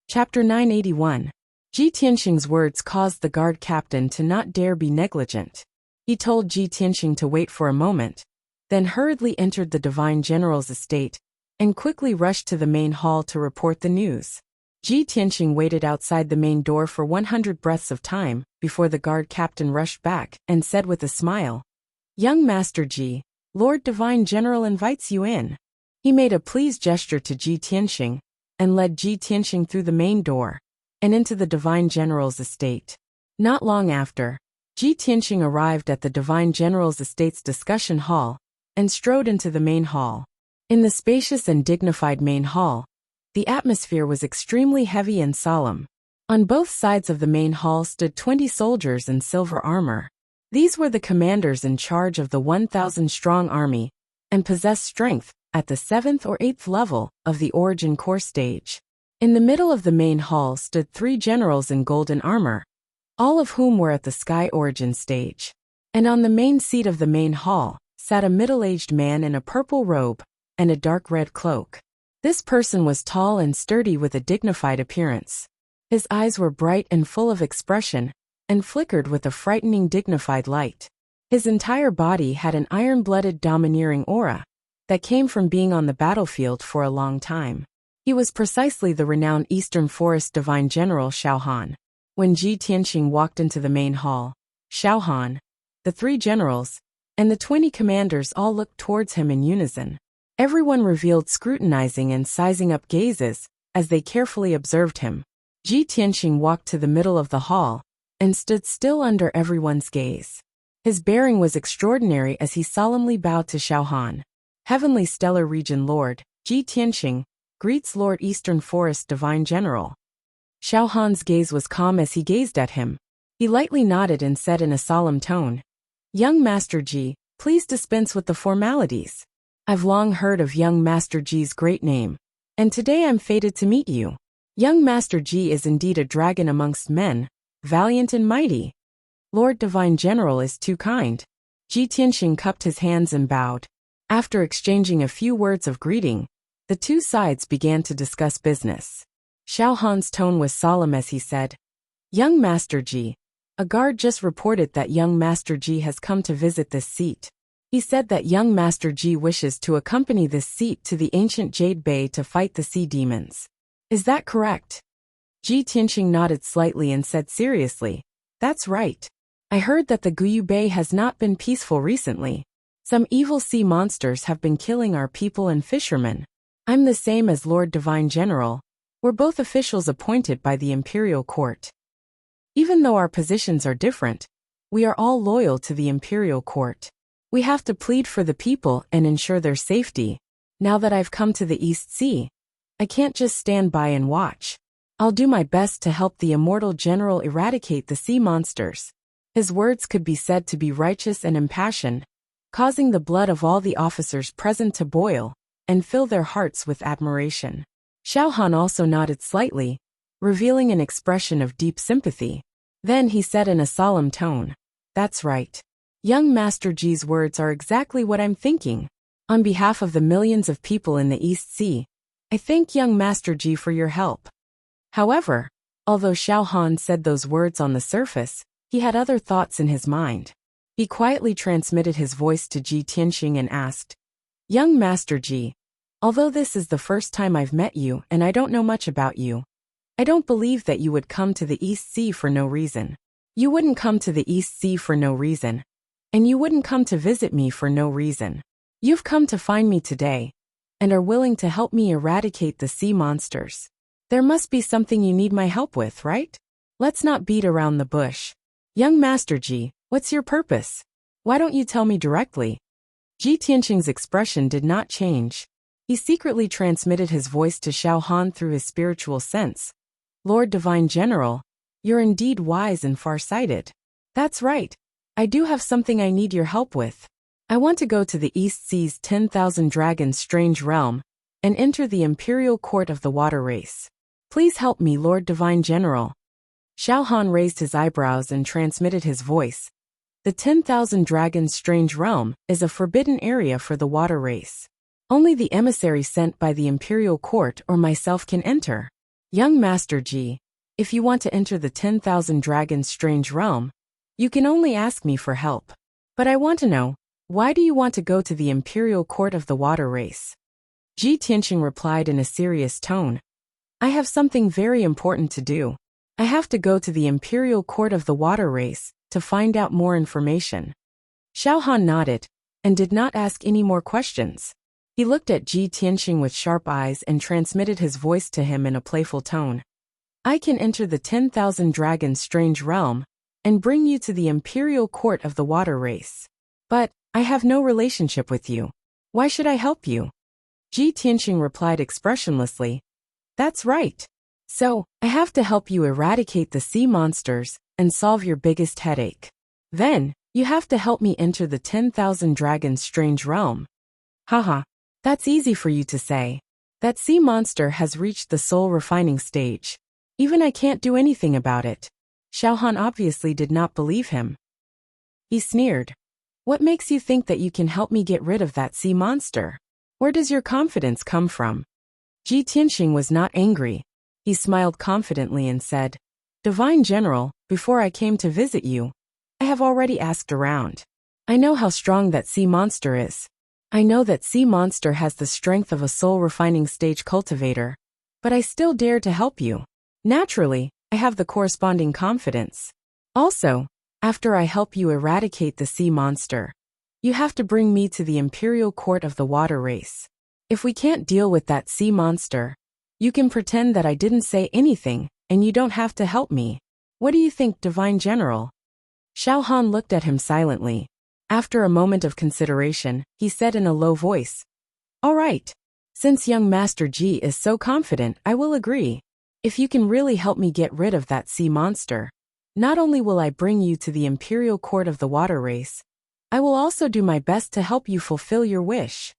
Chapter 981. Ji Tianxing's words caused the guard captain to not dare be negligent. He told Ji Tianxing to wait for a moment, then hurriedly entered the divine general's estate, and quickly rushed to the main hall to report the news. Ji Tianxing waited outside the main door for 100 breaths of time before the guard captain rushed back and said with a smile, "Young Master Ji, Lord Divine General invites you in." He made a pleased gesture to Ji Tianxing and led Ji Tianxing through the main door and into the divine general's estate. Not long after, Ji Tianxing arrived at the divine general's estate's discussion hall and strode into the main hall. In the spacious and dignified main hall, the atmosphere was extremely heavy and solemn. On both sides of the main hall stood 20 soldiers in silver armor. These were the commanders in charge of the 1,000-strong army and possessed strength at the 7th or 8th level of the origin core stage. In the middle of the main hall stood 3 generals in golden armor, all of whom were at the sky origin stage. And on the main seat of the main hall sat a middle-aged man in a purple robe and a dark red cloak. This person was tall and sturdy with a dignified appearance. His eyes were bright and full of expression and flickered with a frightening dignified light. His entire body had an iron-blooded domineering aura that came from being on the battlefield for a long time. He was precisely the renowned Eastern Forest Divine General Xiao Han. When Ji Tianxing walked into the main hall, Xiao Han, the 3 generals, and the 20 commanders all looked towards him in unison. Everyone revealed scrutinizing and sizing up gazes as they carefully observed him. Ji Tianxing walked to the middle of the hall and stood still under everyone's gaze. His bearing was extraordinary as he solemnly bowed to Xiao Han. "Heavenly Stellar Region Lord, Ji Tianxing, greets Lord Eastern Forest Divine General." Xiao Han's gaze was calm as he gazed at him. He lightly nodded and said in a solemn tone, "Young Master Ji, please dispense with the formalities. I've long heard of young Master Ji's great name, and today I'm fated to meet you. Young Master Ji is indeed a dragon amongst men, valiant and mighty. Lord Divine General is too kind." Ji Tianxing cupped his hands and bowed. After exchanging a few words of greeting, the 2 sides began to discuss business. Xiao Han's tone was solemn as he said, "Young Master Ji, a guard just reported that young Master Ji has come to visit this seat. He said that young Master Ji wishes to accompany this seat to the ancient Jade Bay to fight the sea demons. Is that correct?" Ji Tianxing nodded slightly and said seriously, "That's right. I heard that the Guyu Bay has not been peaceful recently. Some evil sea monsters have been killing our people and fishermen. I'm the same as Lord Divine General. We're both officials appointed by the Imperial Court. Even though our positions are different, we are all loyal to the Imperial Court. We have to plead for the people and ensure their safety. Now that I've come to the East Sea, I can't just stand by and watch. I'll do my best to help the immortal general eradicate the sea monsters." His words could be said to be righteous and impassioned, causing the blood of all the officers present to boil and fill their hearts with admiration. Xiao Han also nodded slightly, revealing an expression of deep sympathy. Then he said in a solemn tone, "That's right. Young Master Ji's words are exactly what I'm thinking. On behalf of the millions of people in the East Sea, I thank young Master Ji for your help." However, although Xiao Han said those words on the surface, he had other thoughts in his mind. He quietly transmitted his voice to Ji Tianxing and asked, "Young Master Ji, although this is the first time I've met you and I don't know much about you, I don't believe that you would come to the East Sea for no reason. You wouldn't come to the East Sea for no reason, and you wouldn't come to visit me for no reason. You've come to find me today, and are willing to help me eradicate the sea monsters. There must be something you need my help with, right? Let's not beat around the bush. Young Master Ji, what's your purpose? Why don't you tell me directly?" Ji Tianxing's expression did not change. He secretly transmitted his voice to Xiao Han through his spiritual sense. "Lord Divine General, you're indeed wise and far-sighted. That's right. I do have something I need your help with. I want to go to the East Sea's 10,000 Dragons strange realm and enter the Imperial Court of the Water Race. Please help me, Lord Divine General." Xiao Han raised his eyebrows and transmitted his voice. "The 10,000 Dragons strange realm is a forbidden area for the water race. Only the emissary sent by the Imperial Court or myself can enter. Young Master Ji, if you want to enter the 10,000 Dragons strange realm, you can only ask me for help. But I want to know, why do you want to go to the Imperial Court of the Water Race? Ji Tianqing replied in a serious tone. I have something very important to do. I have to go to the Imperial Court of the Water Race to find out more information. Xiao Han nodded and did not ask any more questions. He looked at Ji Tianqing with sharp eyes and transmitted his voice to him in a playful tone. I can enter the 10,000 Dragons strange realm and bring you to the Imperial Court of the Water Race. But I have no relationship with you. Why should I help you? Ji Tianqing replied expressionlessly. That's right. So, I have to help you eradicate the sea monsters and solve your biggest headache. Then, you have to help me enter the 10,000 Dragons strange realm. Haha, that's easy for you to say. That sea monster has reached the soul refining stage. Even I can't do anything about it. Xiao Han obviously did not believe him. He sneered. What makes you think that you can help me get rid of that sea monster? Where does your confidence come from? Ji Tianqing was not angry. He smiled confidently and said, Divine General, before I came to visit you, I have already asked around. I know how strong that sea monster is. I know that sea monster has the strength of a soul-refining stage cultivator, but I still dare to help you. Naturally, I have the corresponding confidence. Also, after I help you eradicate the sea monster, you have to bring me to the Imperial Court of the Water Race. If we can't deal with that sea monster, you can pretend that I didn't say anything, and you don't have to help me. What do you think, Divine General? Xiao Han looked at him silently. After a moment of consideration, he said in a low voice, All right. Since young Master Ji is so confident, I will agree. If you can really help me get rid of that sea monster, not only will I bring you to the Imperial Court of the Water Race, I will also do my best to help you fulfill your wish.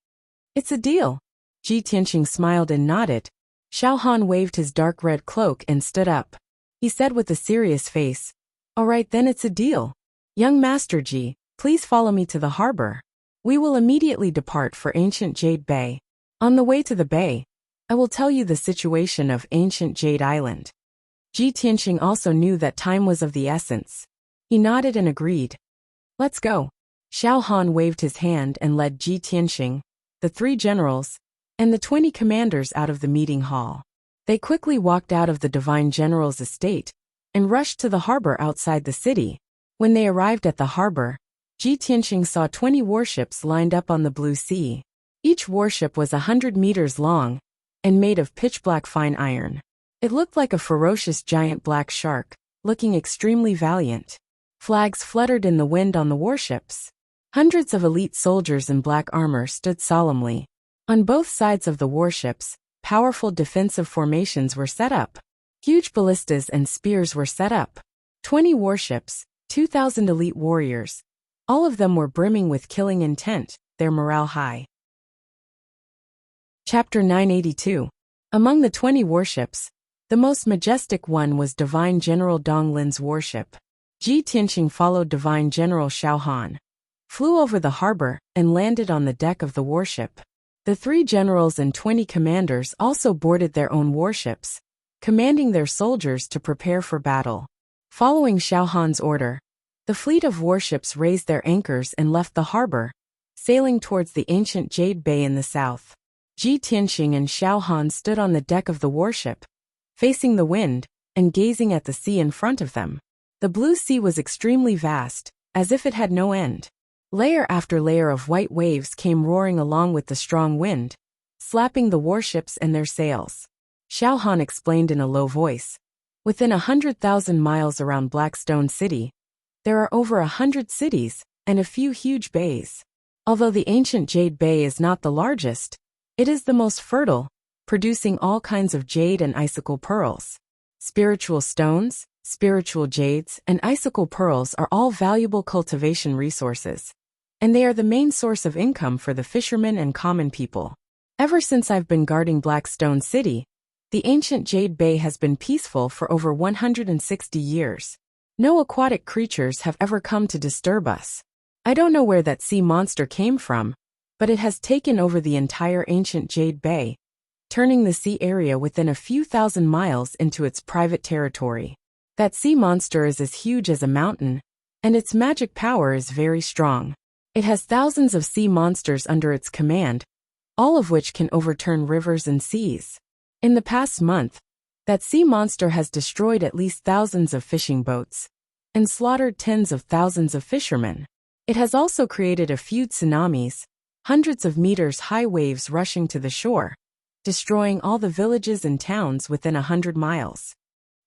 It's a deal. Ji Tianqing smiled and nodded. Xiao Han waved his dark red cloak and stood up. He said with a serious face, All right, then it's a deal. Young Master Ji, please follow me to the harbor. We will immediately depart for ancient Jade Bay. On the way to the bay, I will tell you the situation of ancient Jade Island. Ji Tianqing also knew that time was of the essence. He nodded and agreed. Let's go. Xiao Han waved his hand and led Ji Tianqing, the 3 generals, and the 20 commanders out of the meeting hall. They quickly walked out of the Divine General's estate and rushed to the harbor outside the city. When they arrived at the harbor, Ji Tianqing saw 20 warships lined up on the blue sea. Each warship was 100 meters long and made of pitch-black fine iron. It looked like a ferocious giant black shark, looking extremely valiant. Flags fluttered in the wind on the warships. Hundreds of elite soldiers in black armor stood solemnly. On both sides of the warships, powerful defensive formations were set up. Huge ballistas and spears were set up. 20 warships, 2,000 elite warriors. All of them were brimming with killing intent, their morale high. Chapter 982. Among the 20 warships, the most majestic one was Divine General Dong Lin's warship. Ji Tianqing followed Divine General Xiao Han, flew over the harbor, and landed on the deck of the warship. The 3 generals and 20 commanders also boarded their own warships, commanding their soldiers to prepare for battle. Following Xiao Han's order, the fleet of warships raised their anchors and left the harbor, sailing towards the ancient Jade Bay in the south. Ji Tianqing and Xiao Han stood on the deck of the warship, facing the wind, and gazing at the sea in front of them. The blue sea was extremely vast, as if it had no end. Layer after layer of white waves came roaring along with the strong wind, slapping the warships and their sails. Xiao Han explained in a low voice. Within 100,000 miles around Blackstone City, there are over 100 cities and a few huge bays. Although the ancient Jade Bay is not the largest, it is the most fertile, producing all kinds of jade and icicle pearls. Spiritual stones, spiritual jades, and icicle pearls are all valuable cultivation resources, and they are the main source of income for the fishermen and common people. Ever since I've been guarding Blackstone City, the ancient Jade Bay has been peaceful for over 160 years. No aquatic creatures have ever come to disturb us. I don't know where that sea monster came from, but it has taken over the entire ancient Jade Bay, turning the sea area within a few thousand miles into its private territory. That sea monster is as huge as a mountain, and its magic power is very strong. It has thousands of sea monsters under its command, all of which can overturn rivers and seas. In the past month, that sea monster has destroyed at least thousands of fishing boats and slaughtered tens of thousands of fishermen. It has also created a few tsunamis, hundreds of meters high waves rushing to the shore, destroying all the villages and towns within 100 miles.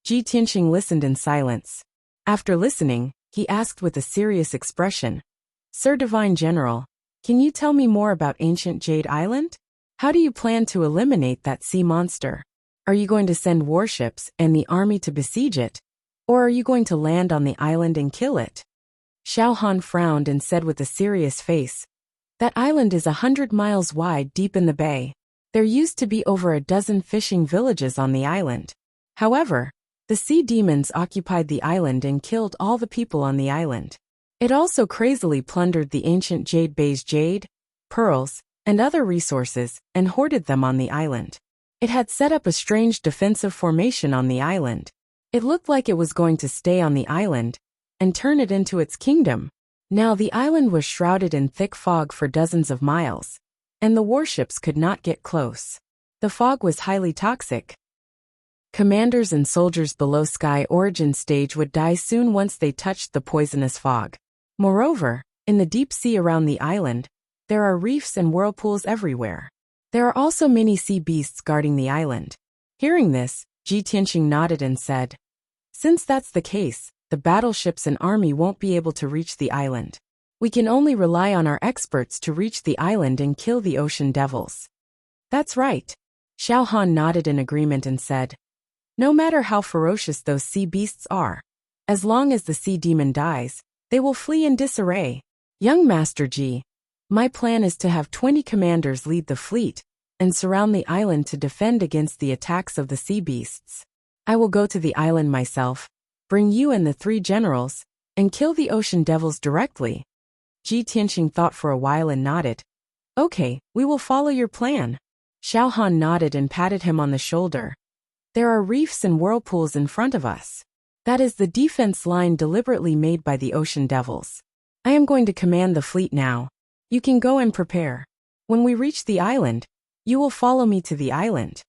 Ji Tianxing listened in silence. After listening, he asked with a serious expression, "Sir Divine General, can you tell me more about ancient Jade Island? How do you plan to eliminate that sea monster? Are you going to send warships and the army to besiege it? Or are you going to land on the island and kill it?" Xiao Han frowned and said with a serious face, "That island is 100 miles wide deep in the bay. There used to be over a dozen fishing villages on the island. However, the sea demons occupied the island and killed all the people on the island. It also crazily plundered the ancient Jade Bay's jade, pearls, and other resources and hoarded them on the island. It had set up a strange defensive formation on the island. It looked like it was going to stay on the island and turn it into its kingdom. Now the island was shrouded in thick fog for dozens of miles, and the warships could not get close. The fog was highly toxic. Commanders and soldiers below Sky Origin stage would die soon once they touched the poisonous fog. Moreover, in the deep sea around the island, there are reefs and whirlpools everywhere. There are also many sea beasts guarding the island." Hearing this, Ji Tianxing nodded and said, "Since that's the case, the battleships and army won't be able to reach the island. We can only rely on our experts to reach the island and kill the ocean devils." "That's right." Xiao Han nodded in agreement and said, "No matter how ferocious those sea beasts are, as long as the sea demon dies, they will flee in disarray. Young Master Ji, my plan is to have 20 commanders lead the fleet and surround the island to defend against the attacks of the sea beasts. I will go to the island myself, bring you and the 3 generals, and kill the ocean devils directly." Ji Tianxing thought for a while and nodded. "Okay, we will follow your plan." Xiao Han nodded and patted him on the shoulder. "There are reefs and whirlpools in front of us. That is the defense line deliberately made by the ocean devils. I am going to command the fleet now. You can go and prepare. When we reach the island, you will follow me to the island."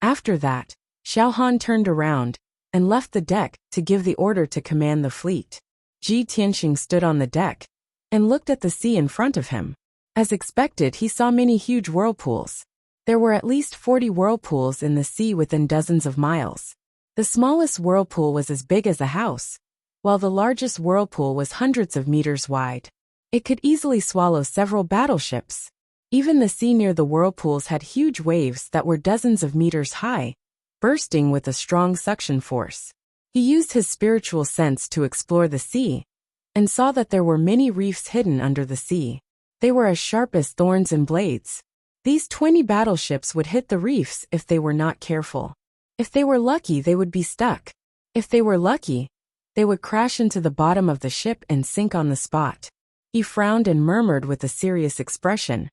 After that, Xiao Han turned around and left the deck to give the order to command the fleet. Ji Tianxing stood on the deck and looked at the sea in front of him. As expected, he saw many huge whirlpools. There were at least 40 whirlpools in the sea within dozens of miles. The smallest whirlpool was as big as a house, while the largest whirlpool was hundreds of meters wide. It could easily swallow several battleships. Even the sea near the whirlpools had huge waves that were dozens of meters high, bursting with a strong suction force. He used his spiritual sense to explore the sea, and saw that there were many reefs hidden under the sea. They were as sharp as thorns and blades. These 20 battleships would hit the reefs if they were not careful. If they were lucky, they would be stuck. If they were lucky, they would crash into the bottom of the ship and sink on the spot. He frowned and murmured with a serious expression,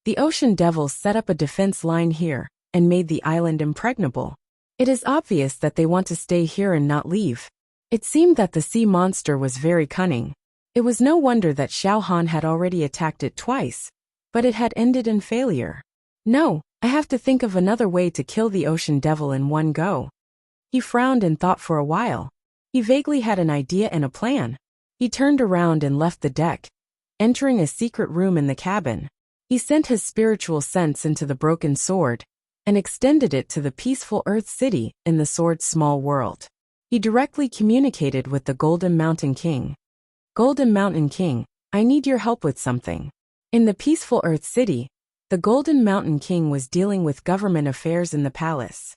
"The ocean devils set up a defense line here and made the island impregnable. It is obvious that they want to stay here and not leave." It seemed that the sea monster was very cunning. It was no wonder that Xiao Han had already attacked it twice, but it had ended in failure. "No, I have to think of another way to kill the ocean devil in one go." He frowned and thought for a while. He vaguely had an idea and a plan. He turned around and left the deck, entering a secret room in the cabin. He sent his spiritual sense into the broken sword and extended it to the peaceful Earth City in the sword's small world. He directly communicated with the Golden Mountain King. "Golden Mountain King, I need your help with something." In the peaceful Earth City, the Golden Mountain King was dealing with government affairs in the palace.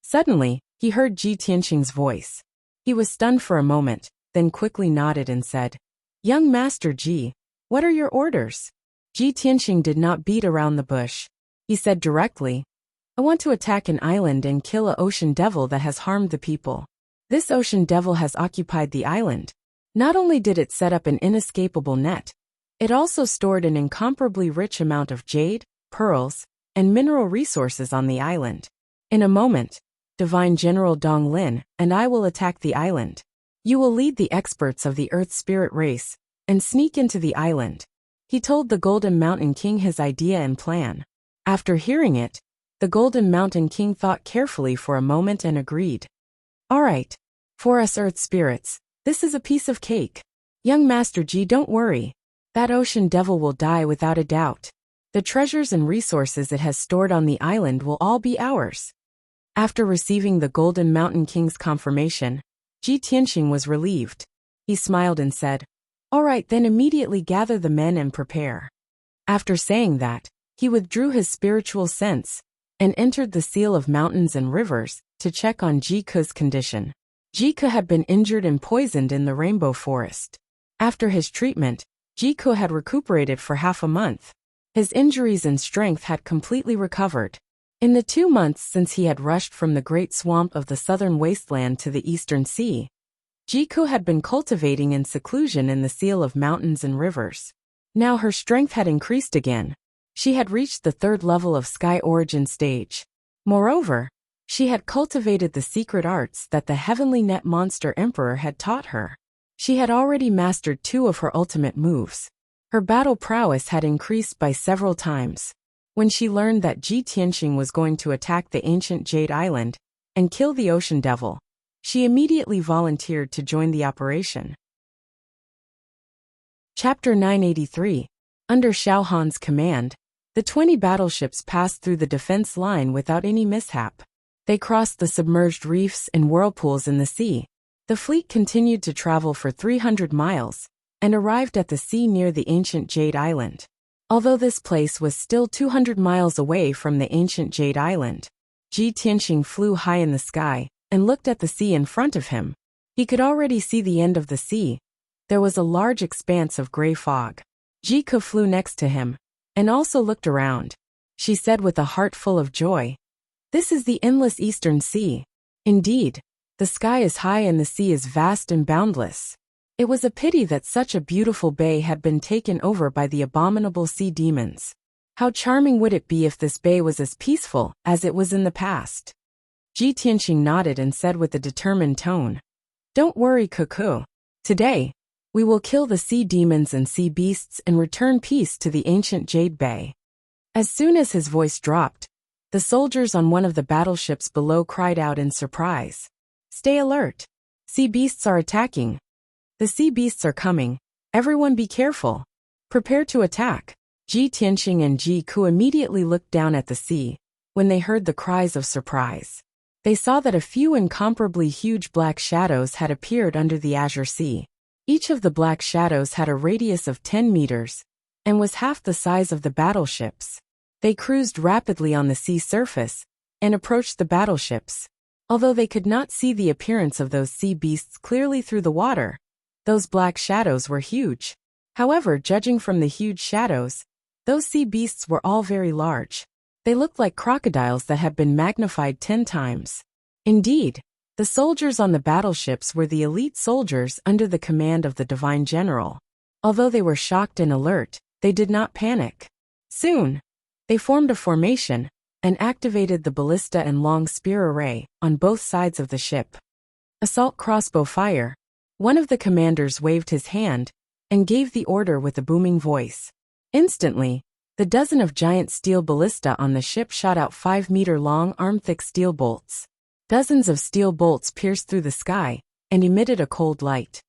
Suddenly, he heard Ji Tianxing's voice. He was stunned for a moment, then quickly nodded and said, "Young Master Ji, what are your orders?" Ji Tianxing did not beat around the bush. He said directly, "I want to attack an island and kill an ocean devil that has harmed the people. This ocean devil has occupied the island. Not only did it set up an inescapable net, it also stored an incomparably rich amount of jade, pearls, and mineral resources on the island. In a moment, Divine General Dong Lin and I will attack the island. You will lead the experts of the Earth Spirit race and sneak into the island. He told the Golden Mountain King his idea and plan. After hearing it, the Golden Mountain King thought carefully for a moment and agreed. All right. For us Earth Spirits, this is a piece of cake. Young Master Ji, don't worry. That ocean devil will die without a doubt. The treasures and resources it has stored on the island will all be ours. After receiving the Golden Mountain King's confirmation, Ji Tianxing was relieved. He smiled and said, All right, then immediately gather the men and prepare. After saying that, he withdrew his spiritual sense and entered the Seal of Mountains and Rivers to check on Ji Ke's condition. Ji Ke had been injured and poisoned in the Rainbow Forest. After his treatment, Ji Ke had recuperated for half a month. His injuries and strength had completely recovered. In the 2 months since he had rushed from the great swamp of the southern wasteland to the eastern sea, Ji Ke had been cultivating in seclusion in the Seal of Mountains and Rivers. Now her strength had increased again. She had reached the 3rd level of Sky Origin stage. Moreover, she had cultivated the secret arts that the Heavenly Net Monster Emperor had taught her. She had already mastered 2 of her ultimate moves. Her battle prowess had increased by several times. When she learned that Ji Tianxing was going to attack the ancient Jade Island and kill the Ocean Devil, she immediately volunteered to join the operation. Chapter 983. Under Xiao Han's command, the 20 battleships passed through the defense line without any mishap. They crossed the submerged reefs and whirlpools in the sea. The fleet continued to travel for 300 miles and arrived at the sea near the ancient Jade Island. Although this place was still 200 miles away from the ancient Jade Island, Ji Tianxing flew high in the sky and looked at the sea in front of him. He could already see the end of the sea. There was a large expanse of gray fog. Ji Ke flew next to him and also looked around. She said with a heart full of joy, This is the endless eastern sea. Indeed, the sky is high and the sea is vast and boundless. It was a pity that such a beautiful bay had been taken over by the abominable sea demons. How charming would it be if this bay was as peaceful as it was in the past? Ji Tianxing nodded and said with a determined tone, Don't worry, Cuckoo. Today, we will kill the sea demons and sea beasts and return peace to the ancient Jade Bay. As soon as his voice dropped, the soldiers on one of the battleships below cried out in surprise. Stay alert. Sea beasts are attacking. The sea beasts are coming. Everyone be careful. Prepare to attack. Ji Tianxing and Ji Ke immediately looked down at the sea when they heard the cries of surprise. They saw that a few incomparably huge black shadows had appeared under the azure sea. Each of the black shadows had a radius of 10 meters and was half the size of the battleships. They cruised rapidly on the sea surface and approached the battleships. Although they could not see the appearance of those sea beasts clearly through the water, those black shadows were huge. However, judging from the huge shadows, those sea beasts were all very large. They looked like crocodiles that had been magnified 10 times. Indeed, the soldiers on the battleships were the elite soldiers under the command of the Divine General. Although they were shocked and alert, they did not panic. Soon, they formed a formation and activated the ballista and long spear array on both sides of the ship. Assault crossbow fire. One of the commanders waved his hand and gave the order with a booming voice. Instantly, the dozen of giant steel ballista on the ship shot out 5-meter-long arm-thick steel bolts. Dozens of steel bolts pierced through the sky and emitted a cold light.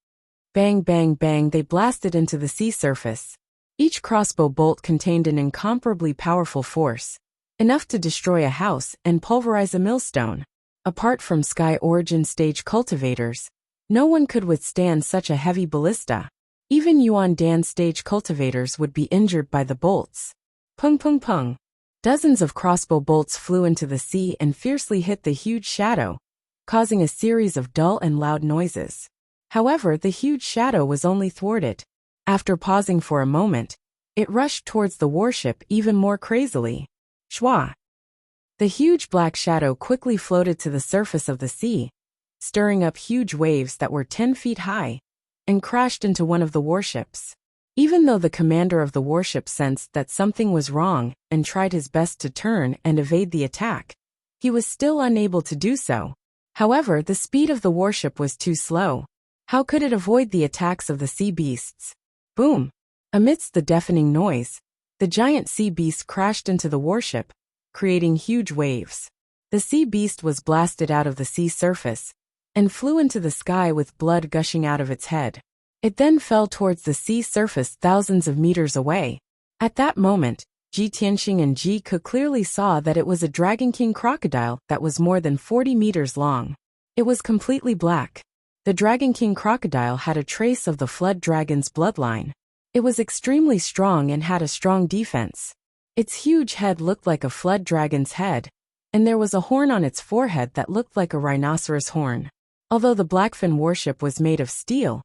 Bang, bang, bang, they blasted into the sea surface. Each crossbow bolt contained an incomparably powerful force, enough to destroy a house and pulverize a millstone. Apart from Sky Origin stage cultivators, no one could withstand such a heavy ballista. Even Yuan Dan stage cultivators would be injured by the bolts. Pung pung pung. Dozens of crossbow bolts flew into the sea and fiercely hit the huge shadow, causing a series of dull and loud noises. However, the huge shadow was only thwarted. After pausing for a moment, it rushed towards the warship even more crazily. Shwa! The huge black shadow quickly floated to the surface of the sea, stirring up huge waves that were 10 feet high, and crashed into one of the warships. Even though the commander of the warship sensed that something was wrong and tried his best to turn and evade the attack, he was still unable to do so. However, the speed of the warship was too slow. How could it avoid the attacks of the sea beasts? Boom! Amidst the deafening noise, the giant sea beast crashed into the warship, creating huge waves. The sea beast was blasted out of the sea surface and flew into the sky with blood gushing out of its head. It then fell towards the sea surface thousands of meters away. At that moment, Ji Tianxing and Ji Ke clearly saw that it was a Dragon King crocodile that was more than 40 meters long. It was completely black. The Dragon King crocodile had a trace of the flood dragon's bloodline. It was extremely strong and had a strong defense. Its huge head looked like a flood dragon's head, and there was a horn on its forehead that looked like a rhinoceros horn. Although the Blackfin warship was made of steel,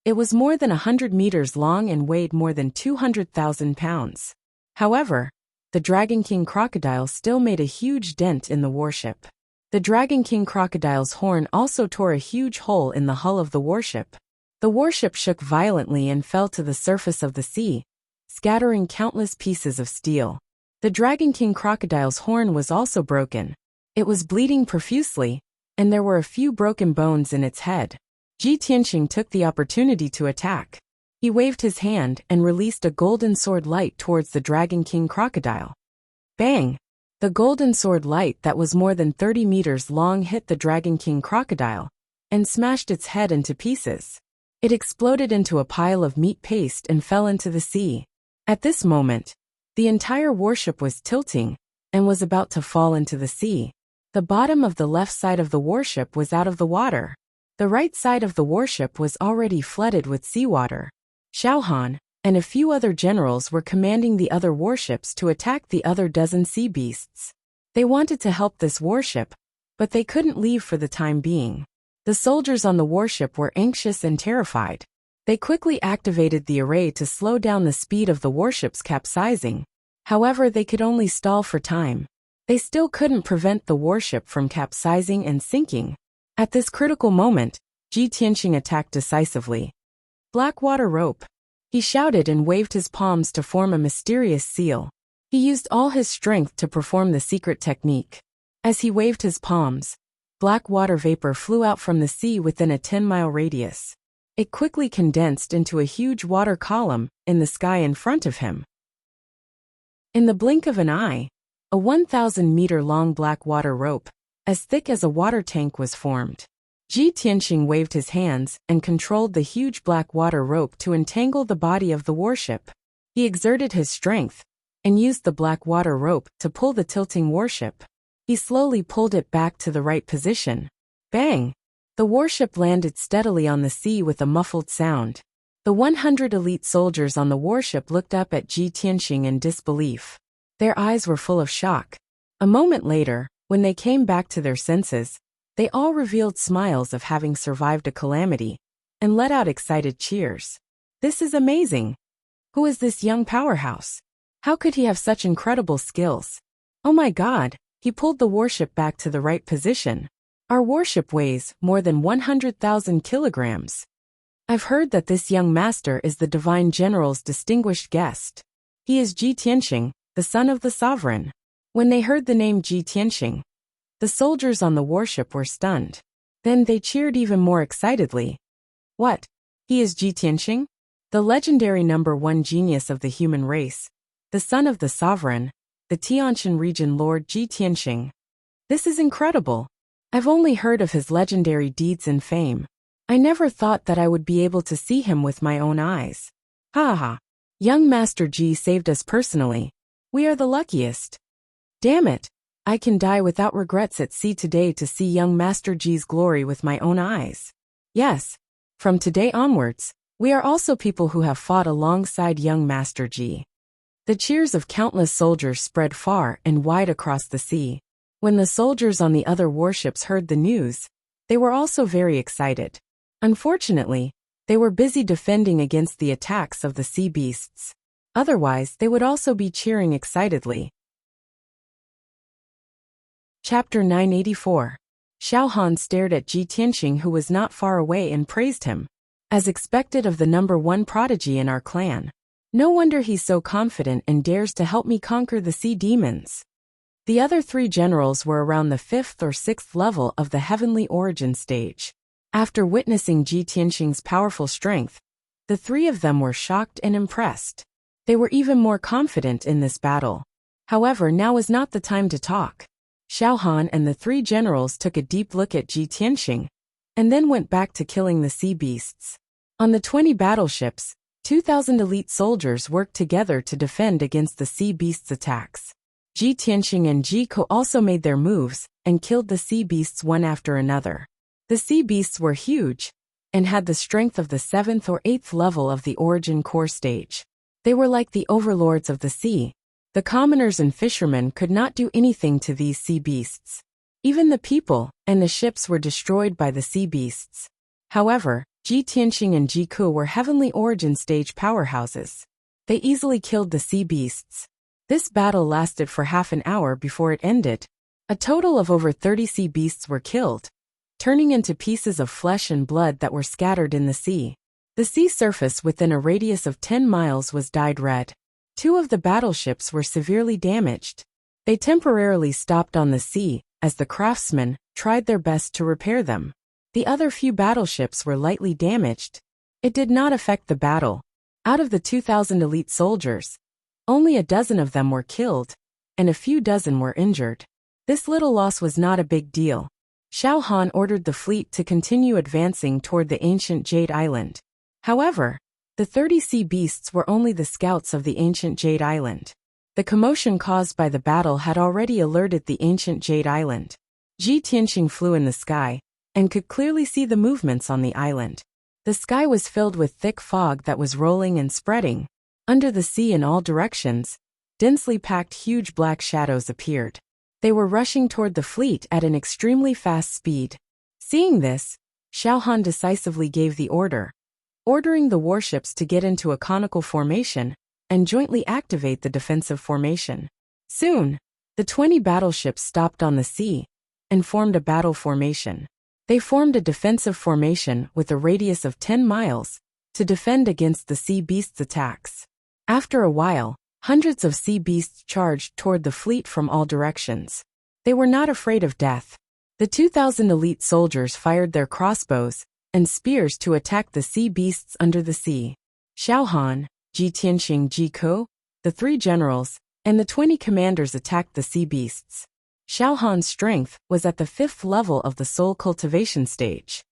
it was more than 100 meters long and weighed more than 200,000 pounds. However, the Dragon King crocodile still made a huge dent in the warship. The Dragon King crocodile's horn also tore a huge hole in the hull of the warship. The warship shook violently and fell to the surface of the sea, scattering countless pieces of steel. The Dragon King crocodile's horn was also broken. It was bleeding profusely, and there were a few broken bones in its head. Ji Tianxing took the opportunity to attack. He waved his hand and released a golden sword light towards the Dragon King crocodile. Bang! The golden sword light that was more than 30 meters long hit the Dragon King crocodile and smashed its head into pieces. It exploded into a pile of meat paste and fell into the sea. At this moment, the entire warship was tilting and was about to fall into the sea. The bottom of the left side of the warship was out of the water. The right side of the warship was already flooded with seawater. Xiao Han and a few other generals were commanding the other warships to attack the other dozen sea beasts. They wanted to help this warship, but they couldn't leave for the time being. The soldiers on the warship were anxious and terrified. They quickly activated the array to slow down the speed of the warship's capsizing. However, they could only stall for time. They still couldn't prevent the warship from capsizing and sinking. At this critical moment, Ji Tianxing attacked decisively. Blackwater rope. He shouted and waved his palms to form a mysterious seal. He used all his strength to perform the secret technique. As he waved his palms, black water vapor flew out from the sea within a 10-mile radius. It quickly condensed into a huge water column in the sky in front of him. In the blink of an eye, a 1,000-meter-long black water rope, as thick as a water tank, was formed. Ji Tianxing waved his hands and controlled the huge black water rope to entangle the body of the warship. He exerted his strength and used the black water rope to pull the tilting warship. He slowly pulled it back to the right position. Bang! The warship landed steadily on the sea with a muffled sound. The 100 elite soldiers on the warship looked up at Ji Tianxing in disbelief. Their eyes were full of shock. A moment later, when they came back to their senses, they all revealed smiles of having survived a calamity and let out excited cheers. This is amazing! Who is this young powerhouse? How could he have such incredible skills? Oh my God, he pulled the warship back to the right position. Our warship weighs more than 100,000 kilograms. I've heard that this young master is the Divine General's distinguished guest. He is Ji Tianxing, the son of the sovereign. When they heard the name Ji Tianxing, the soldiers on the warship were stunned. Then they cheered even more excitedly. What? He is Ji Tianxing? The legendary #1 genius of the human race, the son of the sovereign, the Tianshan region Lord Ji Tianxing. This is incredible. I've only heard of his legendary deeds and fame. I never thought that I would be able to see him with my own eyes. Ha ha. Young Master Ji saved us personally. We are the luckiest. Damn it. I can die without regrets at sea today to see young Master Ji's glory with my own eyes. Yes. From today onwards, we are also people who have fought alongside young Master Ji. The cheers of countless soldiers spread far and wide across the sea. When the soldiers on the other warships heard the news, they were also very excited. Unfortunately, they were busy defending against the attacks of the sea beasts. Otherwise, they would also be cheering excitedly. Chapter 984. Xiao Han stared at Ji Tianxing, who was not far away, and praised him. as expected of the #1 prodigy in our clan. No wonder he's so confident and dares to help me conquer the sea demons. The other 3 generals were around the 5th or 6th level of the heavenly origin stage. After witnessing Ji Tianxing's powerful strength, the 3 of them were shocked and impressed. They were even more confident in this battle. However, now was not the time to talk. Xiao Han and the 3 generals took a deep look at Ji Tianxing, and then went back to killing the sea beasts. On the 20 battleships, 2,000 elite soldiers worked together to defend against the sea beasts' attacks. Ji Tianxing and Ji Ko also made their moves, and killed the sea beasts one after another. The sea beasts were huge, and had the strength of the 7th or 8th level of the origin core stage. They were like the overlords of the sea. The commoners and fishermen could not do anything to these sea beasts. Even the people and the ships were destroyed by the sea beasts. However, Ji Tianxing and Ji Ku were heavenly origin stage powerhouses. They easily killed the sea beasts. This battle lasted for half an hour before it ended. A total of over 30 sea beasts were killed, turning into pieces of flesh and blood that were scattered in the sea. The sea surface within a radius of 10 miles was dyed red. 2 of the battleships were severely damaged. They temporarily stopped on the sea, as the craftsmen tried their best to repair them. The other few battleships were lightly damaged. It did not affect the battle. Out of the 2,000 elite soldiers, only a dozen of them were killed, and a few dozen were injured. This little loss was not a big deal. Xiao Han ordered the fleet to continue advancing toward the ancient Jade Island. However, the 30 sea beasts were only the scouts of the ancient Jade Island. The commotion caused by the battle had already alerted the ancient Jade Island. Ji Tianxing flew in the sky, and could clearly see the movements on the island. The sky was filled with thick fog that was rolling and spreading. Under the sea in all directions, densely packed huge black shadows appeared. They were rushing toward the fleet at an extremely fast speed. Seeing this, Xiao Han decisively gave the order, ordering the warships to get into a conical formation and jointly activate the defensive formation. Soon, the 20 battleships stopped on the sea and formed a battle formation. They formed a defensive formation with a radius of 10 miles to defend against the sea beasts' attacks. After a while, hundreds of sea beasts charged toward the fleet from all directions. They were not afraid of death. The 2,000 elite soldiers fired their crossbows and spears to attack the sea beasts under the sea. Xiao Han, Ji Tianxing, Ji Ku, the 3 generals, and the 20 commanders attacked the sea beasts. Xiao Han's strength was at the 5th level of the soul cultivation stage.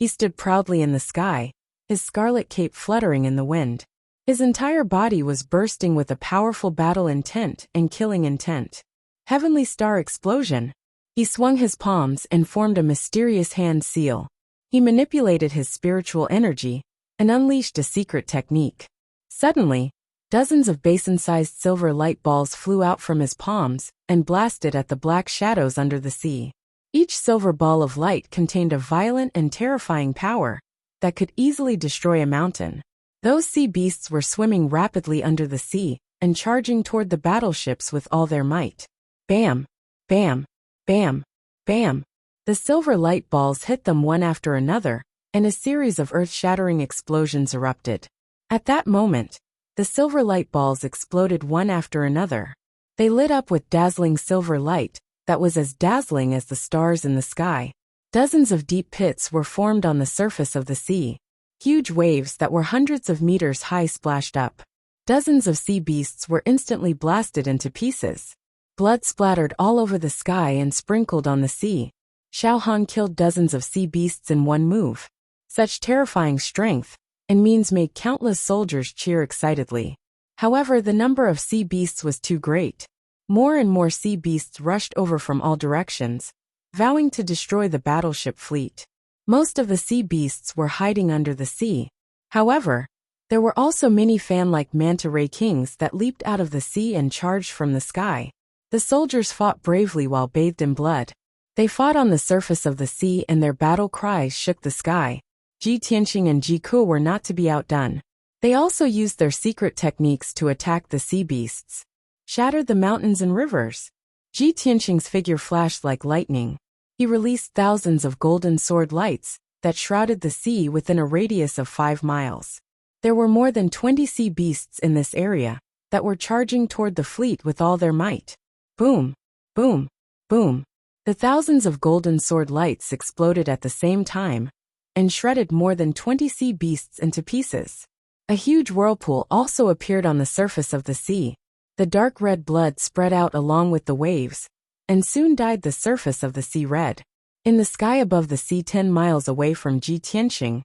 He stood proudly in the sky, his scarlet cape fluttering in the wind. His entire body was bursting with a powerful battle intent and killing intent. Heavenly Star Explosion. He swung his palms and formed a mysterious hand seal. He manipulated his spiritual energy and unleashed a secret technique. Suddenly, dozens of basin-sized silver light balls flew out from his palms and blasted at the black shadows under the sea. Each silver ball of light contained a violent and terrifying power that could easily destroy a mountain. Those sea beasts were swimming rapidly under the sea and charging toward the battleships with all their might. Bam! Bam! Bam! Bam! The silver light balls hit them one after another, and a series of earth-shattering explosions erupted. At that moment, the silver light balls exploded one after another. They lit up with dazzling silver light that was as dazzling as the stars in the sky. Dozens of deep pits were formed on the surface of the sea. Huge waves that were hundreds of meters high splashed up. Dozens of sea beasts were instantly blasted into pieces. Blood splattered all over the sky and sprinkled on the sea. Xiao Han killed dozens of sea beasts in one move. Such terrifying strength and means made countless soldiers cheer excitedly. However, the number of sea beasts was too great. More and more sea beasts rushed over from all directions, vowing to destroy the battleship fleet. Most of the sea beasts were hiding under the sea. However, there were also many fan-like manta ray kings that leaped out of the sea and charged from the sky. The soldiers fought bravely while bathed in blood. They fought on the surface of the sea and their battle cries shook the sky. Ji Tianxing and Ji Ku were not to be outdone. They also used their secret techniques to attack the sea beasts. Shattered the mountains and rivers. Ji Tianxing's figure flashed like lightning. He released thousands of golden sword lights that shrouded the sea within a radius of 5 miles. There were more than 20 sea beasts in this area that were charging toward the fleet with all their might. Boom, boom, boom. The thousands of golden sword lights exploded at the same time and shredded more than 20 sea beasts into pieces. A huge whirlpool also appeared on the surface of the sea. The dark red blood spread out along with the waves, and soon dyed the surface of the sea red. In the sky above the sea 10 miles away from Ji Tianxing,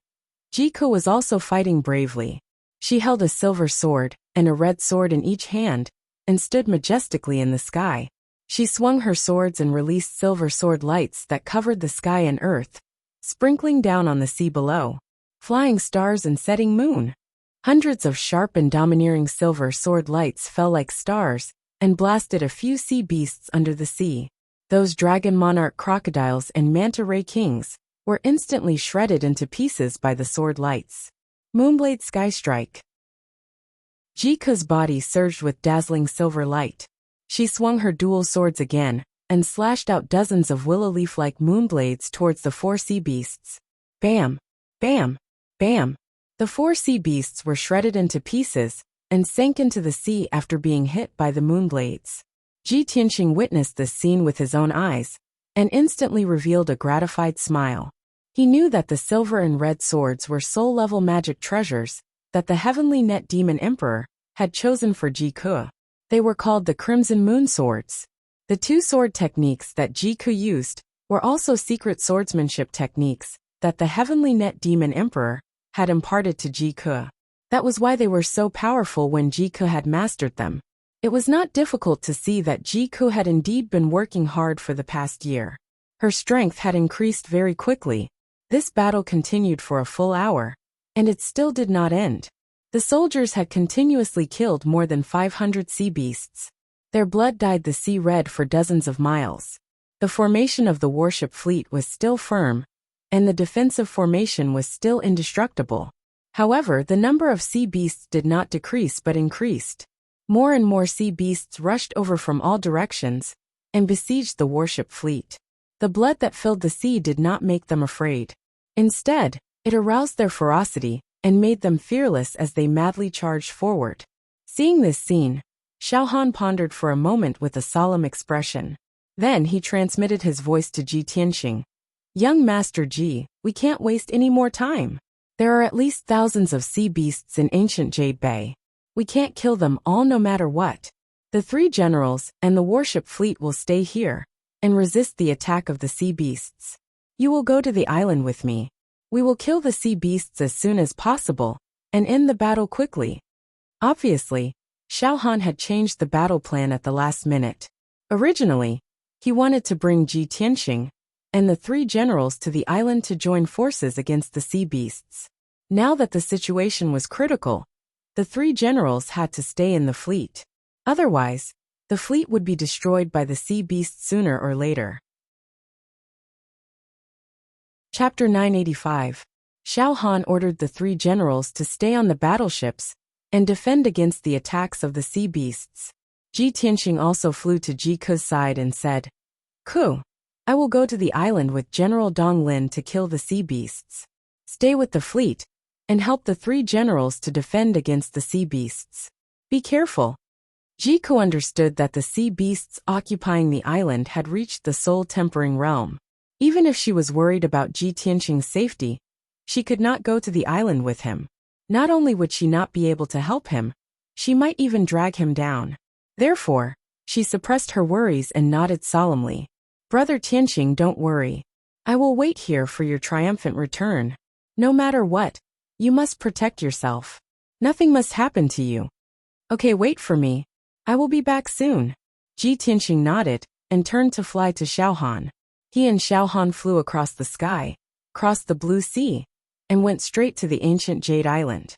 Jiku was also fighting bravely. She held a silver sword and a red sword in each hand, and stood majestically in the sky. She swung her swords and released silver sword lights that covered the sky and earth, sprinkling down on the sea below. Flying stars and setting moon. Hundreds of sharp and domineering silver sword lights fell like stars and blasted a few sea beasts under the sea. Those dragon monarch crocodiles and manta ray kings were instantly shredded into pieces by the sword lights. Moonblade Sky Strike. Jiku's body surged with dazzling silver light. She swung her dual swords again and slashed out dozens of willow leaf-like moonblades towards the 4 sea beasts. Bam! Bam! Bam! The 4 sea beasts were shredded into pieces and sank into the sea after being hit by the moonblades. Ji Tianxing witnessed this scene with his own eyes and instantly revealed a gratified smile. He knew that the silver and red swords were soul-level magic treasures that the Heavenly Net Demon Emperor had chosen for Jiku. They were called the Crimson Moon Swords. The 2 sword techniques that Jiku used were also secret swordsmanship techniques that the Heavenly Net Demon Emperor had imparted to Jiku. That was why they were so powerful when Jiku had mastered them. It was not difficult to see that Jiku had indeed been working hard for the past year. Her strength had increased very quickly. This battle continued for a full hour, and it still did not end. The soldiers had continuously killed more than 500 sea beasts. Their blood dyed the sea red for dozens of miles. The formation of the warship fleet was still firm, and the defensive formation was still indestructible. However, the number of sea beasts did not decrease but increased. More and more sea beasts rushed over from all directions and besieged the warship fleet. The blood that filled the sea did not make them afraid. Instead, it aroused their ferocity and made them fearless as they madly charged forward. Seeing this scene, Xiao Han pondered for a moment with a solemn expression. Then he transmitted his voice to Ji Tianxing. Young Master Ji, we can't waste any more time. There are at least thousands of sea beasts in ancient Jade Bay. We can't kill them all no matter what. The 3 generals and the warship fleet will stay here and resist the attack of the sea beasts. You will go to the island with me. We will kill the sea beasts as soon as possible and end the battle quickly. Obviously, Xiao Han had changed the battle plan at the last minute. Originally, he wanted to bring Ji Tianxing and the 3 generals to the island to join forces against the sea beasts. Now that the situation was critical, the 3 generals had to stay in the fleet. Otherwise, the fleet would be destroyed by the sea beasts sooner or later. Chapter 985. Xiao Han ordered the 3 generals to stay on the battleships and defend against the attacks of the sea beasts. Ji Tianxing also flew to Jiku's side and said, "Ku, I will go to the island with General Dong Lin to kill the sea beasts. Stay with the fleet and help the 3 generals to defend against the sea beasts. Be careful." Jiku understood that the sea beasts occupying the island had reached the soul-tempering realm. Even if she was worried about Ji Tianxing's safety, she could not go to the island with him. Not only would she not be able to help him, she might even drag him down. Therefore, she suppressed her worries and nodded solemnly. "Brother Tianxing, don't worry. I will wait here for your triumphant return. No matter what, you must protect yourself. Nothing must happen to you. Okay, wait for me. I will be back soon." Ji Tianxing nodded and turned to fly to Xiao Han. He and Xiao Han flew across the sky, crossed the blue sea, and went straight to the ancient Jade Island.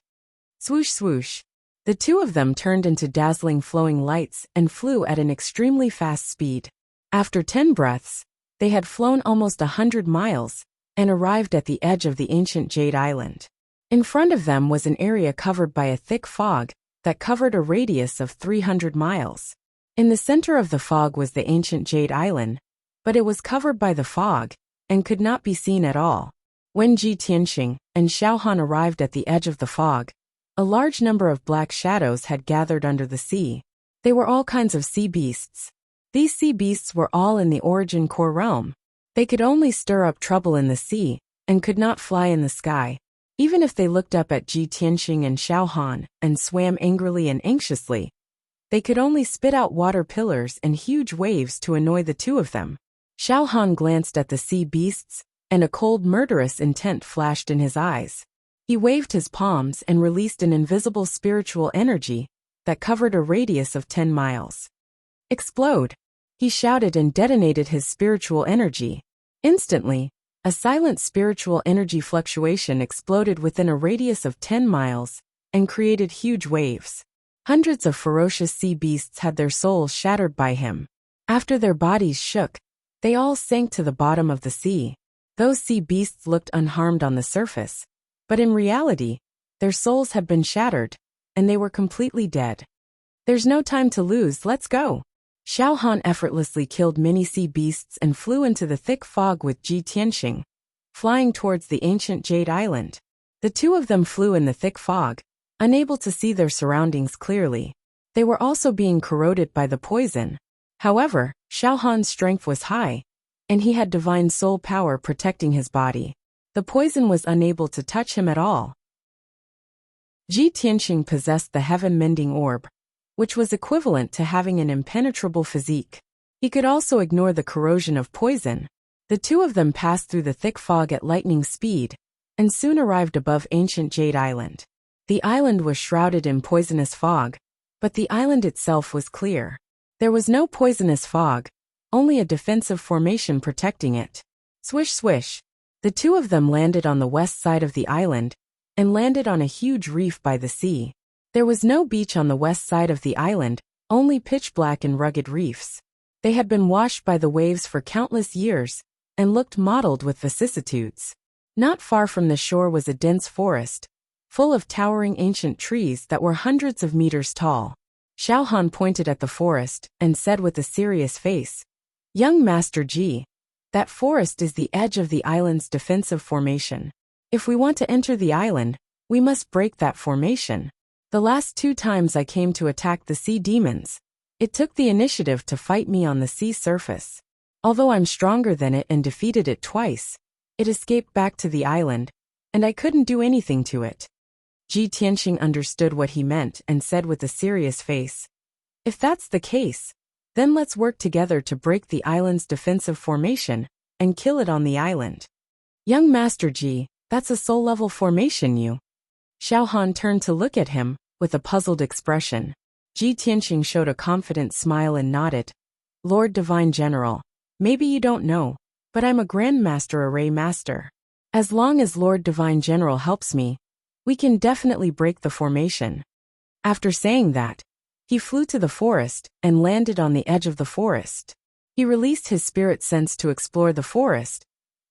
Swoosh swoosh. The 2 of them turned into dazzling flowing lights and flew at an extremely fast speed. After 10 breaths, they had flown almost 100 miles and arrived at the edge of the ancient Jade Island. In front of them was an area covered by a thick fog that covered a radius of 300 miles. In the center of the fog was the ancient Jade Island, but it was covered by the fog and could not be seen at all. When Ji Tianxing and Xiao Han arrived at the edge of the fog, a large number of black shadows had gathered under the sea. They were all kinds of sea beasts. These sea beasts were all in the origin core realm. They could only stir up trouble in the sea, and could not fly in the sky. Even if they looked up at Ji Tianxing and Xiao Han, and swam angrily and anxiously, they could only spit out water pillars and huge waves to annoy the two of them. Xiao Han glanced at the sea beasts, and a cold murderous intent flashed in his eyes. He waved his palms and released an invisible spiritual energy that covered a radius of 10 miles. Explode! He shouted and detonated his spiritual energy. Instantly, a silent spiritual energy fluctuation exploded within a radius of 10 miles and created huge waves. Hundreds of ferocious sea beasts had their souls shattered by him. After their bodies shook, they all sank to the bottom of the sea. Those sea beasts looked unharmed on the surface, but in reality, their souls had been shattered, and they were completely dead. There's no time to lose, let's go. Xiao Han effortlessly killed many sea beasts and flew into the thick fog with Ji Tianxing, flying towards the ancient Jade Island. The two of them flew in the thick fog, unable to see their surroundings clearly. They were also being corroded by the poison. However, Xiao Han's strength was high, and he had divine soul power protecting his body. The poison was unable to touch him at all. Ji Tianxing possessed the heaven-mending orb, which was equivalent to having an impenetrable physique. He could also ignore the corrosion of poison. The two of them passed through the thick fog at lightning speed, and soon arrived above ancient Jade Island. The island was shrouded in poisonous fog, but the island itself was clear. There was no poisonous fog, only a defensive formation protecting it. Swish swish. The two of them landed on the west side of the island, and landed on a huge reef by the sea. There was no beach on the west side of the island, only pitch black and rugged reefs. They had been washed by the waves for countless years, and looked mottled with vicissitudes. Not far from the shore was a dense forest, full of towering ancient trees that were hundreds of meters tall. Xiao Han pointed at the forest, and said with a serious face, "Young Master Ji, that forest is the edge of the island's defensive formation. If we want to enter the island, we must break that formation. The last 2 times I came to attack the sea demons, it took the initiative to fight me on the sea surface. Although I'm stronger than it and defeated it twice, it escaped back to the island, and I couldn't do anything to it." Ji Tianxing understood what he meant and said with a serious face, "If that's the case, then let's work together to break the island's defensive formation and kill it on the island." "Young Master Ji, that's a soul-level formation you." Xiao Han turned to look at him, with a puzzled expression. Ji Tianxing showed a confident smile and nodded. "Lord Divine General, maybe you don't know, but I'm a Grandmaster Array Master. As long as Lord Divine General helps me, we can definitely break the formation." After saying that, he flew to the forest and landed on the edge of the forest. He released his spirit sense to explore the forest,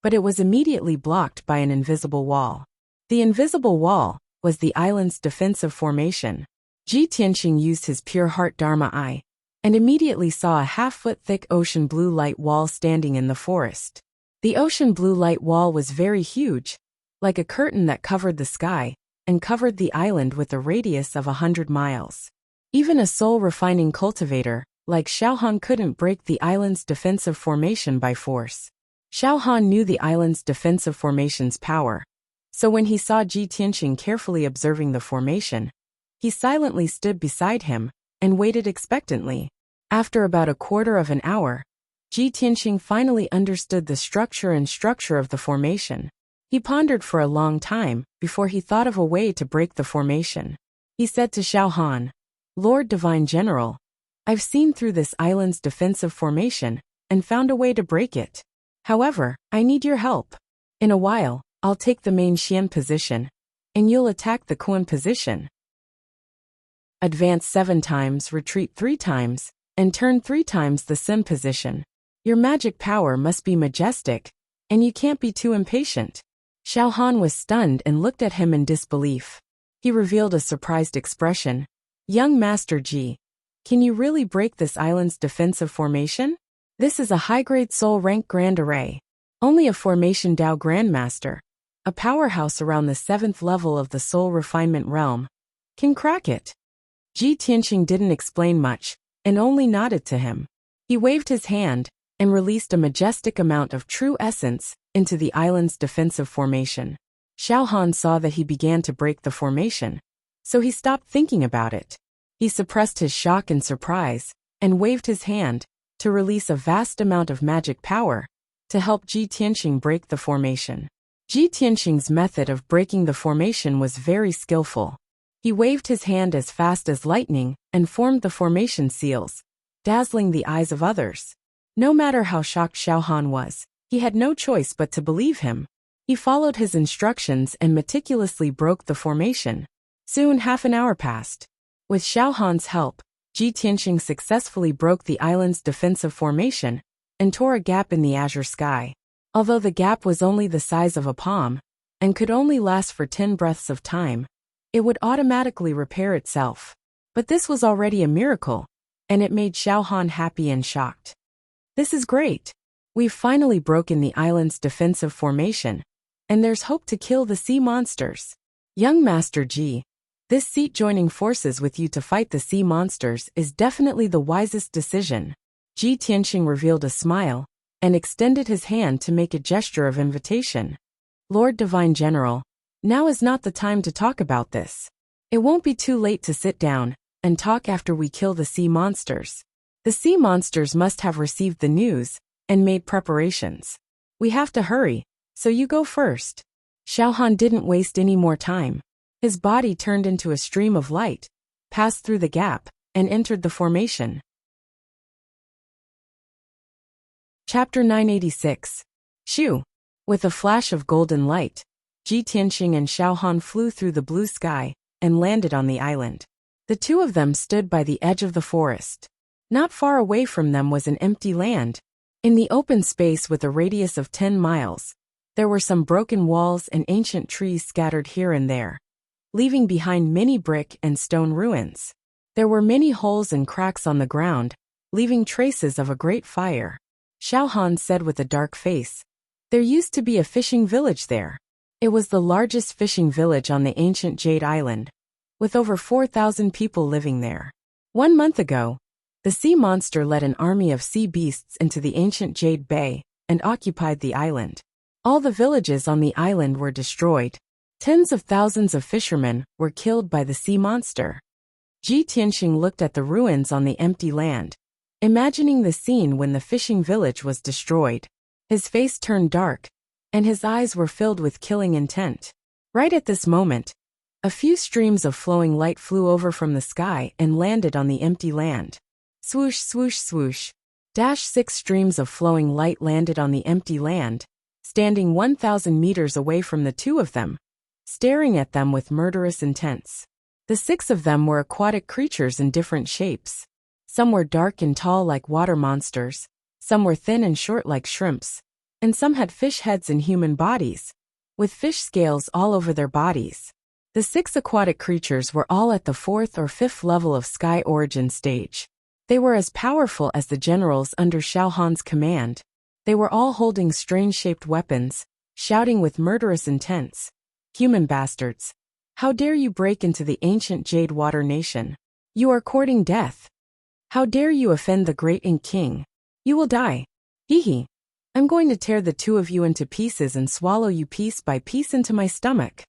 but it was immediately blocked by an invisible wall. The invisible wall was the island's defensive formation. Ji Tianxing used his pure heart Dharma eye, and immediately saw a half-foot thick ocean blue light wall standing in the forest. The ocean blue light wall was very huge, like a curtain that covered the sky, and covered the island with a radius of 100 miles. Even a soul-refining cultivator, like Xiao Han, couldn't break the island's defensive formation by force. Xiao Han knew the island's defensive formation's power, so when he saw Ji Tianxing carefully observing the formation, he silently stood beside him and waited expectantly. After about a quarter of an hour, Ji Tianxing finally understood the structure of the formation. He pondered for a long time before he thought of a way to break the formation. He said to Xiao Han, "Lord Divine General, I've seen through this island's defensive formation and found a way to break it. However, I need your help. In a while, I'll take the main Xian position, and you'll attack the Kuan position. Advance 7 times, retreat 3 times, and turn 3 times the Sim position. Your magic power must be majestic, and you can't be too impatient." Xiao Han was stunned and looked at him in disbelief. He revealed a surprised expression. "Young Master Ji, can you really break this island's defensive formation? This is a high-grade soul rank Grand Array. Only a Formation Dao Grandmaster, a powerhouse around the 7th level of the soul refinement realm, can crack it. Ji Tianqing didn't explain much, and only nodded to him. He waved his hand, and released a majestic amount of true essence into the island's defensive formation. Xiao Han saw that he began to break the formation, so he stopped thinking about it. He suppressed his shock and surprise, and waved his hand to release a vast amount of magic power to help Ji Tianqing break the formation. Ji Tianqing's method of breaking the formation was very skillful. He waved his hand as fast as lightning and formed the formation seals, dazzling the eyes of others. No matter how shocked Xiao Han was, he had no choice but to believe him. He followed his instructions and meticulously broke the formation. Soon half an hour passed. With Xiao Han's help, Ji Tianqing successfully broke the island's defensive formation and tore a gap in the azure sky. Although the gap was only the size of a palm and could only last for 10 breaths of time, it would automatically repair itself. But this was already a miracle, and it made Xiao Han happy and shocked. This is great. We've finally broken the island's defensive formation, and there's hope to kill the sea monsters. Young Master Ji, this seat joining forces with you to fight the sea monsters is definitely the wisest decision. Ji Tianqing revealed a smile and extended his hand to make a gesture of invitation. Lord Divine General, now is not the time to talk about this. It won't be too late to sit down and talk after we kill the sea monsters. The sea monsters must have received the news and made preparations. We have to hurry, so you go first. Xiao Han didn't waste any more time. His body turned into a stream of light, passed through the gap, and entered the formation. Chapter 986. Shoo! With a flash of golden light, Ji Tianqing and Xiao Han flew through the blue sky and landed on the island. The two of them stood by the edge of the forest. Not far away from them was an empty land. In the open space with a radius of 10 miles, there were some broken walls and ancient trees scattered here and there, leaving behind many brick and stone ruins. There were many holes and cracks on the ground, leaving traces of a great fire. Xiao Han said with a dark face, "There used to be a fishing village there." It was the largest fishing village on the ancient Jade Island, with over 4,000 people living there. 1 month ago, the sea monster led an army of sea beasts into the ancient Jade Bay and occupied the island. All the villages on the island were destroyed. Tens of thousands of fishermen were killed by the sea monster. Ji Tianqing looked at the ruins on the empty land, imagining the scene when the fishing village was destroyed. His face turned dark, and his eyes were filled with killing intent. Right at this moment, a few streams of flowing light flew over from the sky and landed on the empty land. Swoosh, swoosh, swoosh. 6 streams of flowing light landed on the empty land, standing 1,000 meters away from the two of them, staring at them with murderous intents. The 6 of them were aquatic creatures in different shapes. Some were dark and tall like water monsters, some were thin and short like shrimps, and some had fish heads and human bodies, with fish scales all over their bodies. The 6 aquatic creatures were all at the 4th or 5th level of Sky Origin stage. They were as powerful as the generals under Xiao Han's command. They were all holding strange-shaped weapons, shouting with murderous intents, "Human bastards! How dare you break into the ancient Jade Water Nation? You are courting death. How dare you offend the great Ink King? You will die. Hee hee. I'm going to tear the two of you into pieces and swallow you piece by piece into my stomach.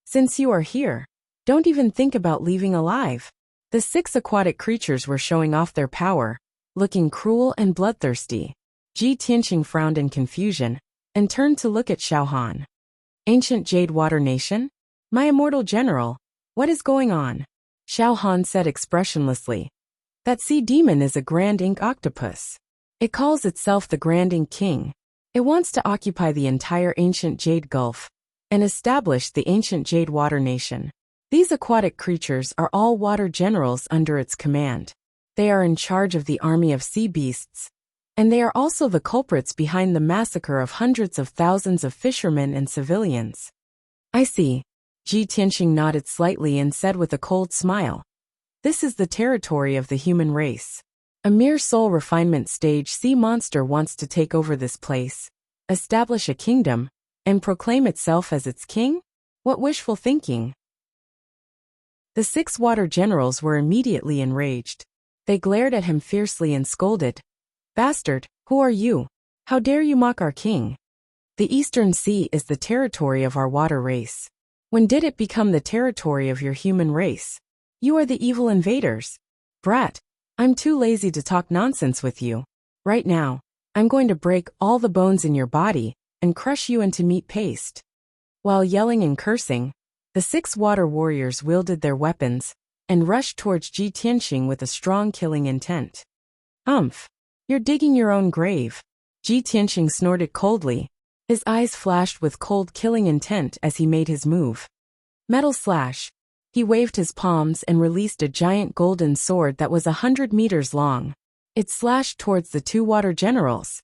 Since you are here, don't even think about leaving alive." The 6 aquatic creatures were showing off their power, looking cruel and bloodthirsty. Ji Tianqing frowned in confusion and turned to look at Xiao Han. "Ancient Jade Water Nation? My immortal general, what is going on?" Xiao Han said expressionlessly. "That sea demon is a grand ink octopus. It calls itself the Grand Ink King. It wants to occupy the entire ancient Jade Gulf and establish the ancient Jade Water Nation. These aquatic creatures are all water generals under its command. They are in charge of the army of sea beasts, and they are also the culprits behind the massacre of hundreds of thousands of fishermen and civilians." "I see." Ji Tianqing nodded slightly and said with a cold smile, "This is the territory of the human race. A mere soul refinement stage sea monster wants to take over this place, establish a kingdom, and proclaim itself as its king? What wishful thinking! The 6 water generals were immediately enraged. They glared at him fiercely and scolded, "Bastard, who are you? How dare you mock our king? The Eastern Sea is the territory of our water race. When did it become the territory of your human race? You are the evil invaders. Brat, I'm too lazy to talk nonsense with you. Right now, I'm going to break all the bones in your body and crush you into meat paste." While yelling and cursing, the 6 water warriors wielded their weapons and rushed towards Ji Tianxing with a strong killing intent. "Humph! You're digging your own grave." Ji Tianxing snorted coldly. His eyes flashed with cold killing intent as he made his move. Metal slash. He waved his palms and released a giant golden sword that was 100 meters long. It slashed towards the 2 water generals.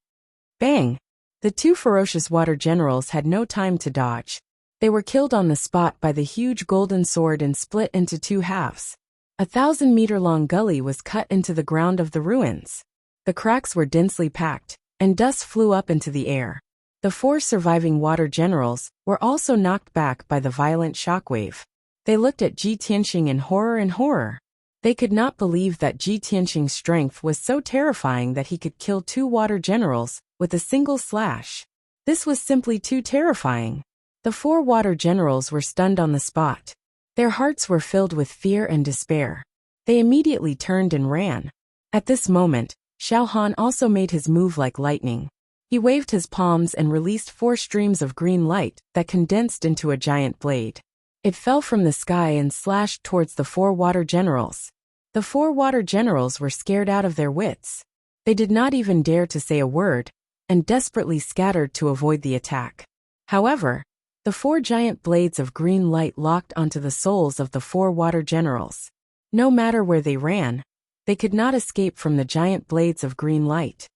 Bang! The 2 ferocious water generals had no time to dodge. They were killed on the spot by the huge golden sword and split into 2 halves. A 1,000-meter-long gully was cut into the ground of the ruins. The cracks were densely packed, and dust flew up into the air. The 4 surviving water generals were also knocked back by the violent shockwave. They looked at Ji Tianxing in horror. They could not believe that Ji Tianxing's strength was so terrifying that he could kill 2 water generals with a single slash. This was simply too terrifying. The 4 water generals were stunned on the spot. Their hearts were filled with fear and despair. They immediately turned and ran. At this moment, Xiao Han also made his move like lightning. He waved his palms and released 4 streams of green light that condensed into a giant blade. It fell from the sky and slashed towards the 4 water generals. The 4 water generals were scared out of their wits. They did not even dare to say a word, and desperately scattered to avoid the attack. However, the 4 giant blades of green light locked onto the souls of the 4 water generals. No matter where they ran, they could not escape from the giant blades of green light.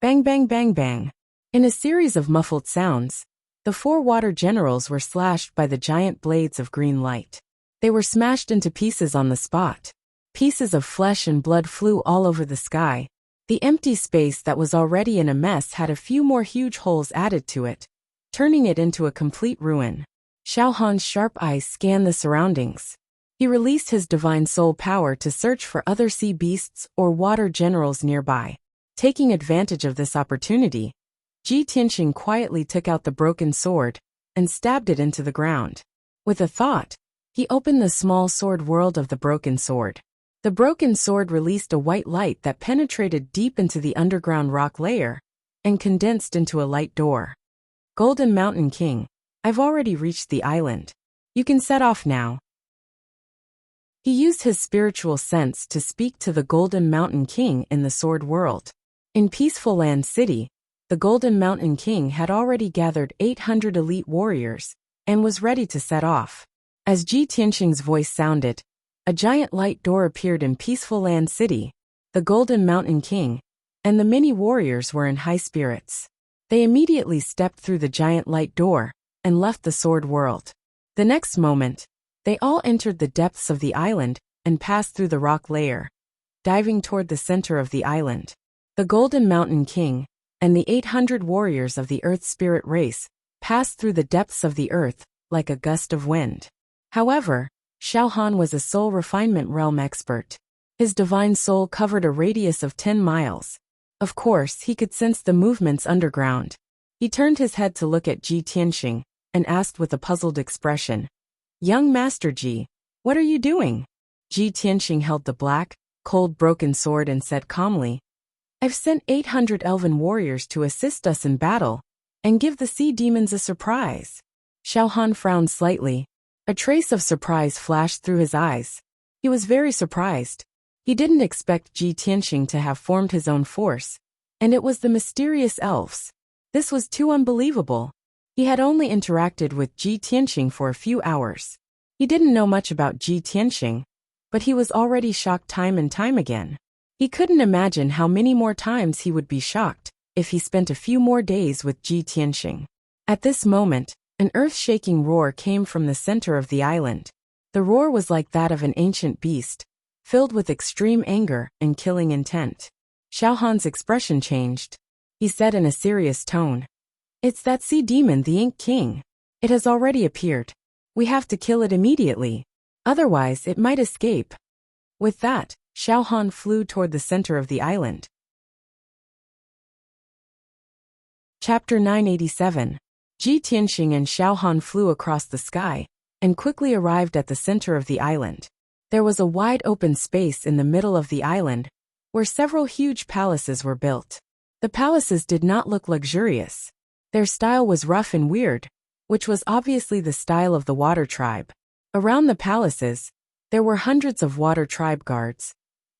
Bang bang bang bang. In a series of muffled sounds, the 4 water generals were slashed by the giant blades of green light. They were smashed into pieces on the spot. Pieces of flesh and blood flew all over the sky. The empty space that was already in a mess had a few more huge holes added to it, turning it into a complete ruin. Xiao Han's sharp eyes scanned the surroundings. He released his divine soul power to search for other sea beasts or water generals nearby. Taking advantage of this opportunity, Ji Tianxing quietly took out the broken sword and stabbed it into the ground. With a thought, he opened the small sword world of the broken sword. The broken sword released a white light that penetrated deep into the underground rock layer and condensed into a light door. Golden Mountain King, I've already reached the island. You can set off now. He used his spiritual sense to speak to the Golden Mountain King in the Sword World. In Peaceful Land City, the Golden Mountain King had already gathered 800 elite warriors and was ready to set off. As Ji Tianxing's voice sounded, a giant light door appeared in Peaceful Land City. The Golden Mountain King and the many warriors were in high spirits. They immediately stepped through the giant light door and left the Sword World. The next moment, they all entered the depths of the island and passed through the rock layer, diving toward the center of the island. The Golden Mountain King and the 800 warriors of the Earth Spirit race passed through the depths of the earth like a gust of wind. However, Xiao Han was a soul refinement realm expert. His divine soul covered a radius of 10 miles. Of course, he could sense the movements underground. He turned his head to look at Ji Tianxing and asked with a puzzled expression, "Young Master Ji, what are you doing?" Ji Tianxing held the black, cold broken sword and said calmly, "I've sent 800 elven warriors to assist us in battle and give the sea demons a surprise." Xiao Han frowned slightly. A trace of surprise flashed through his eyes. He was very surprised. He didn't expect Ji Tianxing to have formed his own force, and it was the mysterious elves. This was too unbelievable. He had only interacted with Ji Tianxing for a few hours. He didn't know much about Ji Tianxing, but he was already shocked time and time again. He couldn't imagine how many more times he would be shocked if he spent a few more days with Ji Tianxing. At this moment, an earth-shaking roar came from the center of the island. The roar was like that of an ancient beast, filled with extreme anger and killing intent. Xiao Han's expression changed. He said in a serious tone, It's that sea demon, the Ink King. It has already appeared. We have to kill it immediately. Otherwise, it might escape. With that, Xiao Han flew toward the center of the island. Chapter 987. Ji Tianxing and Xiao Han flew across the sky and quickly arrived at the center of the island. There was a wide open space in the middle of the island, where several huge palaces were built. The palaces did not look luxurious. Their style was rough and weird, which was obviously the style of the Water Tribe. Around the palaces, there were hundreds of Water Tribe guards,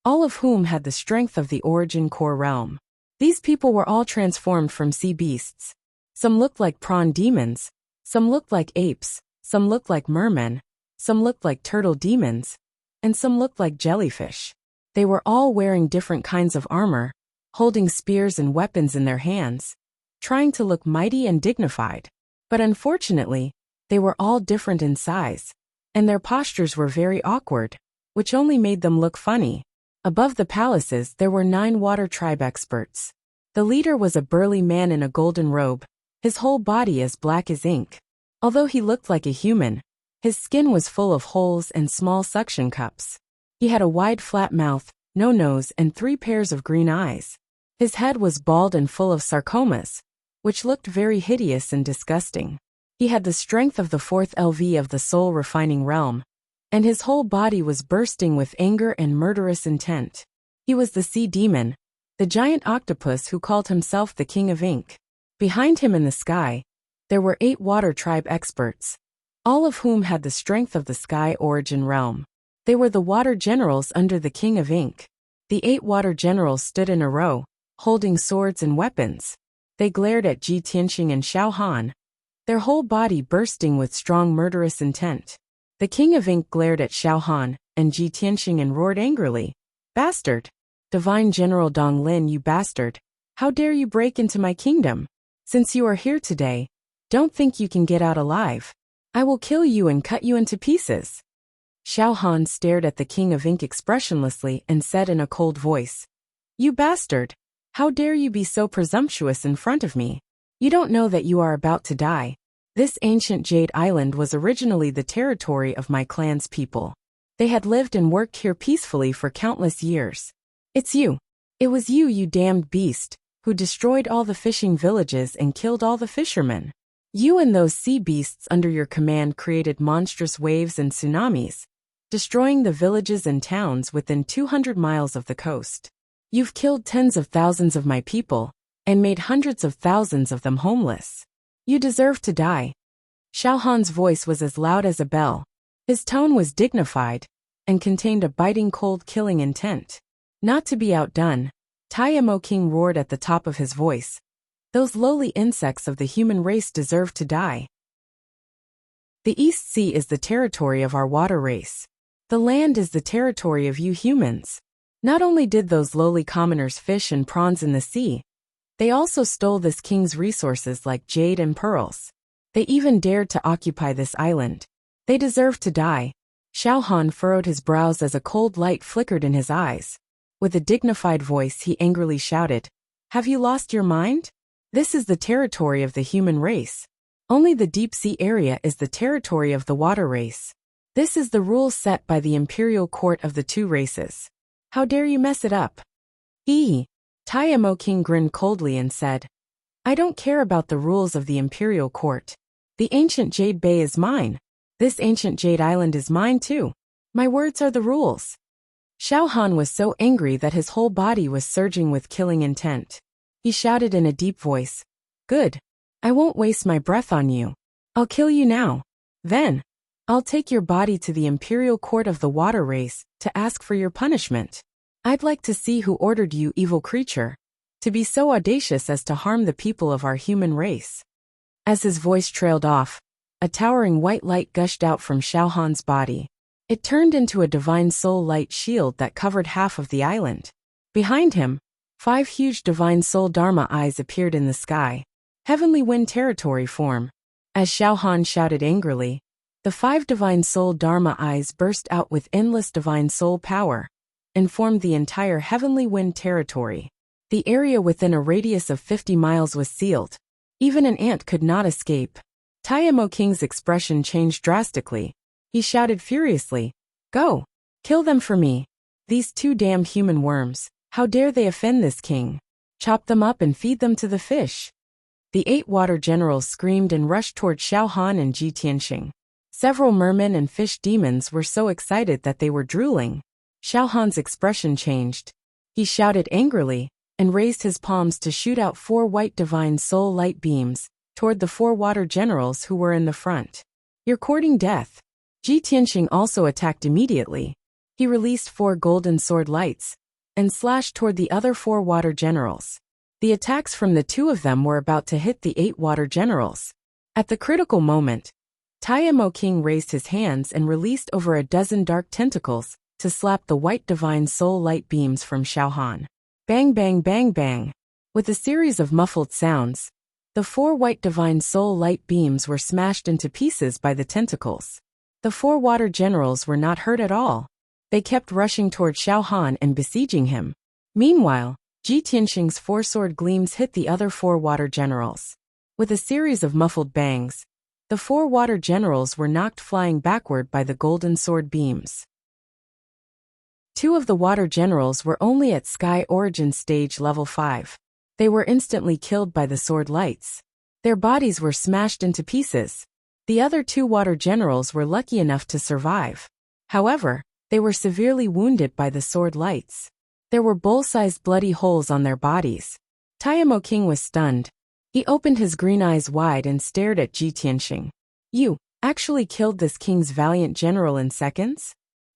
all of whom had the strength of the Origin Core realm. These people were all transformed from sea beasts. Some looked like prawn demons, some looked like apes, some looked like mermen, some looked like turtle demons, and some looked like jellyfish. They were all wearing different kinds of armor, holding spears and weapons in their hands, trying to look mighty and dignified. But unfortunately, they were all different in size, and their postures were very awkward, which only made them look funny. Above the palaces there were 9 Water Tribe experts. The leader was a burly man in a golden robe, his whole body as black as ink. Although he looked like a human, his skin was full of holes and small suction cups. He had a wide flat mouth, no nose, and 3 pairs of green eyes. His head was bald and full of sarcomas, which looked very hideous and disgusting. He had the strength of the 4th LV of the soul refining realm, and his whole body was bursting with anger and murderous intent. He was the sea demon, the giant octopus who called himself the King of Ink. Behind him in the sky, there were 8 Water Tribe experts, all of whom had the strength of the Sky Origin realm. They were the water generals under the King of Ink. The 8 water generals stood in a row, holding swords and weapons. They glared at Ji Tianxing and Xiao Han, their whole body bursting with strong murderous intent. The King of Ink glared at Xiao Han and Ji Tianxing and roared angrily, "Bastard! Divine General Dong Lin, you bastard! How dare you break into my kingdom? Since you are here today, don't think you can get out alive. I will kill you and cut you into pieces." Xiao Han stared at the King of Ink expressionlessly and said in a cold voice, "You bastard! How dare you be so presumptuous in front of me? You don't know that you are about to die. This ancient Jade Island was originally the territory of my clan's people. They had lived and worked here peacefully for countless years. It's you. It was you, you damned beast, who destroyed all the fishing villages and killed all the fishermen. You and those sea beasts under your command created monstrous waves and tsunamis, destroying the villages and towns within 200 miles of the coast. You've killed tens of thousands of my people, and made hundreds of thousands of them homeless. You deserve to die." Xiao Han's voice was as loud as a bell. His tone was dignified, and contained a biting cold killing intent. Not to be outdone, Taiyamo King roared at the top of his voice, "Those lowly insects of the human race deserve to die. The East Sea is the territory of our water race. The land is the territory of you humans. Not only did those lowly commoners fish and prawns in the sea, they also stole this king's resources like jade and pearls. They even dared to occupy this island. They deserve to die." Xiao Han furrowed his brows as a cold light flickered in his eyes. With a dignified voice he angrily shouted, "Have you lost your mind? This is the territory of the human race. Only the deep sea area is the territory of the water race. This is the rule set by the imperial court of the 2 races. How dare you mess it up?" Taiyamo King grinned coldly and said, "I don't care about the rules of the imperial court. The ancient Jade Bay is mine. This ancient Jade Island is mine too. My words are the rules." Xiao Han was so angry that his whole body was surging with killing intent. He shouted in a deep voice, "Good. I won't waste my breath on you. I'll kill you now. Then, I'll take your body to the imperial court of the water race to ask for your punishment. I'd like to see who ordered you, evil creature, to be so audacious as to harm the people of our human race." As his voice trailed off, a towering white light gushed out from Xiao Han's body. It turned into a divine soul light shield that covered half of the island. Behind him, 5 huge divine soul Dharma eyes appeared in the sky. Heavenly Wind territory form. As Xiao Han shouted angrily, the 5 divine soul Dharma eyes burst out with endless divine soul power, and formed the entire Heavenly Wind territory. The area within a radius of 50 miles was sealed. Even an ant could not escape. Taiamo King's expression changed drastically. He shouted furiously, "Go! Kill them for me! These two damned human worms, how dare they offend this king? Chop them up and feed them to the fish." The 8 water generals screamed and rushed toward Xiao Han and Ji Tianxing. Several mermen and fish demons were so excited that they were drooling. Xiao Han's expression changed. He shouted angrily and raised his palms to shoot out 4 white divine soul light beams toward the 4 water generals who were in the front. "You're courting death." Ji Tianxing also attacked immediately. He released 4 golden sword lights and slashed toward the other 4 water generals. The attacks from the 2 of them were about to hit the 8 water generals. At the critical moment, Taiamo King raised his hands and released over a dozen dark tentacles to slap the white divine soul light beams from Xiao Han. Bang bang bang bang. With a series of muffled sounds, the 4 white divine soul light beams were smashed into pieces by the tentacles. The 4 water generals were not hurt at all. They kept rushing toward Xiao Han and besieging him. Meanwhile, Ji Tianxing's 4 sword gleams hit the other 4 water generals. With a series of muffled bangs, the 4 water generals were knocked flying backward by the golden sword beams. 2 of the water generals were only at Sky Origin Stage Level 5. They were instantly killed by the sword lights. Their bodies were smashed into pieces. The other 2 water generals were lucky enough to survive. However, they were severely wounded by the sword lights. There were bowl-sized bloody holes on their bodies. Taiamo King was stunned. He opened his green eyes wide and stared at Ji Tianxing. "You actually killed this king's valiant general in seconds?"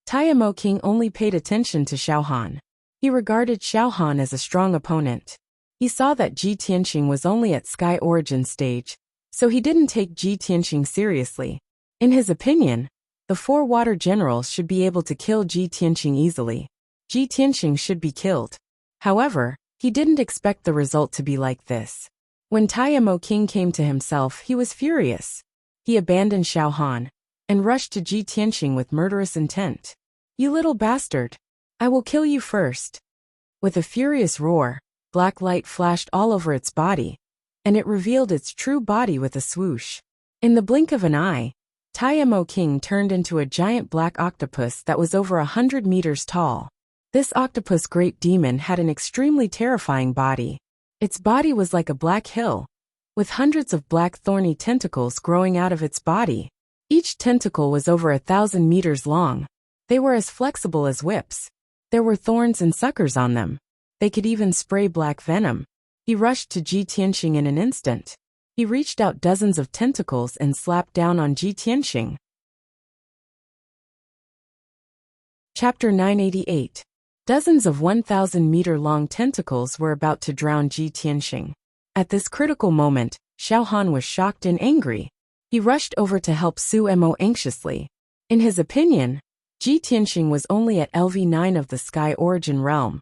Taiamo King only paid attention to Xiao Han. He regarded Xiao Han as a strong opponent. He saw that Ji Tianxing was only at Sky Origin stage, so he didn't take Ji Tianxing seriously. In his opinion, the 4 water generals should be able to kill Ji Tianxing easily. Ji Tianxing should be killed. However, he didn't expect the result to be like this. When Taiamo King came to himself, he was furious. He abandoned Xiao Han and rushed to Ji Tianxing with murderous intent. "You little bastard! I will kill you first." With a furious roar, black light flashed all over its body, and it revealed its true body with a swoosh. In the blink of an eye, Taiamo King turned into a giant black octopus that was over 100 meters tall. This octopus great demon had an extremely terrifying body. Its body was like a black hill, with hundreds of black thorny tentacles growing out of its body. Each tentacle was over 1,000 meters long. They were as flexible as whips. There were thorns and suckers on them. They could even spray black venom. He rushed to Ji Tianxing in an instant. He reached out dozens of tentacles and slapped down on Ji Tianxing. Chapter 988. Dozens of 1,000-meter-long tentacles were about to drown Ji Tianxing. At this critical moment, Xiao Han was shocked and angry. He rushed over to help Su Mo anxiously. In his opinion, Ji Tianxing was only at LV9 of the Sky Origin realm,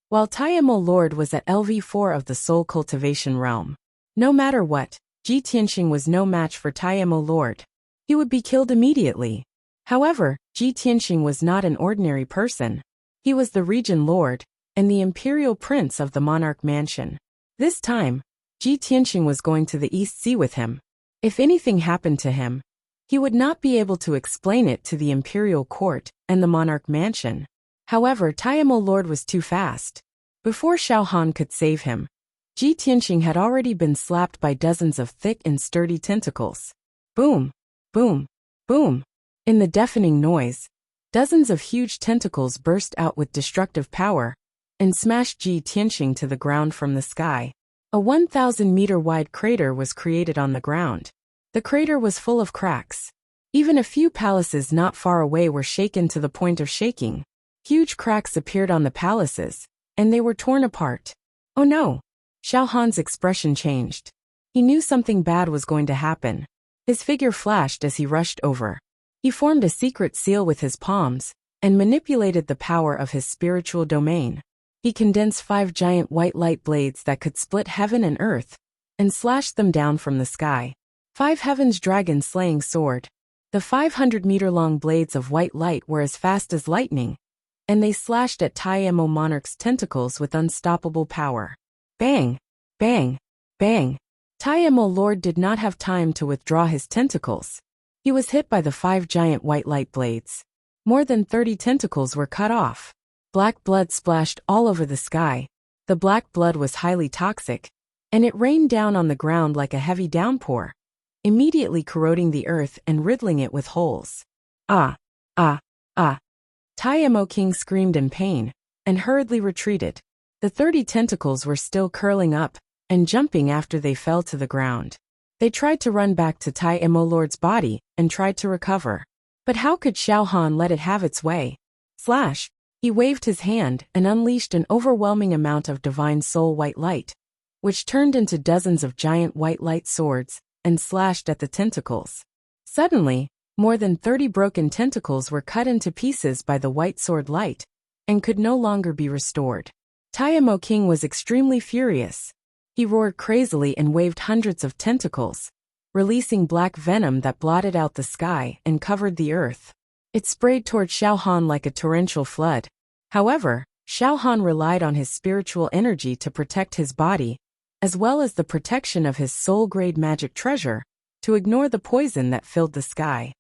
while Taiamo Lord was at LV4 of the Soul Cultivation realm. No matter what, Ji Tianxing was no match for Taiamo Lord. He would be killed immediately. However, Ji Tianxing was not an ordinary person. He was the Region Lord and the Imperial Prince of the Monarch Mansion. This time, Ji Tianxing was going to the East Sea with him. If anything happened to him, he would not be able to explain it to the Imperial Court and the Monarch Mansion. However, Taiamo Lord was too fast. Before Xiao Han could save him, Ji Tianxing had already been slapped by dozens of thick and sturdy tentacles. Boom! Boom! Boom! In the deafening noise, dozens of huge tentacles burst out with destructive power and smashed Ji Tianxing to the ground from the sky. A 1,000-meter-wide crater was created on the ground. The crater was full of cracks. Even a few palaces not far away were shaken to the point of shaking. Huge cracks appeared on the palaces, and they were torn apart. Oh no! Xiao Han's expression changed. He knew something bad was going to happen. His figure flashed as he rushed over. He formed a secret seal with his palms and manipulated the power of his spiritual domain. He condensed 5 giant white light blades that could split heaven and earth and slashed them down from the sky. 5 Heaven's Dragon Slaying Sword. The 500-meter-long blades of white light were as fast as lightning, and they slashed at Taiamo Monarch's tentacles with unstoppable power. Bang! Bang! Bang! Tai Mo Lord did not have time to withdraw his tentacles. He was hit by the 5 giant white light blades. More than 30 tentacles were cut off. Black blood splashed all over the sky. The black blood was highly toxic, and it rained down on the ground like a heavy downpour, immediately corroding the earth and riddling it with holes. Ah! Ah! Ah! Tai Mo King screamed in pain, and hurriedly retreated. The 30 tentacles were still curling up and jumping after they fell to the ground. They tried to run back to Tai Mo Lord's body and tried to recover. But how could Xiao Han let it have its way? Slash! He waved his hand and unleashed an overwhelming amount of divine soul white light, which turned into dozens of giant white light swords and slashed at the tentacles. Suddenly, more than 30 broken tentacles were cut into pieces by the white sword light and could no longer be restored. Tai Mo King was extremely furious. He roared crazily and waved hundreds of tentacles, releasing black venom that blotted out the sky and covered the earth. It sprayed toward Xiao Han like a torrential flood. However, Xiao Han relied on his spiritual energy to protect his body, as well as the protection of his soul-grade magic treasure, to ignore the poison that filled the sky.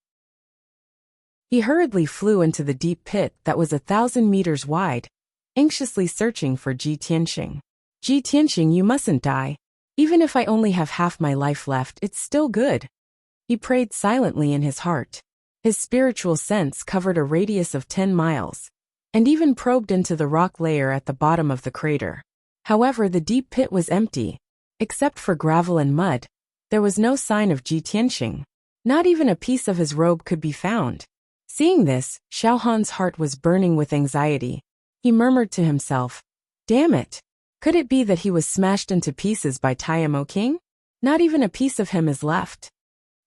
He hurriedly flew into the deep pit that was 1,000 meters wide, anxiously searching for Ji Tianxing. Ji Tianxing, you mustn't die. Even if I only have half my life left, it's still good. He prayed silently in his heart. His spiritual sense covered a radius of 10 miles, and even probed into the rock layer at the bottom of the crater. However, the deep pit was empty. Except for gravel and mud, there was no sign of Ji Tianxing. Not even a piece of his robe could be found. Seeing this, Xiao Han's heart was burning with anxiety. He murmured to himself, "Damn it! Could it be that he was smashed into pieces by Tai Mo King? Not even a piece of him is left."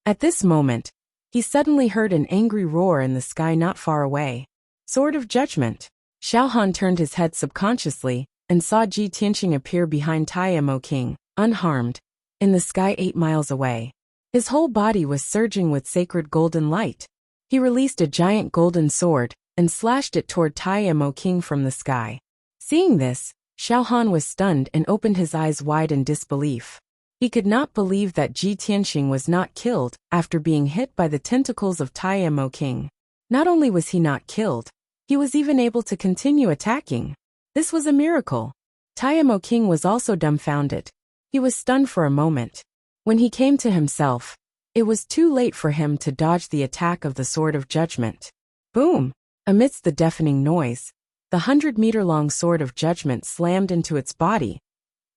At this moment, he suddenly heard an angry roar in the sky not far away. Sword of Judgment. Xiao Han turned his head subconsciously and saw Ji Tianxing appear behind Tai Mo King, unharmed, in the sky 8 miles away. His whole body was surging with sacred golden light. He released a giant golden sword and slashed it toward Tai Mo King from the sky. Seeing this, Xiao Han was stunned and opened his eyes wide in disbelief. He could not believe that Ji Tianxing was not killed after being hit by the tentacles of Tai Mo King. Not only was he not killed, he was even able to continue attacking. This was a miracle. Tai Mo King was also dumbfounded. He was stunned for a moment. When he came to himself, it was too late for him to dodge the attack of the Sword of Judgment. Boom! Amidst the deafening noise, the 100-meter-long Sword of Judgment slammed into its body,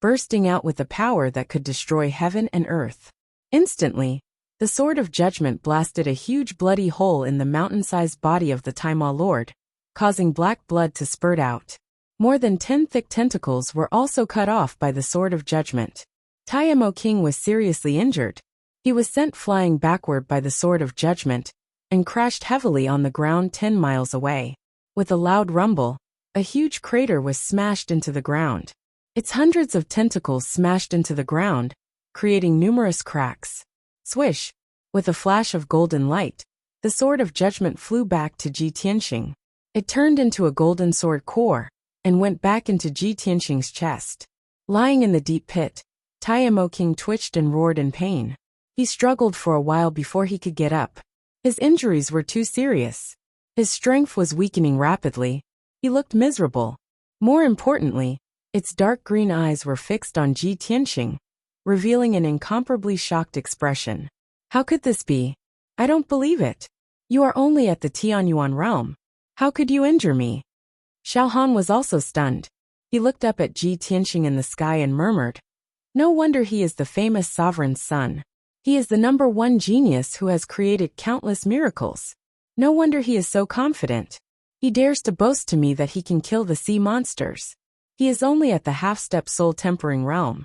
bursting out with a power that could destroy heaven and earth. Instantly, the Sword of Judgment blasted a huge bloody hole in the mountain-sized body of the Tai Mo Lord, causing black blood to spurt out. More than 10 thick tentacles were also cut off by the Sword of Judgment. Tai Mo King was seriously injured. He was sent flying backward by the Sword of Judgment and crashed heavily on the ground 10 miles away. With a loud rumble, a huge crater was smashed into the ground. Its hundreds of tentacles smashed into the ground, creating numerous cracks. Swish! With a flash of golden light, the Sword of Judgment flew back to Ji Tianxing. It turned into a golden sword core and went back into Ji Tianxing's chest. Lying in the deep pit, Tai Mo King twitched and roared in pain. He struggled for a while before he could get up. His injuries were too serious. His strength was weakening rapidly. He looked miserable. More importantly, its dark green eyes were fixed on Ji Tianxing, revealing an incomparably shocked expression. "How could this be? I don't believe it. You are only at the Tianyuan realm. How could you injure me?" Xiao Han was also stunned. He looked up at Ji Tianxing in the sky and murmured, "No wonder he is the famous sovereign's son. He is the #1 genius who has created countless miracles. No wonder he is so confident. He dares to boast to me that he can kill the sea monsters. He is only at the half-step soul-tempering realm.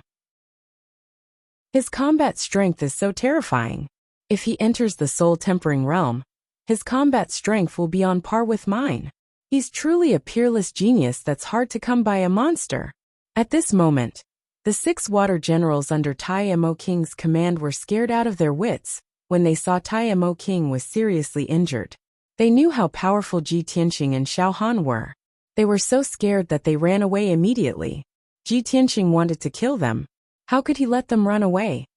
His combat strength is so terrifying. If he enters the soul-tempering realm, his combat strength will be on par with mine. He's truly a peerless genius that's hard to come by, a monster." At this moment, the 6 water generals under Tai Mo King's command were scared out of their wits when they saw Tai Mo King was seriously injured. They knew how powerful Ji Tianxing and Xiao Han were. They were so scared that they ran away immediately. Ji Tianxing wanted to kill them. How could he let them run away?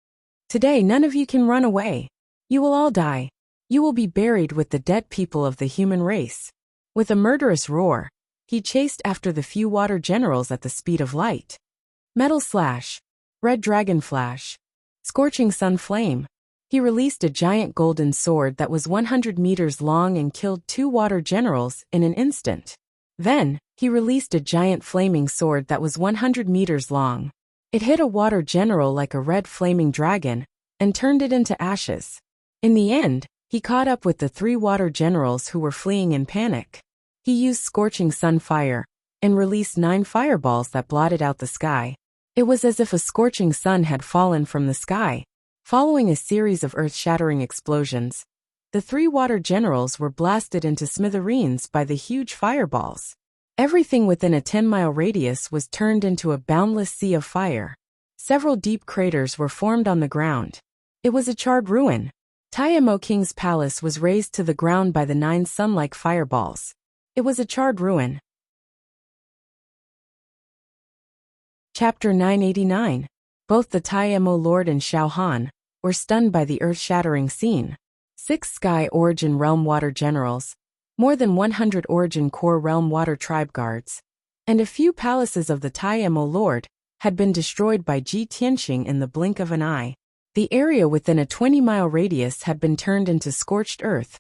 Today none of you can run away. You will all die. You will be buried with the dead people of the human race." With a murderous roar, he chased after the few water generals at the speed of light. Metal slash. Red dragon flash. Scorching sun flame. He released a giant golden sword that was 100 meters long and killed 2 water generals in an instant. Then, he released a giant flaming sword that was 100 meters long. It hit a water general like a red flaming dragon, and turned it into ashes. In the end, he caught up with the 3 water generals who were fleeing in panic. He used scorching sun fire, and released 9 fireballs that blotted out the sky. It was as if a scorching sun had fallen from the sky. Following a series of earth-shattering explosions, the 3 water generals were blasted into smithereens by the huge fireballs. Everything within a 10-mile radius was turned into a boundless sea of fire. Several deep craters were formed on the ground. It was a charred ruin. Taimo King's palace was razed to the ground by the 9 sun-like fireballs. It was a charred ruin. Chapter 989. Both the Taimo Lord and Xiao Han were stunned by the earth-shattering scene. 6 Sky Origin Realm Water Generals, more than 100 Origin Core Realm Water Tribe Guards, and a few palaces of the Taimo Lord had been destroyed by Ji Tianxing in the blink of an eye. The area within a 20-mile radius had been turned into scorched earth,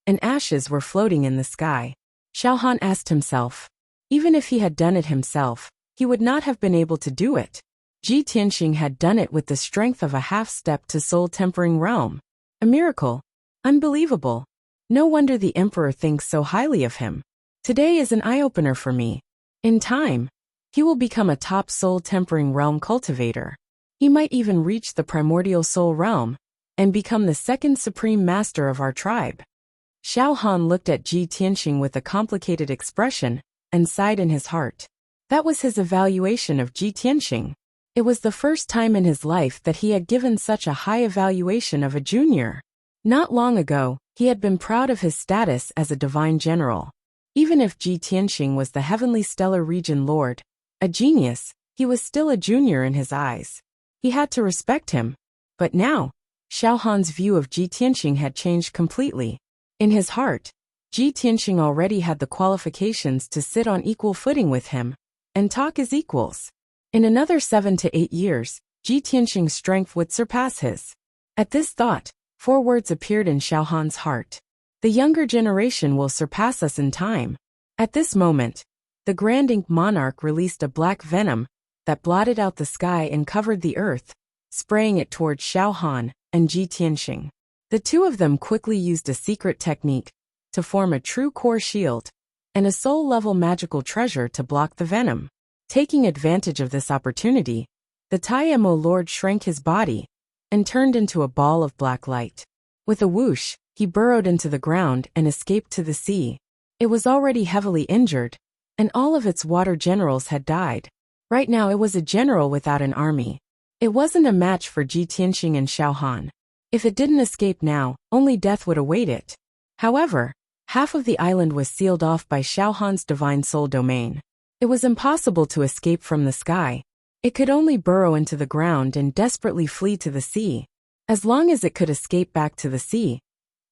and ashes were floating in the sky. Xiao Han asked himself, even if he had done it himself, he would not have been able to do it. Ji Tianxing had done it with the strength of a half-step to soul-tempering realm. A miracle. Unbelievable. No wonder the Emperor thinks so highly of him. Today is an eye-opener for me. In time, he will become a top soul-tempering realm cultivator. He might even reach the primordial soul realm, and become the second supreme master of our tribe. Xiao Han looked at Ji Tianxing with a complicated expression, and sighed in his heart. That was his evaluation of Ji Tianxing. It was the first time in his life that he had given such a high evaluation of a junior. Not long ago, he had been proud of his status as a divine general. Even if Ji Tianxing was the heavenly stellar region lord, a genius, he was still a junior in his eyes. He had to respect him. But now, Xiao Han's view of Ji Tianxing had changed completely. In his heart, Ji Tianxing already had the qualifications to sit on equal footing with him, and talk as equals. In another 7 to 8 years, Ji Tianxing's strength would surpass his. At this thought, 4 words appeared in Xiao Han's heart. The younger generation will surpass us in time. At this moment, the Grand Ink Monarch released a black venom that blotted out the sky and covered the earth, spraying it towards Xiao Han and Ji Tianxing. The two of them quickly used a secret technique to form a true core shield and a soul-level magical treasure to block the venom. Taking advantage of this opportunity, the Taimo Lord shrank his body and turned into a ball of black light. With a whoosh, he burrowed into the ground and escaped to the sea. It was already heavily injured, and all of its water generals had died. Right now it was a general without an army. It wasn't a match for Ji Tianxing and Xiao Han. If it didn't escape now, only death would await it. However, half of the island was sealed off by Xiao Han's divine soul domain. It was impossible to escape from the sky. It could only burrow into the ground and desperately flee to the sea. As long as it could escape back to the sea,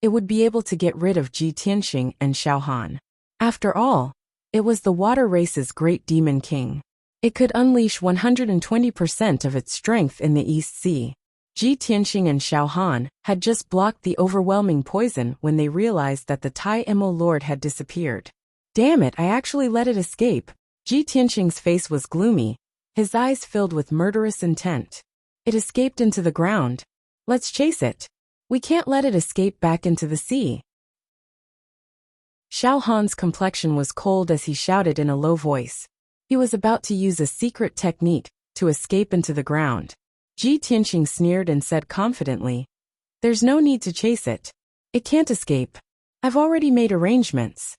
it would be able to get rid of Ji Tianxing and Xiao Han. After all, it was the water race's great demon king. It could unleash 120% of its strength in the East Sea. Ji Tianxing and Xiao Han had just blocked the overwhelming poison when they realized that the Taimo Lord had disappeared. Damn it, I actually let it escape. Ji Tianxing's face was gloomy, his eyes filled with murderous intent. It escaped into the ground. Let's chase it. We can't let it escape back into the sea. Xiao Han's complexion was cold as he shouted in a low voice. He was about to use a secret technique to escape into the ground. Ji Tianxing sneered and said confidently, "There's no need to chase it. It can't escape. I've already made arrangements."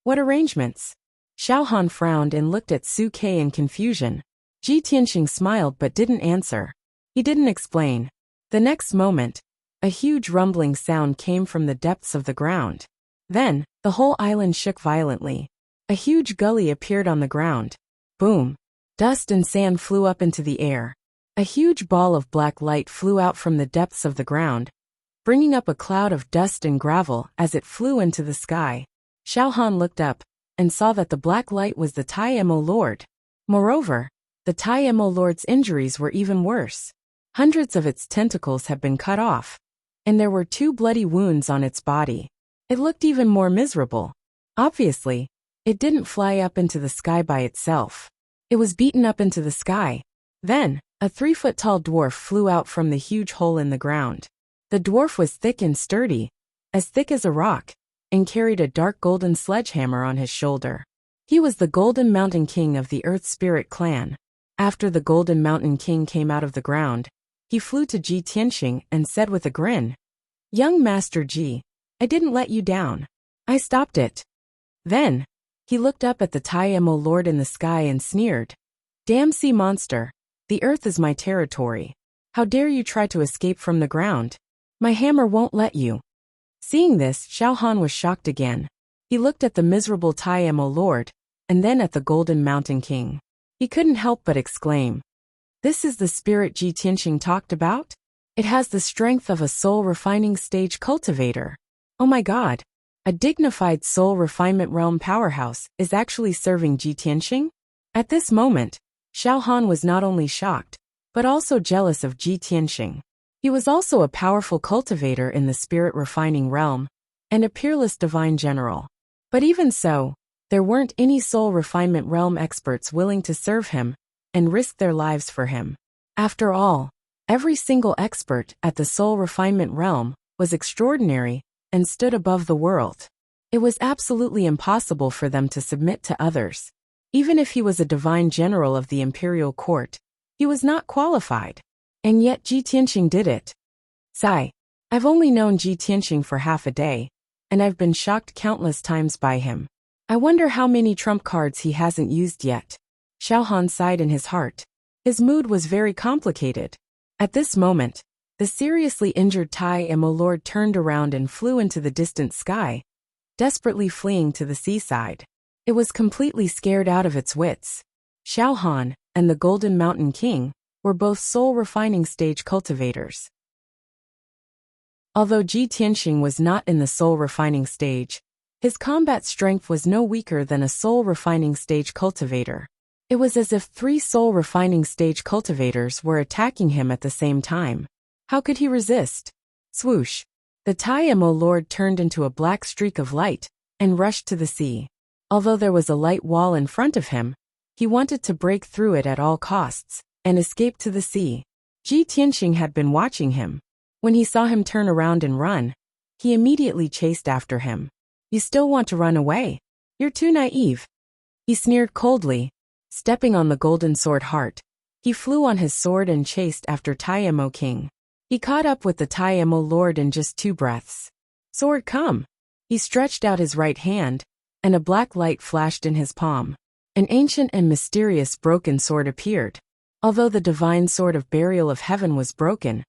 "What arrangements?" Xiao Han frowned and looked at Su Ke in confusion. Ji Tianxing smiled but didn't answer. He didn't explain. The next moment, a huge rumbling sound came from the depths of the ground. Then, the whole island shook violently. A huge gully appeared on the ground. Boom! Dust and sand flew up into the air. A huge ball of black light flew out from the depths of the ground, bringing up a cloud of dust and gravel as it flew into the sky. Xiao Han looked up and saw that the black light was the Tai Mo Lord. Moreover, the Tai Mo Lord's injuries were even worse. Hundreds of its tentacles had been cut off, and there were 2 bloody wounds on its body. It looked even more miserable. Obviously, it didn't fly up into the sky by itself. It was beaten up into the sky. Then, a 3-foot-tall dwarf flew out from the huge hole in the ground. The dwarf was thick and sturdy, as thick as a rock, and carried a dark golden sledgehammer on his shoulder. He was the Golden Mountain King of the Earth Spirit clan. After the Golden Mountain King came out of the ground, he flew to Ji Tianxing and said with a grin, "Young Master Ji, I didn't let you down. I stopped it." Then, he looked up at the Tai Mo Lord in the sky and sneered, "Damn sea monster, the earth is my territory. How dare you try to escape from the ground? My hammer won't let you." Seeing this, Xiao Han was shocked again. He looked at the miserable Tai Mo Lord, and then at the Golden Mountain King. He couldn't help but exclaim, "This is the spirit Ji Tianxing talked about? It has the strength of a soul refining stage cultivator. Oh my god, a dignified soul refinement realm powerhouse is actually serving Ji Tianxing?" At this moment, Xiao Han was not only shocked, but also jealous of Ji Tianxing. He was also a powerful cultivator in the spirit refining realm, and a peerless divine general. But even so, there weren't any soul refinement realm experts willing to serve him and risk their lives for him. After all, every single expert at the soul refinement realm was extraordinary and stood above the world. It was absolutely impossible for them to submit to others. Even if he was a divine general of the imperial court, he was not qualified. And yet Ji Tianxing did it. Sigh. I've only known Ji Tianxing for half a day, and I've been shocked countless times by him. I wonder how many trump cards he hasn't used yet. Xiao Han sighed in his heart. His mood was very complicated. At this moment, the seriously injured Tai Mo Lord turned around and flew into the distant sky, desperately fleeing to the seaside. It was completely scared out of its wits. Xiao Han and the Golden Mountain King were both soul refining stage cultivators. Although Ji Tianxing was not in the soul refining stage, his combat strength was no weaker than a soul refining stage cultivator. It was as if 3 soul refining stage cultivators were attacking him at the same time. How could he resist? Swoosh! The Tai Mo Lord turned into a black streak of light and rushed to the sea. Although there was a light wall in front of him, he wanted to break through it at all costs and escape to the sea. Ji Tianxing had been watching him. When he saw him turn around and run, he immediately chased after him. "You still want to run away? You're too naive." He sneered coldly. Stepping on the golden sword heart, he flew on his sword and chased after Tai Mo King. He caught up with the Tai Mo Lord in just 2 breaths. "Sword, come!" He stretched out his right hand, and a black light flashed in his palm. An ancient and mysterious broken sword appeared. Although the divine sword of burial of heaven was broken,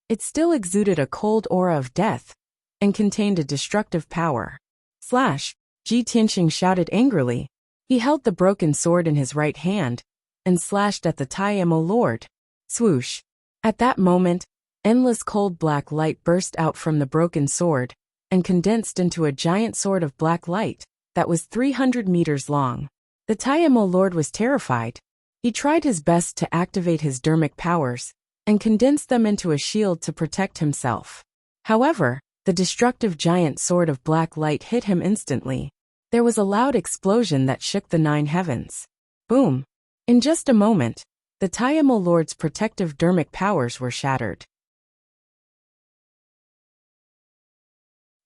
it still exuded a cold aura of death and contained a destructive power. Slash! Ji Tianxing shouted angrily. He held the broken sword in his right hand and slashed at the Tai Mo Lord. Swoosh! At that moment, endless cold black light burst out from the broken sword and condensed into a giant sword of black light that was 300 meters long. The Tai Mo Lord was terrified. He tried his best to activate his dermic powers and condense them into a shield to protect himself. However, the destructive giant sword of black light hit him instantly. There was a loud explosion that shook the 9 heavens. Boom! In just a moment, the Tai Mo Lord's protective dermic powers were shattered.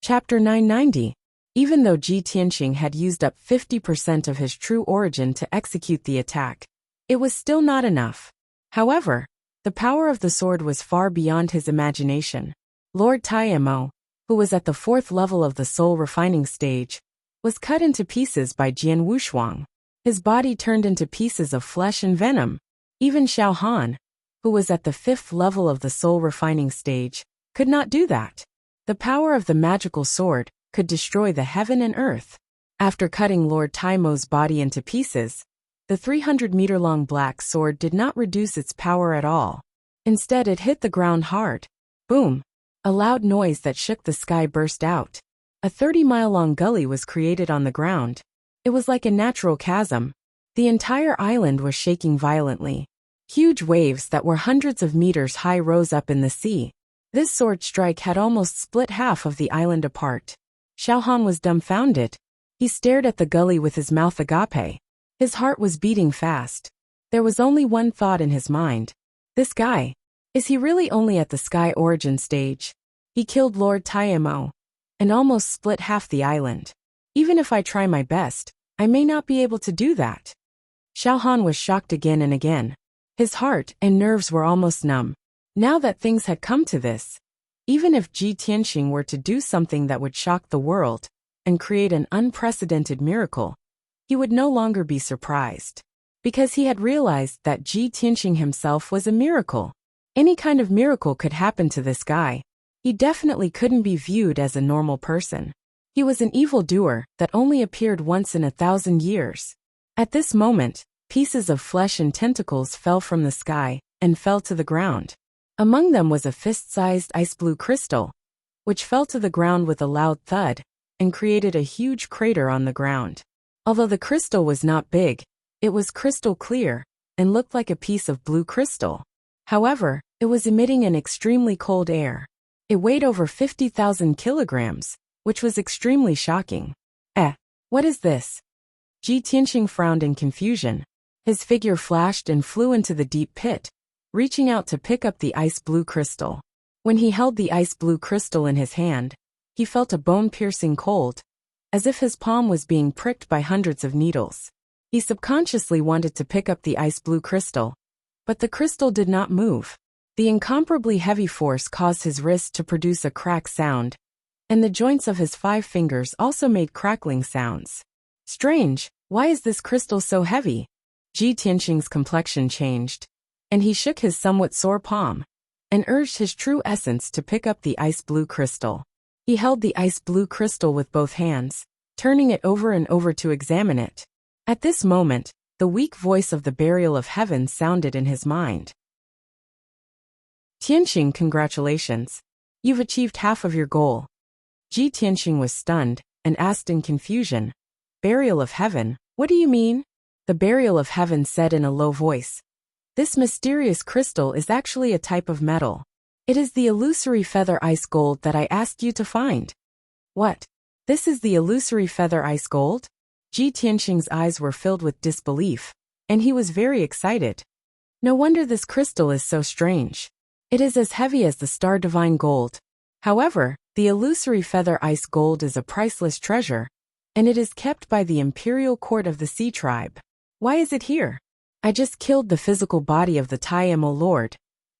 Chapter 990. Even though Ji Tianxing had used up 50% of his true origin to execute the attack, it was still not enough. However, the power of the sword was far beyond his imagination. Lord Tai Mo, who was at the 4th level of the soul refining stage, was cut into pieces by Jian Wushuang. His body turned into pieces of flesh and venom. Even Xiao Han, who was at the 5th level of the soul refining stage, could not do that. The power of the magical sword could destroy the heaven and earth. After cutting Lord Tai Mo's body into pieces, the 300-meter-long black sword did not reduce its power at all. Instead, it hit the ground hard. Boom! A loud noise that shook the sky burst out. A 30-mile-long gully was created on the ground. It was like a natural chasm. The entire island was shaking violently. Huge waves that were hundreds of meters high rose up in the sea. This sword strike had almost split half of the island apart. Xiaohan was dumbfounded. He stared at the gully with his mouth agape. His heart was beating fast. There was only one thought in his mind. This guy. Is he really only at the sky origin stage? He killed Lord Taimo and almost split half the island. Even if I try my best, I may not be able to do that. Xiaohan was shocked again and again. His heart and nerves were almost numb. Now that things had come to this, even if Ji Tianxing were to do something that would shock the world and create an unprecedented miracle, he would no longer be surprised. Because he had realized that Ji Tianxing himself was a miracle. Any kind of miracle could happen to this guy. He definitely couldn't be viewed as a normal person. He was an evildoer that only appeared once in 1,000 years. At this moment, pieces of flesh and tentacles fell from the sky and fell to the ground. Among them was a fist-sized ice-blue crystal, which fell to the ground with a loud thud and created a huge crater on the ground. Although the crystal was not big, it was crystal clear and looked like a piece of blue crystal. However, it was emitting an extremely cold air. It weighed over 50,000 kilograms, which was extremely shocking. What is this? Ji Tianxing frowned in confusion. His figure flashed and flew into the deep pit, reaching out to pick up the ice-blue crystal. When he held the ice-blue crystal in his hand, he felt a bone-piercing cold, as if his palm was being pricked by hundreds of needles. He subconsciously wanted to pick up the ice-blue crystal, but the crystal did not move. The incomparably heavy force caused his wrist to produce a crack sound, and the joints of his 5 fingers also made crackling sounds. Strange, why is this crystal so heavy? Ji Tianxing's complexion changed, and he shook his somewhat sore palm, and urged his true essence to pick up the ice-blue crystal. He held the ice-blue crystal with both hands, turning it over and over to examine it. At this moment, the weak voice of the burial of heaven sounded in his mind. Tianxing, congratulations. You've achieved half of your goal. Ji Tianxing was stunned and asked in confusion, Burial of heaven, what do you mean? The burial of heaven said in a low voice. This mysterious crystal is actually a type of metal. It is the illusory feather ice gold that I asked you to find. What? This is the illusory feather ice gold? Ji Tianxing's eyes were filled with disbelief, and he was very excited. No wonder this crystal is so strange. It is as heavy as the star divine gold. However, the illusory feather ice gold is a priceless treasure, and it is kept by the imperial court of the Sea Tribe. Why is it here? I just killed the physical body of the Taimo Lord,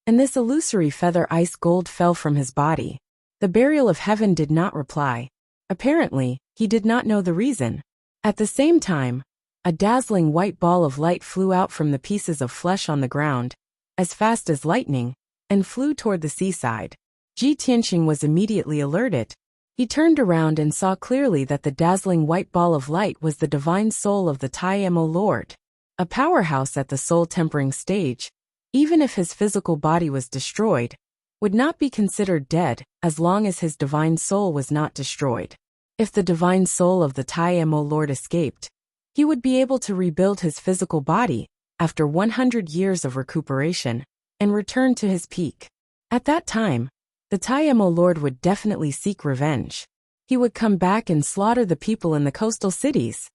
and this illusory feather ice gold fell from his body. The burial of heaven did not reply. Apparently, he did not know the reason. At the same time, a dazzling white ball of light flew out from the pieces of flesh on the ground, as fast as lightning, and flew toward the seaside. Ji Tianxing was immediately alerted. He turned around and saw clearly that the dazzling white ball of light was the divine soul of the Taimo Lord. A powerhouse at the soul-tempering stage, even if his physical body was destroyed, would not be considered dead as long as his divine soul was not destroyed. If the divine soul of the Taimo Lord escaped, he would be able to rebuild his physical body after 100 years of recuperation and return to his peak. At that time, the Taimo Lord would definitely seek revenge. He would come back and slaughter the people in the coastal cities.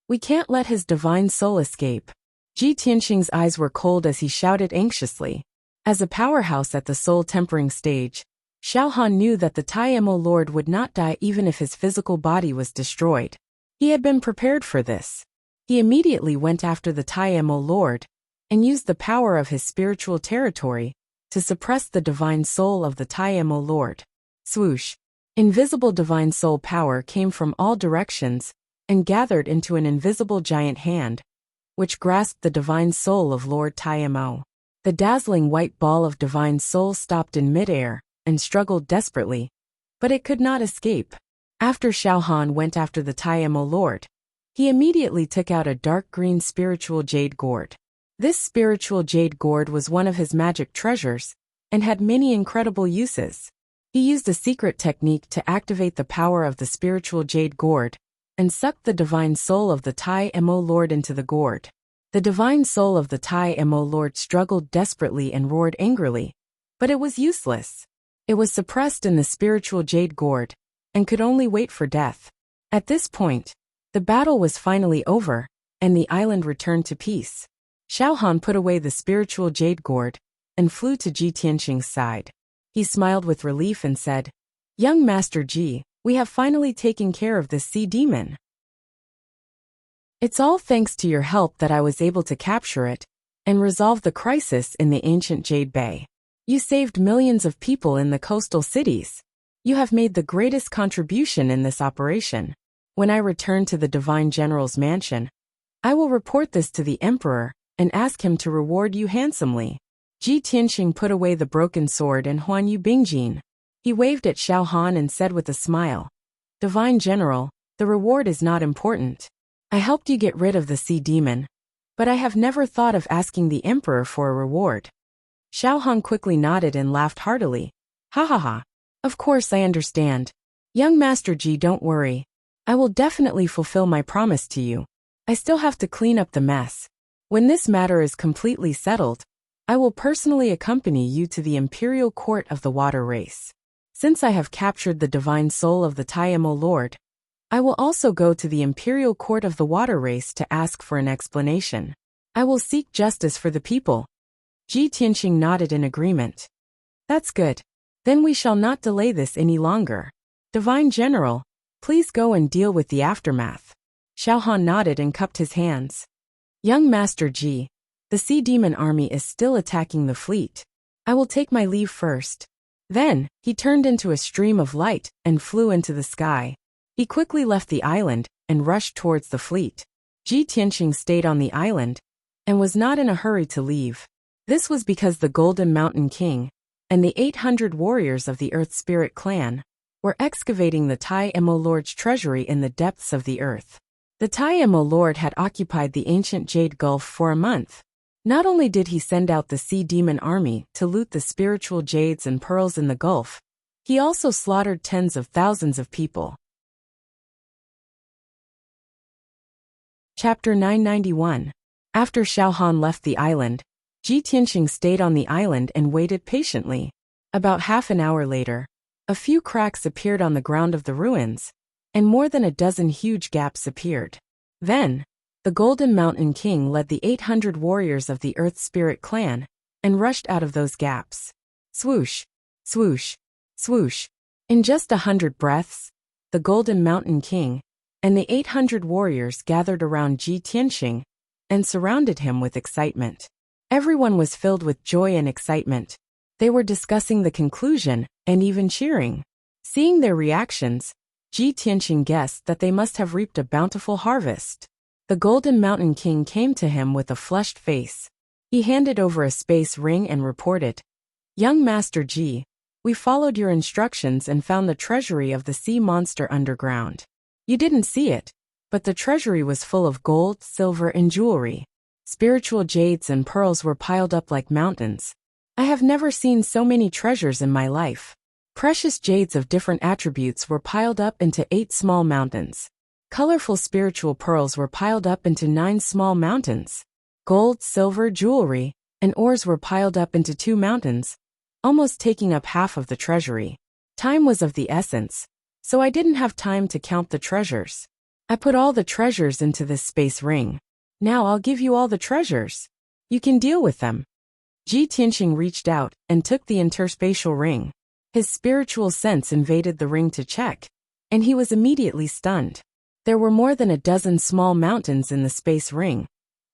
We can't let his divine soul escape. Ji Tianxing's eyes were cold as he shouted anxiously. As a powerhouse at the soul-tempering stage, Xiaohan knew that the Taimo Lord would not die even if his physical body was destroyed. He had been prepared for this. He immediately went after the Taimo Lord and used the power of his spiritual territory to suppress the divine soul of the Taimo Lord. Swoosh! Invisible divine soul power came from all directions and gathered into an invisible giant hand, which grasped the divine soul of Lord Taimo. The dazzling white ball of divine soul stopped in midair and struggled desperately, but it could not escape. After Xiaohan went after the Taimo Lord, he immediately took out a dark green spiritual jade gourd. This spiritual jade gourd was one of his magic treasures, and had many incredible uses. He used a secret technique to activate the power of the spiritual jade gourd, and sucked the divine soul of the Tai Mo Lord into the gourd. The divine soul of the Tai Mo Lord struggled desperately and roared angrily, but it was useless. It was suppressed in the spiritual jade gourd, and could only wait for death. At this point, the battle was finally over, and the island returned to peace. Xiao Han put away the spiritual jade gourd, and flew to Ji Tianxing's side. He smiled with relief and said, "Young Master Ji, we have finally taken care of this sea demon. It's all thanks to your help that I was able to capture it, and resolve the crisis in the ancient Jade Bay. You saved millions of people in the coastal cities. You have made the greatest contribution in this operation. When I return to the Divine General's mansion, I will report this to the Emperor, and ask him to reward you handsomely." Ji Tianxing put away the broken sword and Huan Yu Bingjin. He waved at Xiao Han and said with a smile, "Divine General, the reward is not important. I helped you get rid of the sea demon, but I have never thought of asking the Emperor for a reward." Xiao Han quickly nodded and laughed heartily. "Ha ha ha. Of course I understand. Young Master Ji, don't worry. I will definitely fulfill my promise to you. I still have to clean up the mess. When this matter is completely settled, I will personally accompany you to the Imperial Court of the Water Race. Since I have captured the divine soul of the Tai Mo Lord, I will also go to the Imperial Court of the Water Race to ask for an explanation. I will seek justice for the people." Ji Tianxing nodded in agreement. "That's good. Then we shall not delay this any longer. Divine General, please go and deal with the aftermath." Xiao Han nodded and cupped his hands. "Young Master Ji, the sea demon army is still attacking the fleet. I will take my leave first." Then, he turned into a stream of light and flew into the sky. He quickly left the island and rushed towards the fleet. Ji Tianxing stayed on the island and was not in a hurry to leave. This was because the Golden Mountain King and the 800 warriors of the Earth Spirit clan were excavating the Tai Mo Lord's treasury in the depths of the earth. The Tai Mo Lord had occupied the ancient Jade Gulf for a month. Not only did he send out the sea demon army to loot the spiritual jades and pearls in the Gulf, he also slaughtered tens of thousands of people. Chapter 991. After Xiao Han left the island, Ji Tianxing stayed on the island and waited patiently. About half an hour later, a few cracks appeared on the ground of the ruins, and more than a dozen huge gaps appeared. Then, the Golden Mountain King led the 800 warriors of the Earth Spirit clan, and rushed out of those gaps. Swoosh, swoosh, swoosh. In just 100 breaths, the Golden Mountain King and the 800 warriors gathered around Ji Tianxing and surrounded him with excitement. Everyone was filled with joy and excitement. They were discussing the conclusion and even cheering. Seeing their reactions, Ji Tianxing guessed that they must have reaped a bountiful harvest. The Golden Mountain King came to him with a flushed face. He handed over a space ring and reported, "Young Master Ji, we followed your instructions and found the treasury of the sea monster underground. You didn't see it, but the treasury was full of gold, silver, and jewelry. Spiritual jades and pearls were piled up like mountains. I have never seen so many treasures in my life. Precious jades of different attributes were piled up into 8 small mountains. Colorful spiritual pearls were piled up into 9 small mountains. Gold, silver, jewelry, and ores were piled up into 2 mountains, almost taking up half of the treasury. Time was of the essence, so I didn't have time to count the treasures. I put all the treasures into this space ring. Now I'll give you all the treasures. You can deal with them." Ji Tianxing reached out and took the interspatial ring. His spiritual sense invaded the ring to check, and he was immediately stunned. There were more than a dozen small mountains in the space ring,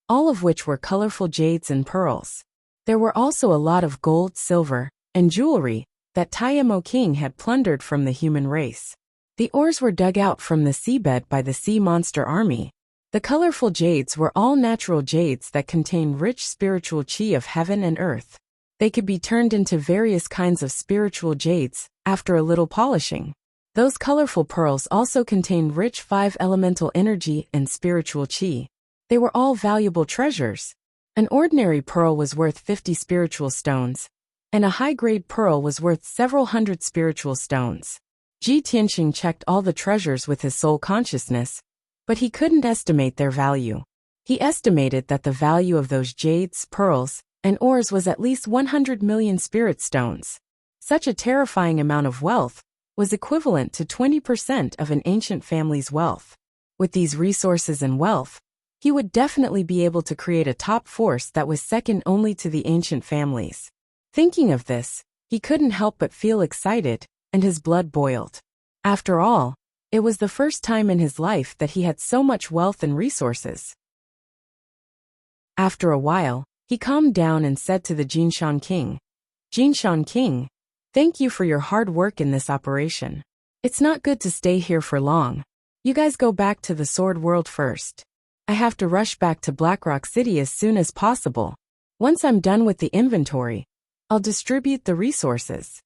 all of which were colorful jades and pearls. There were also a lot of gold, silver, and jewelry that Tai Mo King had plundered from the human race. The ores were dug out from the seabed by the sea monster army. The colorful jades were all natural jades that contain rich spiritual chi of heaven and earth. They could be turned into various kinds of spiritual jades after a little polishing. Those colorful pearls also contained rich 5 elemental energy and spiritual chi. They were all valuable treasures. An ordinary pearl was worth 50 spiritual stones, and a high-grade pearl was worth several hundred spiritual stones. Ji Tianxing checked all the treasures with his soul consciousness, but he couldn't estimate their value. He estimated that the value of those jades, pearls, and ores was at least 100 million spirit stones. Such a terrifying amount of wealth was equivalent to 20% of an ancient family's wealth. With these resources and wealth, he would definitely be able to create a top force that was second only to the ancient families. Thinking of this, he couldn't help but feel excited, and his blood boiled. After all, it was the first time in his life that he had so much wealth and resources. After a while, he calmed down and said to the Jinshan King, "Jinshan King, thank you for your hard work in this operation. It's not good to stay here for long. You guys go back to the Sword World first. I have to rush back to Blackrock City as soon as possible. Once I'm done with the inventory, I'll distribute the resources."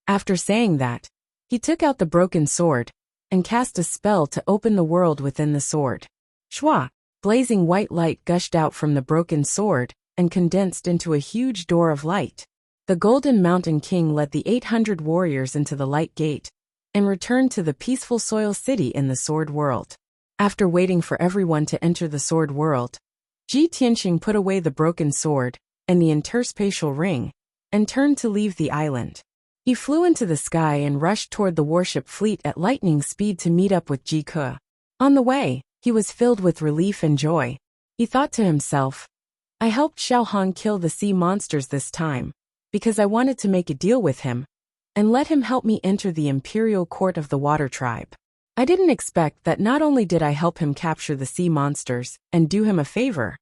After saying that, he took out the broken sword and cast a spell to open the world within the sword. Shwa! Blazing white light gushed out from the broken sword and condensed into a huge door of light. The Golden Mountain King led the 800 warriors into the light gate and returned to the peaceful soil city in the Sword World. After waiting for everyone to enter the Sword World, Ji Tianxing put away the broken sword and the interspatial ring and turned to leave the island. He flew into the sky and rushed toward the warship fleet at lightning speed to meet up with Ji Ke. On the way, he was filled with relief and joy. He thought to himself, "I helped Xiao Han kill the sea monsters this time, because I wanted to make a deal with him, and let him help me enter the imperial court of the water tribe. I didn't expect that not only did I help him capture the sea monsters and do him a favor,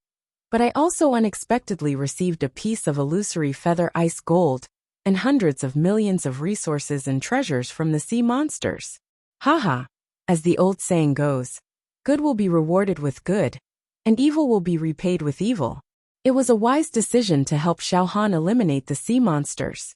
but I also unexpectedly received a piece of illusory feather ice gold and hundreds of millions of resources and treasures from the sea monsters. Haha, as the old saying goes, good will be rewarded with good, and evil will be repaid with evil. It was a wise decision to help Xiao Han eliminate the sea monsters."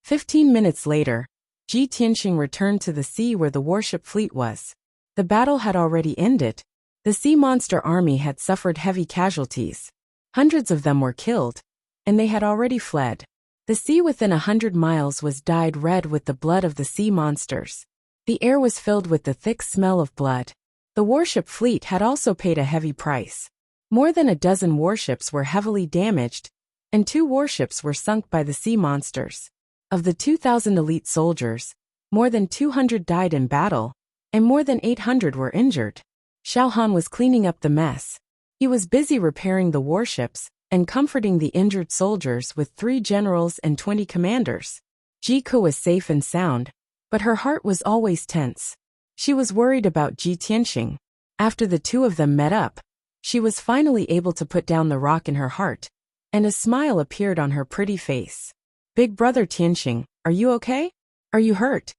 15 minutes later, Ji Tianxing returned to the sea where the warship fleet was. The battle had already ended. The sea monster army had suffered heavy casualties. Hundreds of them were killed, and they had already fled. The sea within 100 miles was dyed red with the blood of the sea monsters. The air was filled with the thick smell of blood. The warship fleet had also paid a heavy price. More than a dozen warships were heavily damaged, and 2 warships were sunk by the sea monsters. Of the 2,000 elite soldiers, more than 200 died in battle, and more than 800 were injured. Xiao Han was cleaning up the mess. He was busy repairing the warships and comforting the injured soldiers with 3 generals and 20 commanders. Ji Ke was safe and sound, but her heart was always tense. She was worried about Ji Tianxing. After the two of them met up, she was finally able to put down the rock in her heart, and a smile appeared on her pretty face. "Big brother Tianxing, are you okay? Are you hurt?"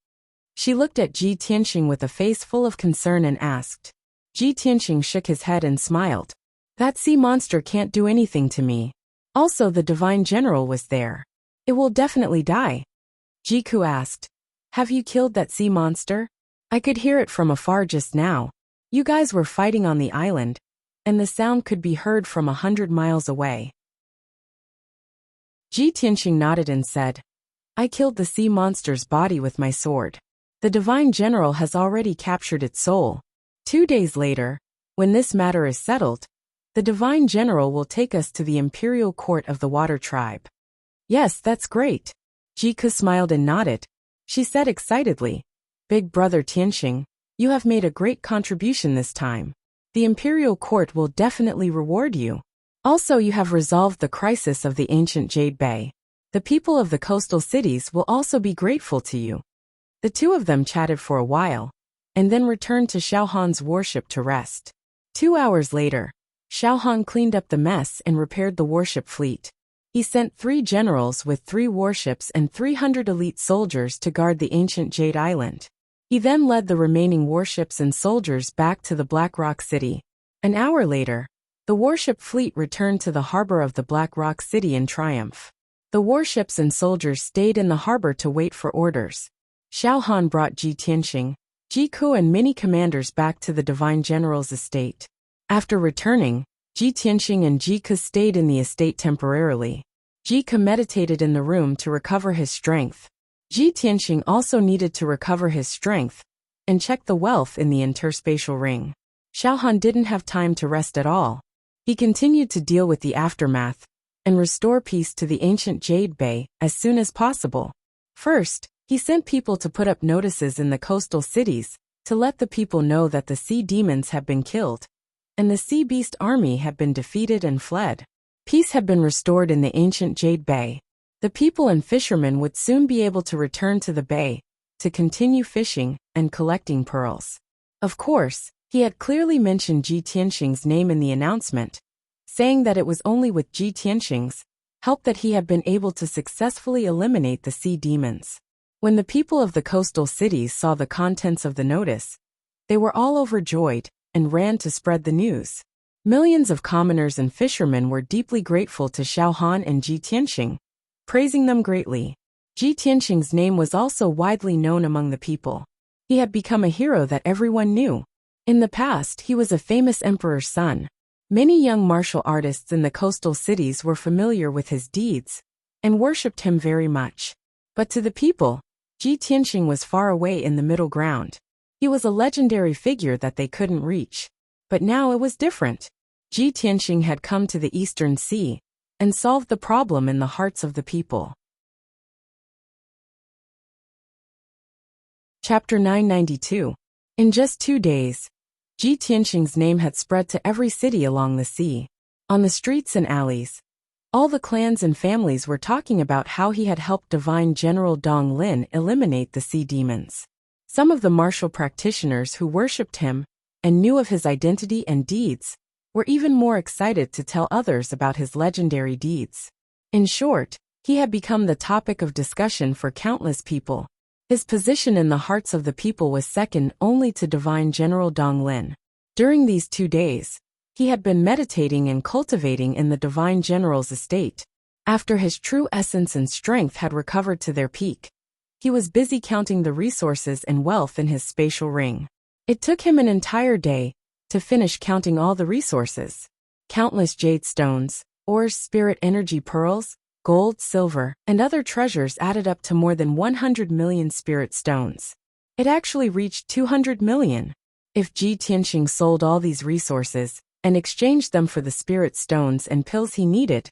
She looked at Ji Tianxing with a face full of concern and asked. Ji Tianxing shook his head and smiled. "That sea monster can't do anything to me. Also, the divine general was there. It will definitely die." Ji Ke asked, "Have you killed that sea monster? I could hear it from afar just now. You guys were fighting on the island, and the sound could be heard from 100 miles away." Ji Tianxing nodded and said, "I killed the sea monster's body with my sword. The divine general has already captured its soul. 2 days later, when this matter is settled, the divine general will take us to the imperial court of the water tribe." "Yes, that's great." Ji Ke smiled and nodded. She said excitedly, "Big brother Tianxing, you have made a great contribution this time. The imperial court will definitely reward you. Also, you have resolved the crisis of the ancient Jade Bay. The people of the coastal cities will also be grateful to you." The two of them chatted for a while, and then returned to Xiao Han's warship to rest. 2 hours later, Xiao Han cleaned up the mess and repaired the warship fleet. He sent 3 generals with 3 warships and 300 elite soldiers to guard the ancient Jade Island. He then led the remaining warships and soldiers back to the Black Rock City. An hour later, the warship fleet returned to the harbor of the Black Rock City in triumph. The warships and soldiers stayed in the harbor to wait for orders. Xiao Han brought Ji Tianxing, Ji Ke and many commanders back to the Divine General's estate. After returning, Ji Tianxing and Ji Ke stayed in the estate temporarily. Ji Ke meditated in the room to recover his strength. Ji Tianxing also needed to recover his strength and check the wealth in the interspatial ring. Xiao Han didn't have time to rest at all. He continued to deal with the aftermath and restore peace to the ancient Jade Bay as soon as possible. First, he sent people to put up notices in the coastal cities to let the people know that the sea demons had been killed and the sea beast army had been defeated and fled. Peace had been restored in the ancient Jade Bay. The people and fishermen would soon be able to return to the bay to continue fishing and collecting pearls. Of course, he had clearly mentioned Ji Tianxing's name in the announcement, saying that it was only with Ji Tianxing's help that he had been able to successfully eliminate the sea demons. When the people of the coastal cities saw the contents of the notice, they were all overjoyed and ran to spread the news. Millions of commoners and fishermen were deeply grateful to Xiao Han and Ji Tianxing, praising them greatly. Ji Tianxing's name was also widely known among the people. He had become a hero that everyone knew. In the past, he was a famous emperor's son. Many young martial artists in the coastal cities were familiar with his deeds and worshipped him very much. But to the people, Ji Tianxing was far away in the middle ground. He was a legendary figure that they couldn't reach. But now it was different. Ji Tianxing had come to the Eastern Sea and solved the problem in the hearts of the people. Chapter 992. In just 2 days, Ji Tianxing's name had spread to every city along the sea. On the streets and alleys, all the clans and families were talking about how he had helped Divine General Dong Lin eliminate the sea demons. Some of the martial practitioners who worshipped him and knew of his identity and deeds were even more excited to tell others about his legendary deeds. In short, he had become the topic of discussion for countless people. His position in the hearts of the people was second only to Divine General Dong Lin. During these 2 days, he had been meditating and cultivating in the Divine General's estate. After his true essence and strength had recovered to their peak, he was busy counting the resources and wealth in his spatial ring. It took him an entire day to finish counting all the resources. Countless jade stones, ores, spirit energy pearls, gold, silver, and other treasures added up to more than 100 million spirit stones. It actually reached 200 million. If Ji Tianxing sold all these resources and exchanged them for the spirit stones and pills he needed,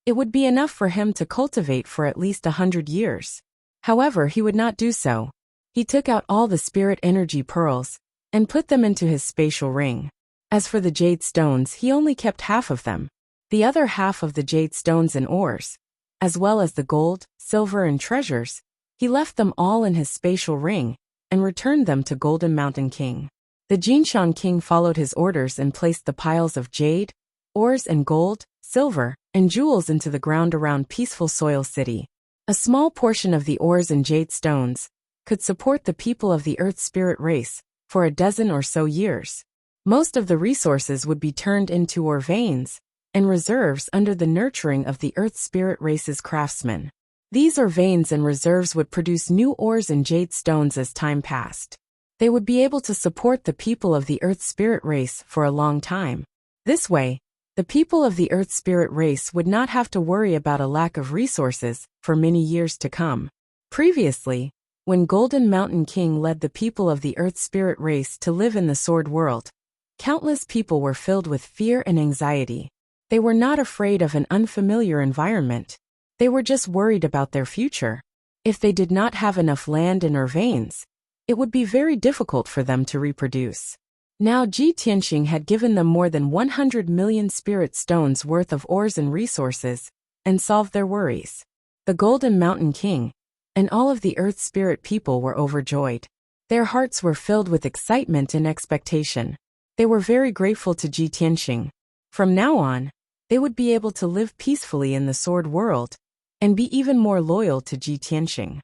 it would be enough for him to cultivate for at least 100 years. However, he would not do so. He took out all the spirit energy pearls and put them into his spatial ring. As for the jade stones, he only kept half of them. The other half of the jade stones and ores, as well as the gold, silver and treasures, he left them all in his spatial ring and returned them to Golden Mountain King. The Jinshan King followed his orders and placed the piles of jade, ores and gold, silver, and jewels into the ground around Peaceful Soil City. A small portion of the ores and jade stones could support the people of the Earth Spirit race for a dozen or so years. Most of the resources would be turned into ore veins and reserves under the nurturing of the Earth Spirit race's craftsmen. These ore veins and reserves would produce new ores and jade stones as time passed. They would be able to support the people of the Earth Spirit race for a long time. This way, the people of the Earth Spirit race would not have to worry about a lack of resources for many years to come. Previously, when Golden Mountain King led the people of the Earth Spirit race to live in the Sword World, countless people were filled with fear and anxiety. They were not afraid of an unfamiliar environment. They were just worried about their future. If they did not have enough land and ore veins, it would be very difficult for them to reproduce. Now Ji Tianxing had given them more than 100 million spirit stones worth of ores and resources, and solved their worries. The Golden Mountain King and all of the Earth Spirit people were overjoyed. Their hearts were filled with excitement and expectation. They were very grateful to Ji Tianxing. From now on, they would be able to live peacefully in the Sword World and be even more loyal to Ji Tianxing.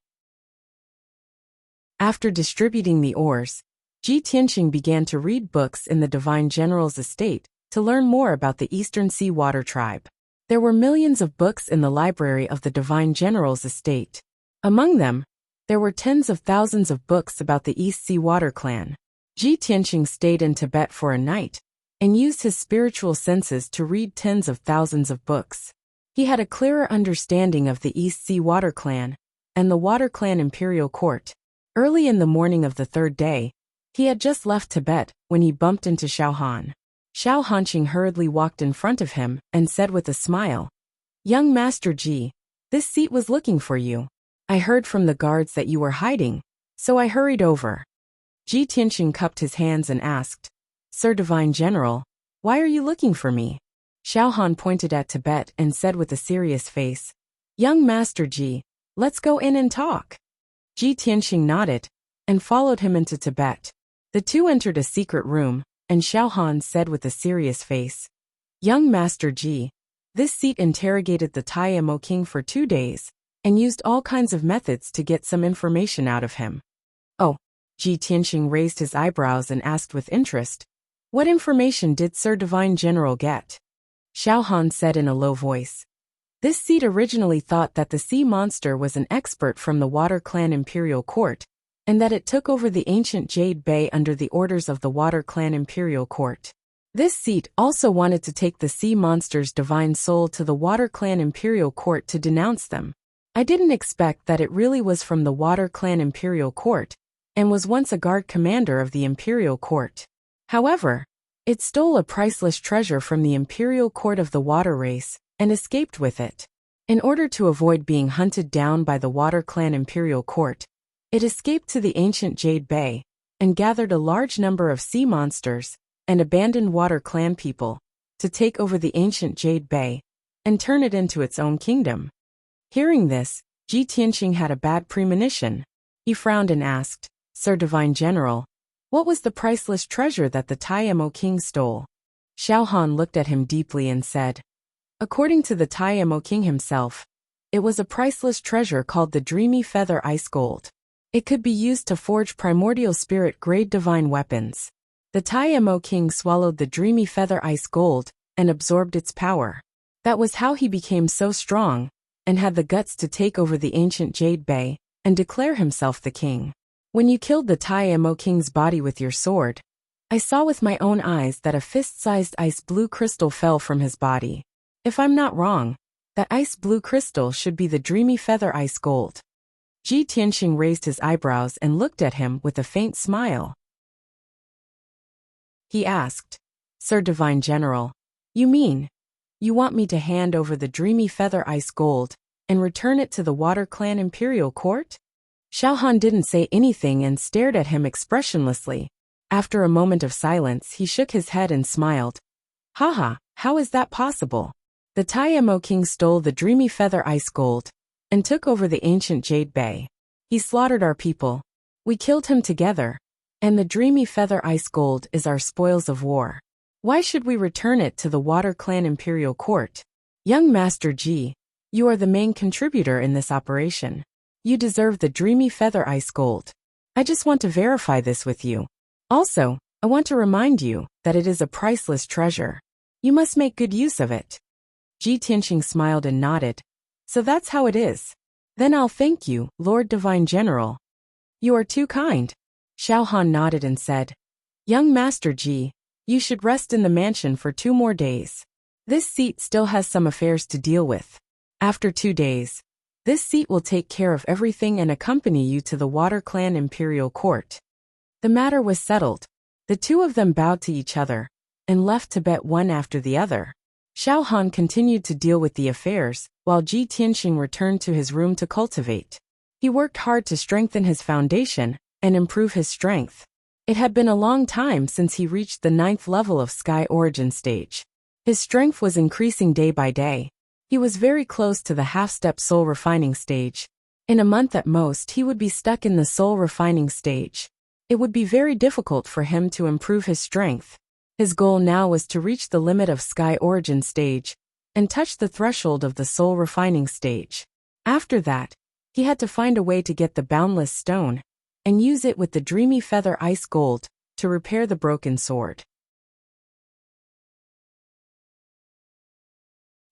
After distributing the ores, Ji Tianxing began to read books in the Divine General's estate to learn more about the Eastern Sea Water Tribe. There were millions of books in the library of the Divine General's estate. Among them, there were tens of thousands of books about the East Sea Water Clan. Ji Tianxing stayed in Tibet for a night and used his spiritual senses to read tens of thousands of books. He had a clearer understanding of the East Sea Water Clan and the Water Clan Imperial Court. Early in the morning of the third day, he had just left Tibet when he bumped into Xiao Han. Xiao Hanqing hurriedly walked in front of him and said with a smile, "Young Master Ji, this seat was looking for you. I heard from the guards that you were hiding, so I hurried over." Ji Tianxing cupped his hands and asked, "Sir Divine General, why are you looking for me?" Xiao Han pointed at Tibet and said with a serious face, "Young Master Ji, let's go in and talk." Ji Tianxing nodded and followed him into Tibet. The two entered a secret room, and Xiao Han said with a serious face, "Young Master Ji, this seat interrogated the Tai Mo King for 2 days and used all kinds of methods to get some information out of him." "Oh," Ji Tianxing raised his eyebrows and asked with interest, "What information did Sir Divine General get?" Xiao Han said in a low voice, "This seat originally thought that the sea monster was an expert from the Water Clan Imperial Court, and that it took over the ancient Jade Bay under the orders of the Water Clan Imperial Court. This seat also wanted to take the sea monster's divine soul to the Water Clan Imperial Court to denounce them. I didn't expect that it really was from the Water Clan Imperial Court, and was once a guard commander of the Imperial Court. However, it stole a priceless treasure from the Imperial Court of the Water Race, and escaped with it. In order to avoid being hunted down by the Water Clan Imperial Court, it escaped to the ancient Jade Bay, and gathered a large number of sea monsters and abandoned Water Clan people to take over the ancient Jade Bay and turn it into its own kingdom." Hearing this, Ji Tianxing had a bad premonition. He frowned and asked, "Sir Divine General, what was the priceless treasure that the Tai Mo King stole?" Xiao Han looked at him deeply and said, "According to the Tai Mo King himself, it was a priceless treasure called the Dreamy Feather Ice Gold. It could be used to forge primordial spirit-grade divine weapons. The Tai Mo King swallowed the Dreamy Feather Ice Gold and absorbed its power. That was how he became so strong and had the guts to take over the ancient Jade Bay and declare himself the king. When you killed the Tai Mo King's body with your sword, I saw with my own eyes that a fist-sized ice blue crystal fell from his body. If I'm not wrong, that ice blue crystal should be the Dreamy Feather Ice Gold." Ji Tianxing raised his eyebrows and looked at him with a faint smile. He asked, "Sir Divine General, you mean, you want me to hand over the Dreamy Feather Ice Gold and return it to the Water Clan Imperial Court?" Xiao Han didn't say anything and stared at him expressionlessly. After a moment of silence, he shook his head and smiled. "Haha, how is that possible? The Tai Mo King stole the Dreamy Feather Ice Gold and took over the ancient Jade Bay. He slaughtered our people. We killed him together, and the Dreamy Feather Ice Gold is our spoils of war. Why should we return it to the Water Clan Imperial Court? Young Master Ji, you are the main contributor in this operation. You deserve the Dreamy Feather Ice Gold. I just want to verify this with you. Also, I want to remind you that it is a priceless treasure. You must make good use of it." Ji Tianxing smiled and nodded. "So that's how it is. Then I'll thank you, Lord Divine General." "You are too kind." Xiao Han nodded and said, "Young Master Ji, you should rest in the mansion for 2 more days. This seat still has some affairs to deal with. After 2 days, this seat will take care of everything and accompany you to the Water Clan Imperial Court." The matter was settled. The two of them bowed to each other and left Tibet one after the other. Xiao Han continued to deal with the affairs, while Ji Tianxing returned to his room to cultivate. He worked hard to strengthen his foundation and improve his strength. It had been a long time since he reached the 9th level of Sky Origin stage. His strength was increasing day by day. He was very close to the half-step soul refining stage. In a month at most, he would be stuck in the soul refining stage. It would be very difficult for him to improve his strength. His goal now was to reach the limit of Sky Origin stage and touch the threshold of the soul refining stage. After that, he had to find a way to get the boundless stone and use it with the Dreamy Feather Ice Gold to repair the broken sword.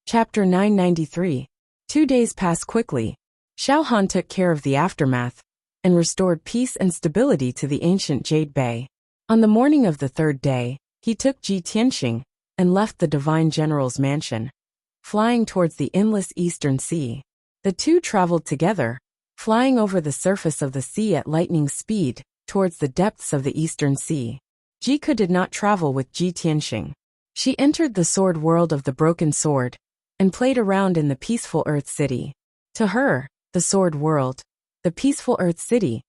Chapter 993. 2 days passed quickly. Xiao Han took care of the aftermath and restored peace and stability to the ancient Jade Bay. On the morning of the 3rd day, He took Ji Tianxing and left the divine general's mansion, flying towards the endless eastern sea. The two traveled together, flying over the surface of the sea at lightning speed towards the depths of the eastern sea. Jiku did not travel with Ji Tianxing. She entered the sword world of the broken sword and played around in the peaceful Earth City. To her, the sword world, the peaceful Earth City,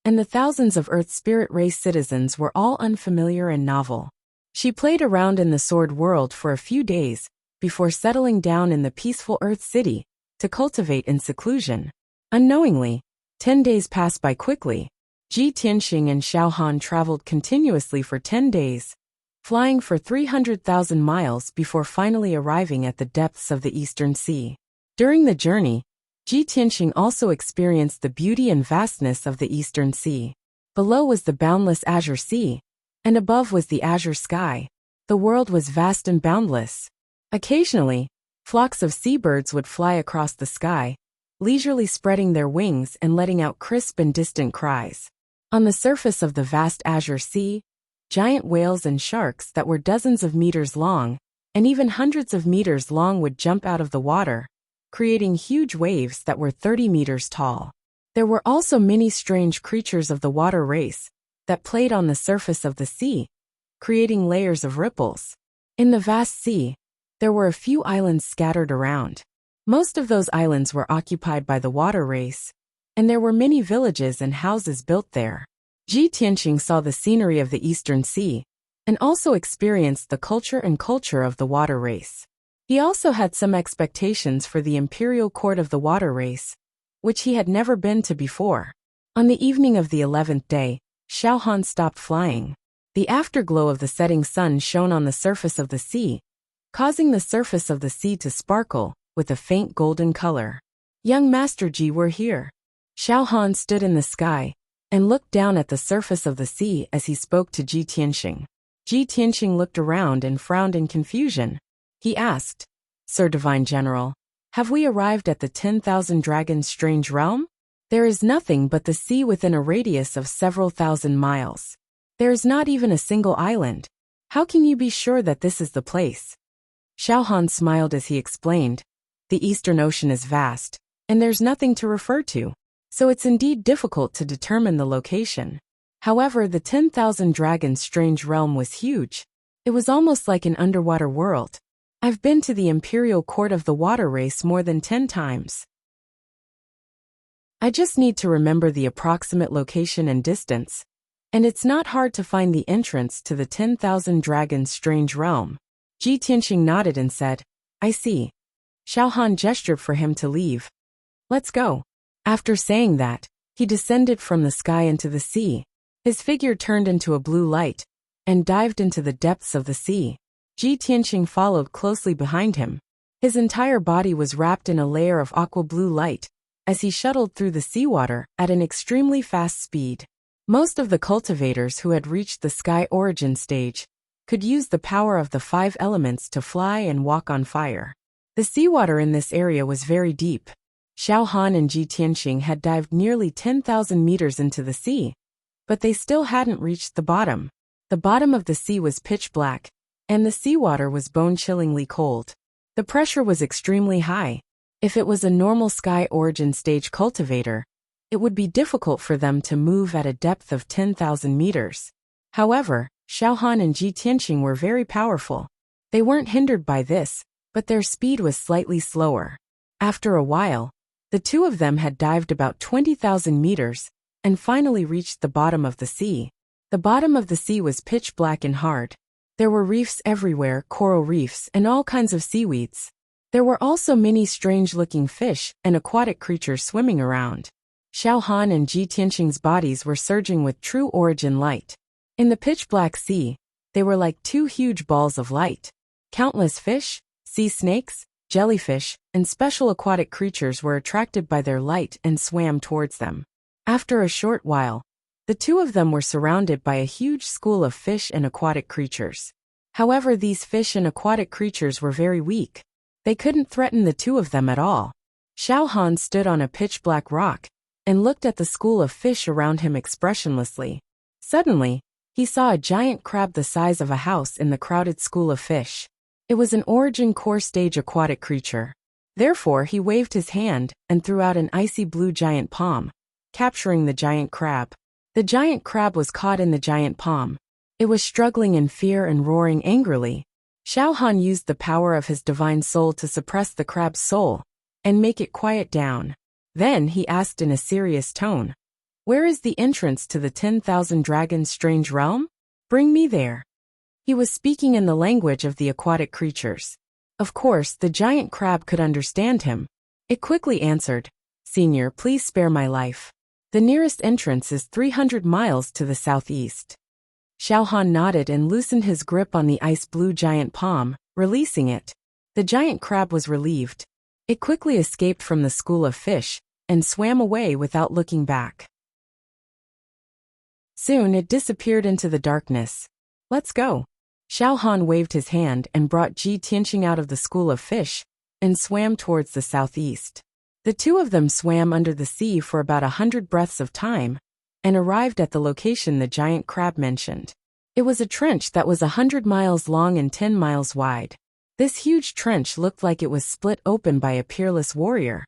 and the thousands of Earth spirit race citizens were all unfamiliar and novel. She played around in the sword world for a few days before settling down in the peaceful Earth City to cultivate in seclusion. Unknowingly, 10 days passed by quickly. Ji Tianxing and Xiao Han traveled continuously for 10 days, flying for 300,000 miles before finally arriving at the depths of the Eastern Sea. During the journey, Ji Tianxing also experienced the beauty and vastness of the Eastern Sea. Below was the boundless azure sea, and above was the azure sky. The world was vast and boundless. Occasionally, flocks of seabirds would fly across the sky, leisurely spreading their wings and letting out crisp and distant cries. On the surface of the vast azure sea, giant whales and sharks that were dozens of meters long, and even hundreds of meters long would jump out of the water, creating huge waves that were 30 meters tall. There were also many strange creatures of the water race that played on the surface of the sea, creating layers of ripples. In the vast sea, there were a few islands scattered around. Most of those islands were occupied by the water race, and there were many villages and houses built there. Ji Tianxing saw the scenery of the Eastern Sea, and also experienced the culture of the water race. He also had some expectations for the imperial court of the water race, which he had never been to before. On the evening of the 11th day, Xiao Han stopped flying. The afterglow of the setting sun shone on the surface of the sea, causing the surface of the sea to sparkle with a faint golden color. Young Master Ji were here. Xiao Han stood in the sky and looked down at the surface of the sea as he spoke to Ji Tianxing. Ji Tianxing looked around and frowned in confusion. He asked, "Sir Divine General, have we arrived at the 10,000 Dragons strange realm? There is nothing but the sea within a radius of several thousand miles. There is not even a single island. How can you be sure that this is the place?" Xiao Han smiled as he explained, "The Eastern Ocean is vast, and there's nothing to refer to, so it's indeed difficult to determine the location. However, the 10,000 Dragons strange realm was huge. It was almost like an underwater world. I've been to the Imperial Court of the Water Race more than 10 times. I just need to remember the approximate location and distance, and it's not hard to find the entrance to the 10,000 Dragons strange realm." Ji Tianxing nodded and said, "I see." Xiao Han gestured for him to leave. "Let's go." After saying that, he descended from the sky into the sea. His figure turned into a blue light and dived into the depths of the sea. Ji Tianxing followed closely behind him. His entire body was wrapped in a layer of aqua blue light as he shuttled through the seawater at an extremely fast speed. Most of the cultivators who had reached the sky origin stage could use the power of the 5 elements to fly and walk on fire. The seawater in this area was very deep. Xiao Han and Ji Tianxing had dived nearly 10,000 meters into the sea, but they still hadn't reached the bottom. The bottom of the sea was pitch black, and the seawater was bone-chillingly cold. The pressure was extremely high. If it was a normal sky origin stage cultivator, it would be difficult for them to move at a depth of 10,000 meters. However, Xiao Han and Ji Tianxing were very powerful. They weren't hindered by this, but their speed was slightly slower. After a while, the two of them had dived about 20,000 meters and finally reached the bottom of the sea. The bottom of the sea was pitch black and hard. There were reefs everywhere, coral reefs, and all kinds of seaweeds. There were also many strange-looking fish and aquatic creatures swimming around. Xiao Han and Ji Tianxing's bodies were surging with true origin light. In the pitch-black sea, they were like 2 huge balls of light. Countless fish, sea snakes, jellyfish, and special aquatic creatures were attracted by their light and swam towards them. After a short while, the two of them were surrounded by a huge school of fish and aquatic creatures. However, these fish and aquatic creatures were very weak. They couldn't threaten the two of them at all. Xiao Han stood on a pitch-black rock and looked at the school of fish around him expressionlessly. Suddenly, he saw a giant crab the size of a house in the crowded school of fish. It was an origin core stage aquatic creature. Therefore, he waved his hand and threw out an icy blue giant palm, capturing the giant crab. The giant crab was caught in the giant palm. It was struggling in fear and roaring angrily. Xiao Han used the power of his divine soul to suppress the crab's soul and make it quiet down. Then he asked in a serious tone, "Where is the entrance to the 10,000 dragons' strange realm? Bring me there." He was speaking in the language of the aquatic creatures. Of course, the giant crab could understand him. It quickly answered, "Senior, please spare my life. The nearest entrance is 300 miles to the southeast." Xiao Han nodded and loosened his grip on the ice-blue giant palm, releasing it. The giant crab was relieved. It quickly escaped from the school of fish and swam away without looking back. Soon it disappeared into the darkness. "Let's go." Xiao Han waved his hand and brought Ji Tianqing out of the school of fish and swam towards the southeast. The two of them swam under the sea for about 100 breaths of time and arrived at the location the giant crab mentioned. It was a trench that was 100 miles long and 10 miles wide. This huge trench looked like it was split open by a peerless warrior,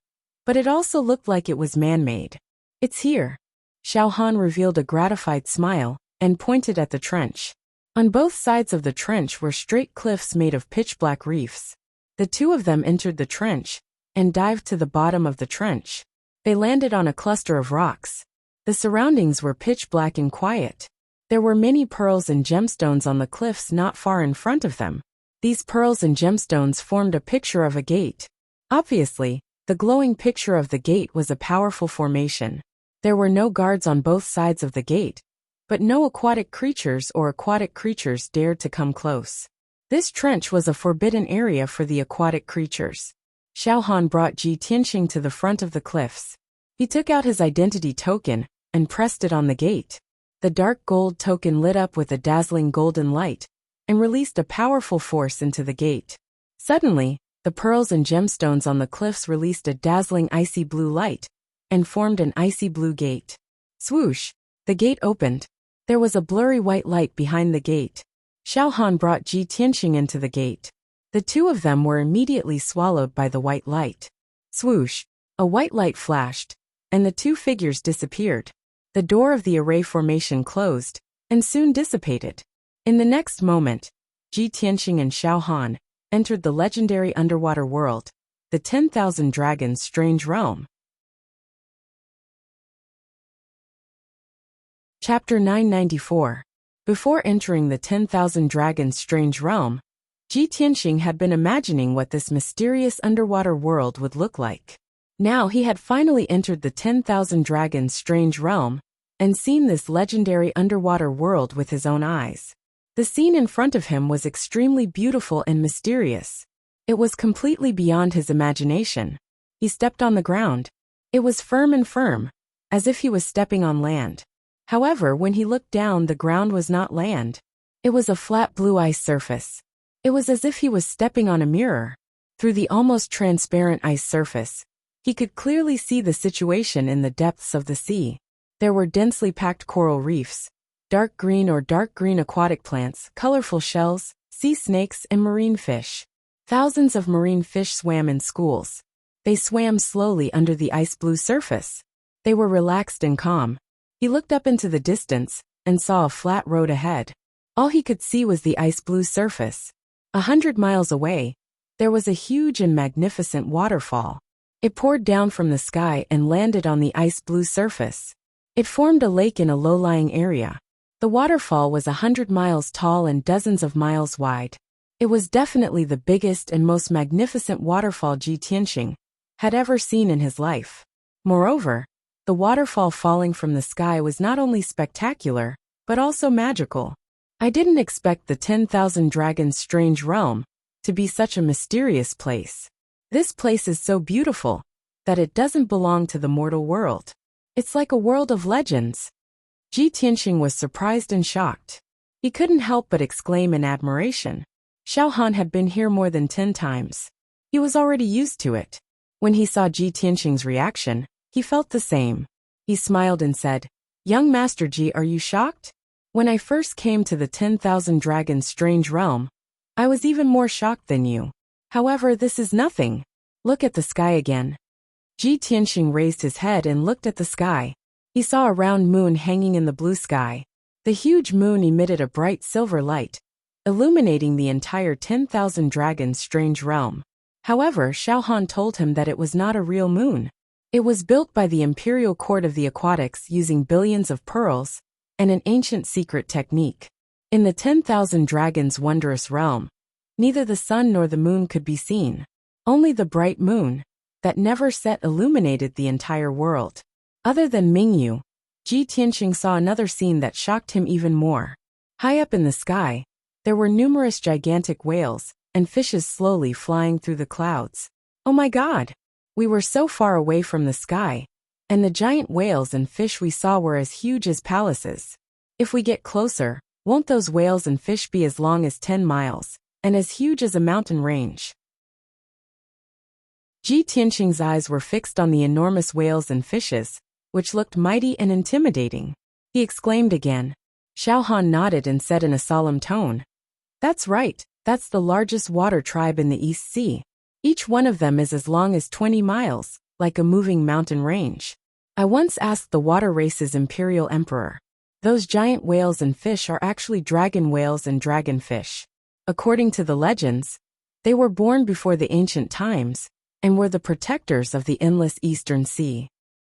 but it also looked like it was man-made. "It's here." Xiao Han revealed a gratified smile and pointed at the trench. On both sides of the trench were straight cliffs made of pitch-black reefs. The two of them entered the trench and dived to the bottom of the trench. They landed on a cluster of rocks. The surroundings were pitch-black and quiet. There were many pearls and gemstones on the cliffs not far in front of them. These pearls and gemstones formed a picture of a gate. Obviously, the glowing picture of the gate was a powerful formation. There were no guards on both sides of the gate, but no aquatic creatures dared to come close. This trench was a forbidden area for the aquatic creatures. Xiao Han brought Ji Tianqing to the front of the cliffs. He took out his identity token and pressed it on the gate. The dark gold token lit up with a dazzling golden light and released a powerful force into the gate. Suddenly, the pearls and gemstones on the cliffs released a dazzling icy blue light and formed an icy blue gate. Swoosh! The gate opened. There was a blurry white light behind the gate. Xiao Han brought Ji Tianqing into the gate. The two of them were immediately swallowed by the white light. Swoosh! A white light flashed, and the two figures disappeared. The door of the array formation closed and soon dissipated. In the next moment, Ji Tianqing and Xiao Han entered the legendary underwater world, the 10,000 Dragons' strange realm. Chapter 994. Before entering the 10,000 Dragons' strange realm, Ji Tianqing had been imagining what this mysterious underwater world would look like. Now he had finally entered the 10,000 Dragons' strange realm and seen this legendary underwater world with his own eyes. The scene in front of him was extremely beautiful and mysterious. It was completely beyond his imagination. He stepped on the ground. It was firm, as if he was stepping on land. However, when he looked down, the ground was not land. It was a flat blue ice surface. It was as if he was stepping on a mirror. Through the almost transparent ice surface, he could clearly see the situation in the depths of the sea. There were densely packed coral reefs, dark green aquatic plants, colorful shells, sea snakes, and marine fish. Thousands of marine fish swam in schools. They swam slowly under the ice-blue surface. They were relaxed and calm. He looked up into the distance and saw a flat road ahead. All he could see was the ice-blue surface. 100 miles away, there was a huge and magnificent waterfall. It poured down from the sky and landed on the ice-blue surface. It formed a lake in a low-lying area. The waterfall was 100 miles tall and dozens of miles wide. It was definitely the biggest and most magnificent waterfall Ji Tianqing had ever seen in his life. Moreover, the waterfall falling from the sky was not only spectacular, but also magical. I didn't expect the 10,000 Dragons' strange realm to be such a mysterious place. This place is so beautiful that it doesn't belong to the mortal world. It's like a world of legends. Ji Tianqing was surprised and shocked. He couldn't help but exclaim in admiration. Xiao Han had been here more than 10 times. He was already used to it. When he saw Ji Tianqing's reaction, he felt the same. He smiled and said, "Young Master Ji, are you shocked?" When I first came to the 10,000 Dragons strange realm, I was even more shocked than you. However, this is nothing. Look at the sky again. Ji Tianxing raised his head and looked at the sky. He saw a round moon hanging in the blue sky. The huge moon emitted a bright silver light, illuminating the entire 10,000 Dragons strange realm. However, Xiao Han told him that it was not a real moon. It was built by the Imperial Court of the Aquatics using billions of pearls and an ancient secret technique. In the 10,000 Dragons wondrous realm, neither the sun nor the moon could be seen. Only the bright moon, that never set, illuminated the entire world. Other than Mingyu, Ji Tianxing saw another scene that shocked him even more. High up in the sky, there were numerous gigantic whales and fishes slowly flying through the clouds. Oh my God! We were so far away from the sky, and the giant whales and fish we saw were as huge as palaces. If we get closer, won't those whales and fish be as long as 10 miles, and as huge as a mountain range? Ji Tianxing's eyes were fixed on the enormous whales and fishes, which looked mighty and intimidating. He exclaimed again. Xiao Han nodded and said in a solemn tone, "That's right, that's the largest water tribe in the East Sea. Each one of them is as long as 20 miles, like a moving mountain range. I once asked the water race's imperial emperor. Those giant whales and fish are actually dragon whales and dragonfish. According to the legends, they were born before the ancient times, and were the protectors of the endless eastern sea."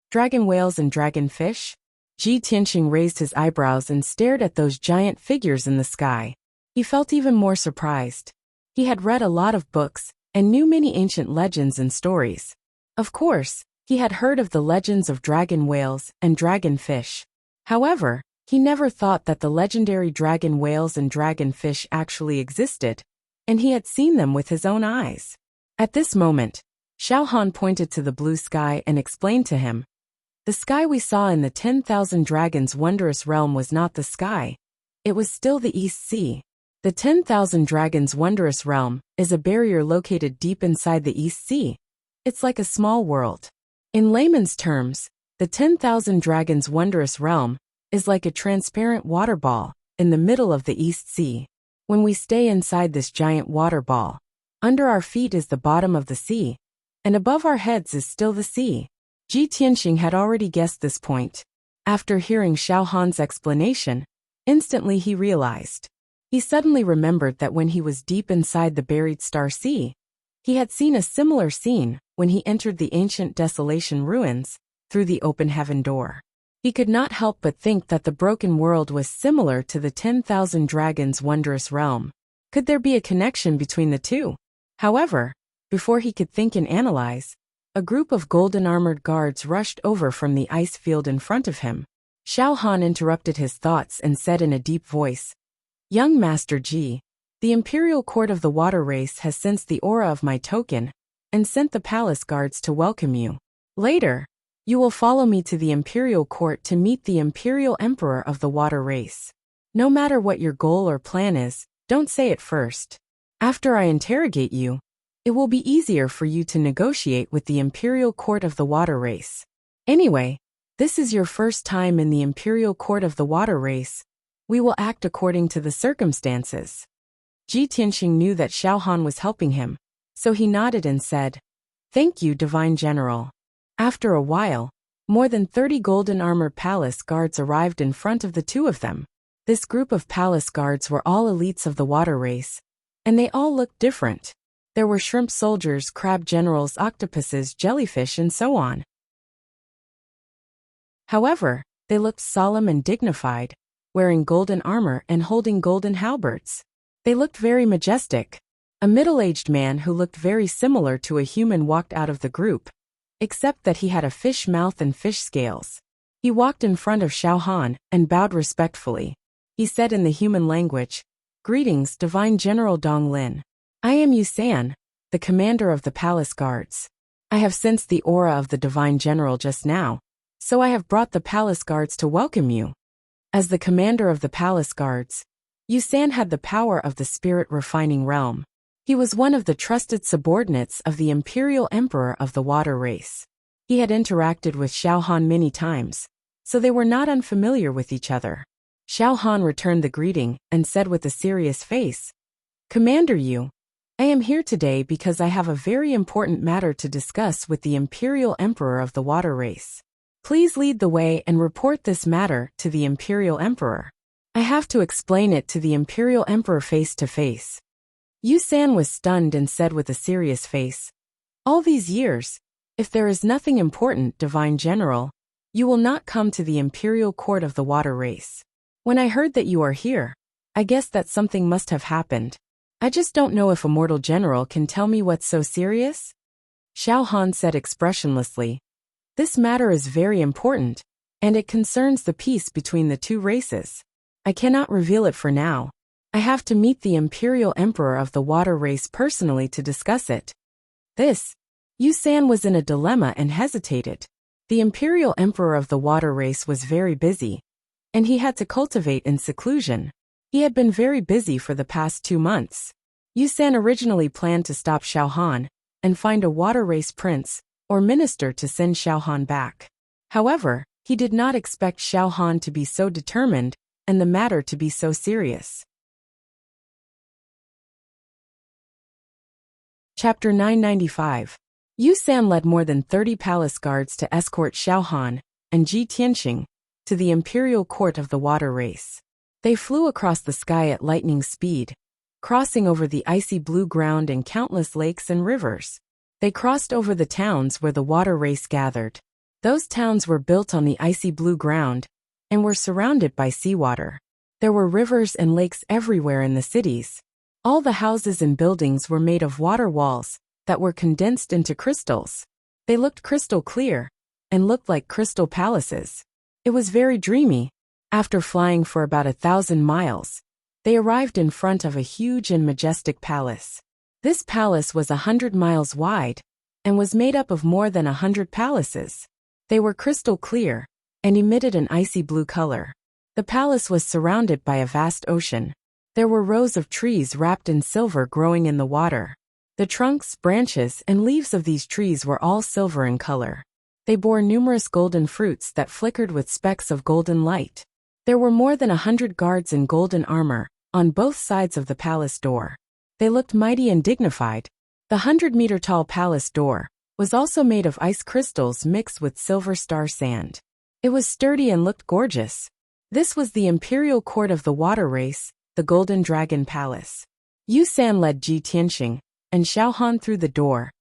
Dragon whales and dragonfish? Ji Tianxing raised his eyebrows and stared at those giant figures in the sky. He felt even more surprised. He had read a lot of books and knew many ancient legends and stories. Of course, he had heard of the legends of dragon whales and dragonfish. However, he never thought that the legendary dragon whales and dragonfish actually existed, and he had seen them with his own eyes. At this moment, Xiao Han pointed to the blue sky and explained to him, "The sky we saw in the 10,000 Dragons wondrous realm was not the sky. It was still the East Sea. The 10,000 Dragons wondrous realm is a barrier located deep inside the East Sea. It's like a small world. In layman's terms, the 10,000 Dragons wondrous realm is like a transparent water ball in the middle of the East Sea. When we stay inside this giant water ball, under our feet is the bottom of the sea, and above our heads is still the sea." Ji Tianxing had already guessed this point. After hearing Xiao Han's explanation, instantly he realized. He suddenly remembered that when he was deep inside the buried Star Sea, he had seen a similar scene when he entered the ancient Desolation ruins through the open heaven door. He could not help but think that the broken world was similar to the 10,000 Dragons wondrous realm. Could there be a connection between the two? However, before he could think and analyze, a group of golden-armored guards rushed over from the ice field in front of him. Xiao Han interrupted his thoughts and said in a deep voice, "Young Master Ji, the Imperial Court of the Water Race has sensed the aura of my token and sent the palace guards to welcome you. Later, you will follow me to the Imperial Court to meet the Imperial Emperor of the Water Race. No matter what your goal or plan is, don't say it first. After I interrogate you, it will be easier for you to negotiate with the Imperial Court of the Water Race. Anyway, this is your first time in the Imperial Court of the Water Race. We will act according to the circumstances." Ji Tianxing knew that Xiao Han was helping him, so he nodded and said, "Thank you, Divine General." After a while, more than 30 golden-armored palace guards arrived in front of the two of them. This group of palace guards were all elites of the water race, and they all looked different. There were shrimp soldiers, crab generals, octopuses, jellyfish, and so on. However, they looked solemn and dignified, wearing golden armor and holding golden halberds. They looked very majestic. A middle-aged man who looked very similar to a human walked out of the group, except that he had a fish mouth and fish scales. He walked in front of Xiao Han and bowed respectfully. He said in the human language, "Greetings, Divine General Dong Lin. I am Yu San, the commander of the palace guards. I have sensed the aura of the Divine General just now, so I have brought the palace guards to welcome you." As the commander of the palace guards, Yu San had the power of the spirit refining realm. He was one of the trusted subordinates of the Imperial Emperor of the Water Race. He had interacted with Xiao Han many times, so they were not unfamiliar with each other. Xiao Han returned the greeting and said with a serious face, "Commander Yu, I am here today because I have a very important matter to discuss with the Imperial Emperor of the Water Race. Please lead the way and report this matter to the Imperial Emperor. I have to explain it to the Imperial Emperor face to face." Yu San was stunned and said with a serious face, "All these years, if there is nothing important, Divine General, you will not come to the Imperial Court of the Water Race. When I heard that you are here, I guess that something must have happened. I just don't know if a mortal general can tell me what's so serious?" Xiao Han said expressionlessly, "This matter is very important, and it concerns the peace between the two races. I cannot reveal it for now. I have to meet the Imperial Emperor of the Water Race personally to discuss it." Yu San was in a dilemma and hesitated. The Imperial Emperor of the Water Race was very busy, and he had to cultivate in seclusion. He had been very busy for the past 2 months. Yu San originally planned to stop Xiao Han and find a water race prince or minister to send Xiao Han back. However, he did not expect Xiao Han to be so determined and the matter to be so serious. Chapter 995. Yu San led more than 30 palace guards to escort Xiao Han and Ji Tianxing to the Imperial Court of the Water Race. They flew across the sky at lightning speed, crossing over the icy blue ground and countless lakes and rivers. They crossed over the towns where the water race gathered. Those towns were built on the icy blue ground and were surrounded by seawater. There were rivers and lakes everywhere in the cities. All the houses and buildings were made of water walls that were condensed into crystals. They looked crystal clear and looked like crystal palaces. It was very dreamy. After flying for about 1,000 miles, they arrived in front of a huge and majestic palace. This palace was 100 miles wide and was made up of more than 100 palaces. They were crystal clear and emitted an icy blue color. The palace was surrounded by a vast ocean. There were rows of trees wrapped in silver growing in the water. The trunks, branches, and leaves of these trees were all silver in color. They bore numerous golden fruits that flickered with specks of golden light. There were more than 100 guards in golden armor on both sides of the palace door. They looked mighty and dignified. The 100-meter-tall palace door was also made of ice crystals mixed with silver star sand. It was sturdy and looked gorgeous. This was the Imperial Court of the Water Race, the Golden Dragon Palace. Yu San led Ji Tianxing and Xiao Han through the door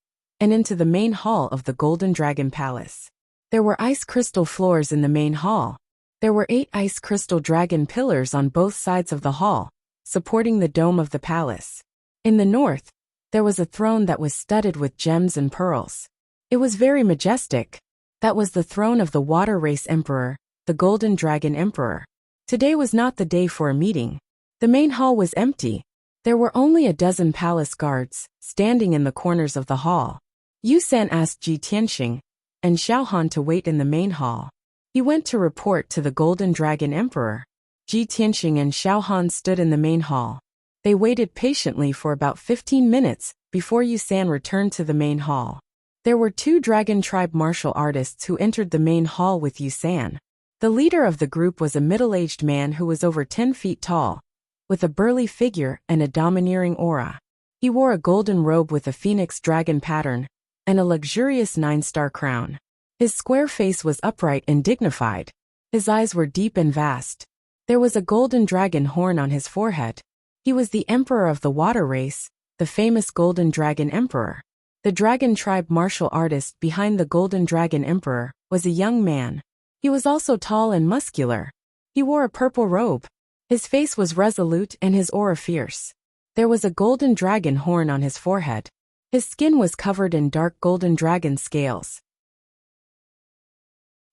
and into the main hall of the Golden Dragon Palace. There were ice crystal floors in the main hall. There were 8 ice crystal dragon pillars on both sides of the hall, supporting the dome of the palace. In the north, there was a throne that was studded with gems and pearls. It was very majestic. That was the throne of the Water Race Emperor, the Golden Dragon Emperor. Today was not the day for a meeting. The main hall was empty. There were only a dozen palace guards standing in the corners of the hall. Yu San asked Ji Tianxing and Xiao Han to wait in the main hall. He went to report to the Golden Dragon Emperor. Ji Tianxing and Xiao Han stood in the main hall. They waited patiently for about 15 minutes before Yu San returned to the main hall. There were 2 dragon tribe martial artists who entered the main hall with Yu San. The leader of the group was a middle-aged man who was over 10 feet tall, with a burly figure and a domineering aura. He wore a golden robe with a phoenix dragon pattern and a luxurious 9-star crown. His square face was upright and dignified. His eyes were deep and vast. There was a golden dragon horn on his forehead. He was the Emperor of the Water Race, the famous Golden Dragon Emperor. The dragon tribe martial artist behind the Golden Dragon Emperor was a young man. He was also tall and muscular. He wore a purple robe. His face was resolute and his aura fierce. There was a golden dragon horn on his forehead. His skin was covered in dark golden dragon scales.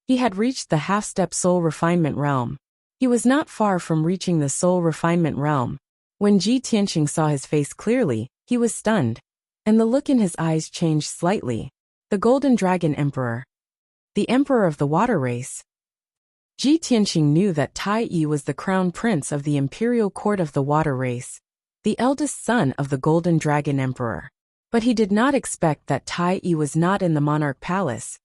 He had reached the half-step soul refinement realm. He was not far from reaching the soul refinement realm. When Ji Tianxing saw his face clearly, he was stunned, and the look in his eyes changed slightly. The Golden Dragon Emperor. The Emperor of the Water Race. Ji Tianxing knew that Tai Yi was the crown prince of the Imperial Court of the Water Race, the eldest son of the Golden Dragon Emperor. But he did not expect that Tai Yi was not in the Monarch Palace,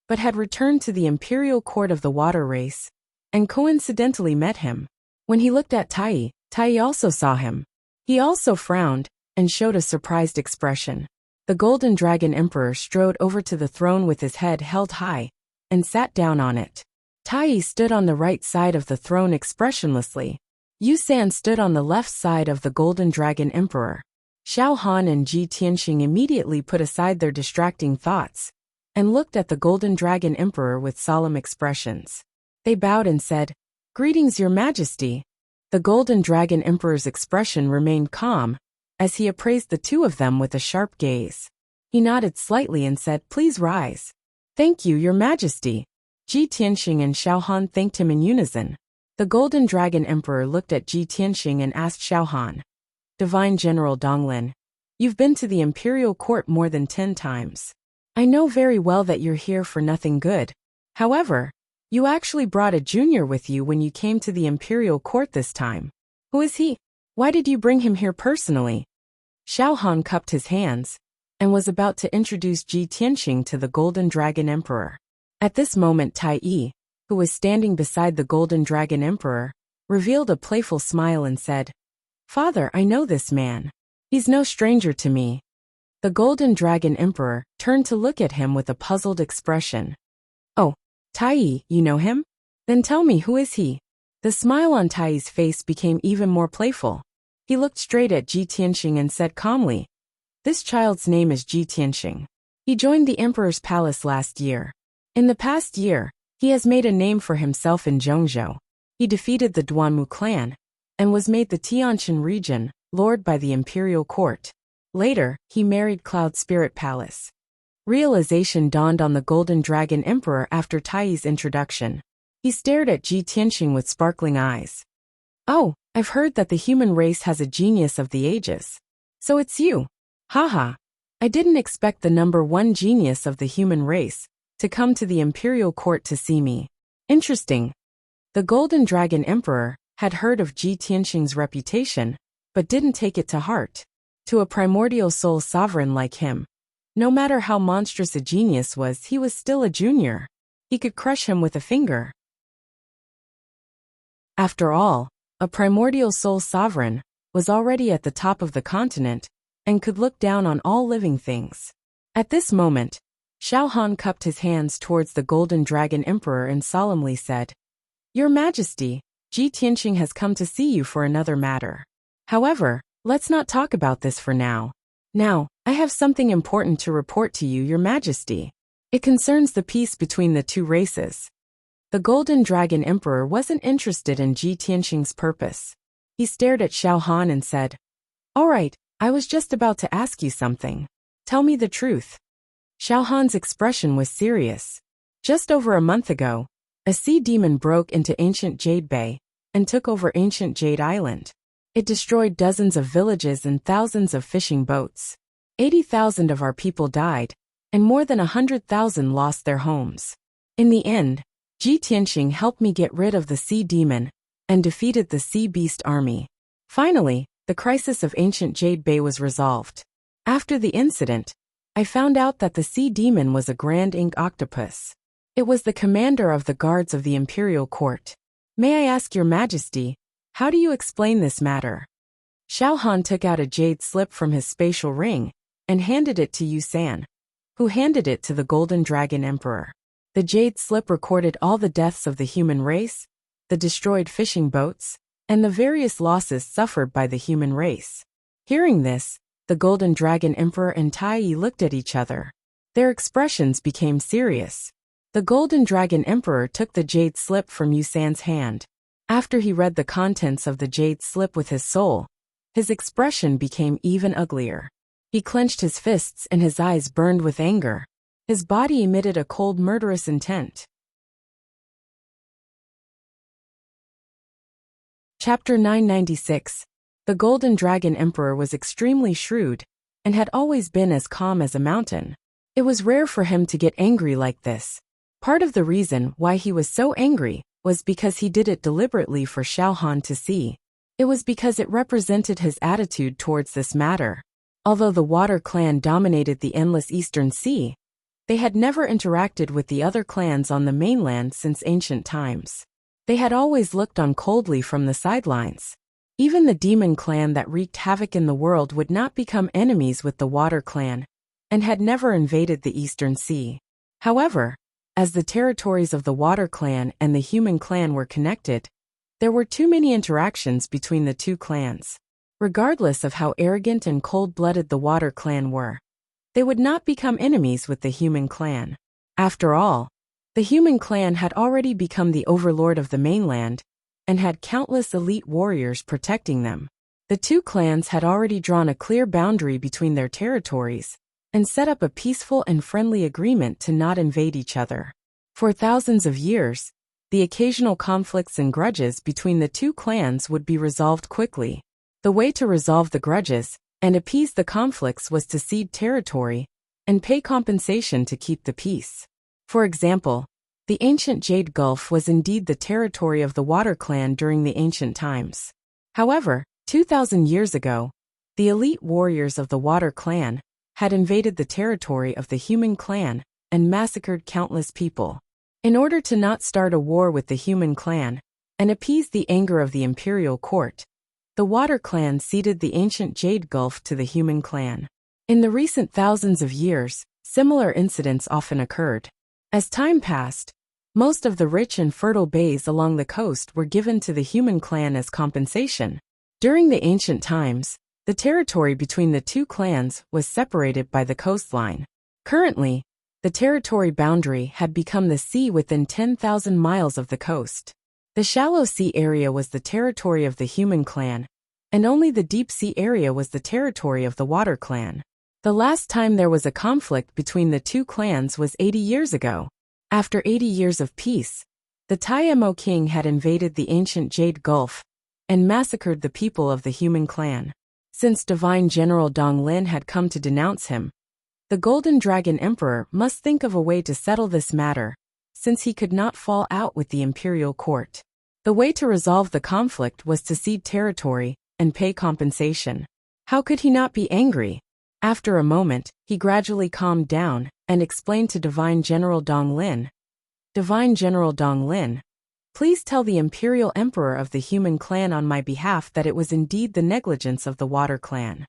but had returned to the Imperial Court of the Water Race, and coincidentally met him. When he looked at Tai, Tai also saw him. He also frowned and showed a surprised expression. The Golden Dragon Emperor strode over to the throne with his head held high and sat down on it. Tai stood on the right side of the throne expressionlessly. Yu San stood on the left side of the Golden Dragon Emperor. Xiao Han and Ji Tianxing immediately put aside their distracting thoughts and looked at the Golden Dragon Emperor with solemn expressions. They bowed and said, "Greetings, Your Majesty." The Golden Dragon Emperor's expression remained calm as he appraised the two of them with a sharp gaze. He nodded slightly and said, "Please rise." "Thank you, Your Majesty." Ji Tianxing and Xiao Han thanked him in unison. The Golden Dragon Emperor looked at Ji Tianxing and asked Xiao Han, "Divine General Donglin, you've been to the imperial court more than 10 times. I know very well that you're here for nothing good. However, you actually brought a junior with you when you came to the imperial court this time. Who is he? Why did you bring him here personally?" Xiao Han cupped his hands and was about to introduce Ji Tianxing to the Golden Dragon Emperor. At this moment Tai Yi, who was standing beside the Golden Dragon Emperor, revealed a playful smile and said, "Father, I know this man. He's no stranger to me." The Golden Dragon Emperor turned to look at him with a puzzled expression. "Oh, Tai Yi, you know him? Then tell me, who is he?" The smile on Tai Yi's face became even more playful. He looked straight at Ji Tianxing and said calmly, "This child's name is Ji Tianxing. He joined the Emperor's palace last year. In the past year, he has made a name for himself in Zhongzhou. He defeated the Duanmu clan and was made the Tianshan region lord by the imperial court. Later, he married Cloud Spirit Palace." Realization dawned on the Golden Dragon Emperor after Tai Yi's introduction. He stared at Ji Tianxing with sparkling eyes. "Oh, I've heard that the human race has a genius of the ages. So it's you. Haha. I didn't expect the #1 genius of the human race to come to the imperial court to see me. Interesting." The Golden Dragon Emperor had heard of Ji Tianxing's reputation, but didn't take it to heart. To a primordial soul sovereign like him, no matter how monstrous a genius was, he was still a junior. He could crush him with a finger. After all, a primordial soul sovereign was already at the top of the continent and could look down on all living things. At this moment, Xiao Han cupped his hands towards the Golden Dragon Emperor and solemnly said, "Your Majesty, Ji Tianxing has come to see you for another matter. However, let's not talk about this for now. Now, I have something important to report to you, Your Majesty. It concerns the peace between the two races." The Golden Dragon Emperor wasn't interested in Ji Tianxing's purpose. He stared at Xiao Han and said, "All right, I was just about to ask you something. Tell me the truth." Xiao Han's expression was serious. Just over a month ago, a sea demon broke into ancient Jade Bay and took over ancient Jade Island. It destroyed dozens of villages and thousands of fishing boats. 80,000 of our people died, and more than 100,000 lost their homes. In the end, Ji Tianxing helped me get rid of the sea demon and defeated the sea beast army. Finally, the crisis of ancient Jade Bay was resolved. After the incident, I found out that the sea demon was a grand ink octopus. It was the commander of the guards of the imperial court. May I ask, Your Majesty, how do you explain this matter?" Xiao Han took out a jade slip from his spatial ring and handed it to Yu San, who handed it to the Golden Dragon Emperor. The jade slip recorded all the deaths of the human race, the destroyed fishing boats, and the various losses suffered by the human race. Hearing this, the Golden Dragon Emperor and Tai Yi looked at each other. Their expressions became serious. The Golden Dragon Emperor took the jade slip from Yu San's hand. After he read the contents of the jade slip with his soul, his expression became even uglier. He clenched his fists and his eyes burned with anger. His body emitted a cold, murderous intent. Chapter 996. The Golden Dragon Emperor was extremely shrewd and had always been as calm as a mountain. It was rare for him to get angry like this. Part of the reason why he was so angry was because he did it deliberately for Xiao Han to see. It was because it represented his attitude towards this matter. Although the Water Clan dominated the endless Eastern Sea, they had never interacted with the other clans on the mainland since ancient times. They had always looked on coldly from the sidelines. Even the demon clan that wreaked havoc in the world would not become enemies with the Water clan, and had never invaded the Eastern Sea. However, as the territories of the Water clan and the Human clan were connected, there were too many interactions between the two clans. Regardless of how arrogant and cold-blooded the Water clan were, they would not become enemies with the Human clan. After all, the Human clan had already become the overlord of the mainland, and had countless elite warriors protecting them. The two clans had already drawn a clear boundary between their territories, and set up a peaceful and friendly agreement to not invade each other. For thousands of years, the occasional conflicts and grudges between the two clans would be resolved quickly. The way to resolve the grudges and appease the conflicts was to cede territory and pay compensation to keep the peace. For example, the ancient Jade Gulf was indeed the territory of the Water clan during the ancient times. However, 2,000 years ago, the elite warriors of the Water clan had invaded the territory of the Human clan and massacred countless people. In order to not start a war with the Human clan and appease the anger of the imperial court, the Water clan ceded the ancient Jade Gulf to the Human clan. In the recent thousands of years, similar incidents often occurred. As time passed, most of the rich and fertile bays along the coast were given to the Human clan as compensation. During the ancient times, the territory between the two clans was separated by the coastline. Currently, the territory boundary had become the sea within 10,000 miles of the coast. The shallow sea area was the territory of the Human clan, and only the deep sea area was the territory of the Water clan. The last time there was a conflict between the two clans was 80 years ago. After 80 years of peace, the Taimo king had invaded the ancient Jade Gulf and massacred the people of the Human clan. Since Divine General Donglin had come to denounce him, the Golden Dragon Emperor must think of a way to settle this matter, since he could not fall out with the imperial court. The way to resolve the conflict was to cede territory and pay compensation. How could he not be angry? After a moment, he gradually calmed down and explained to Divine General Donglin, "Divine General Donglin, please tell the Imperial Emperor of the Human clan on my behalf that it was indeed the negligence of the Water clan.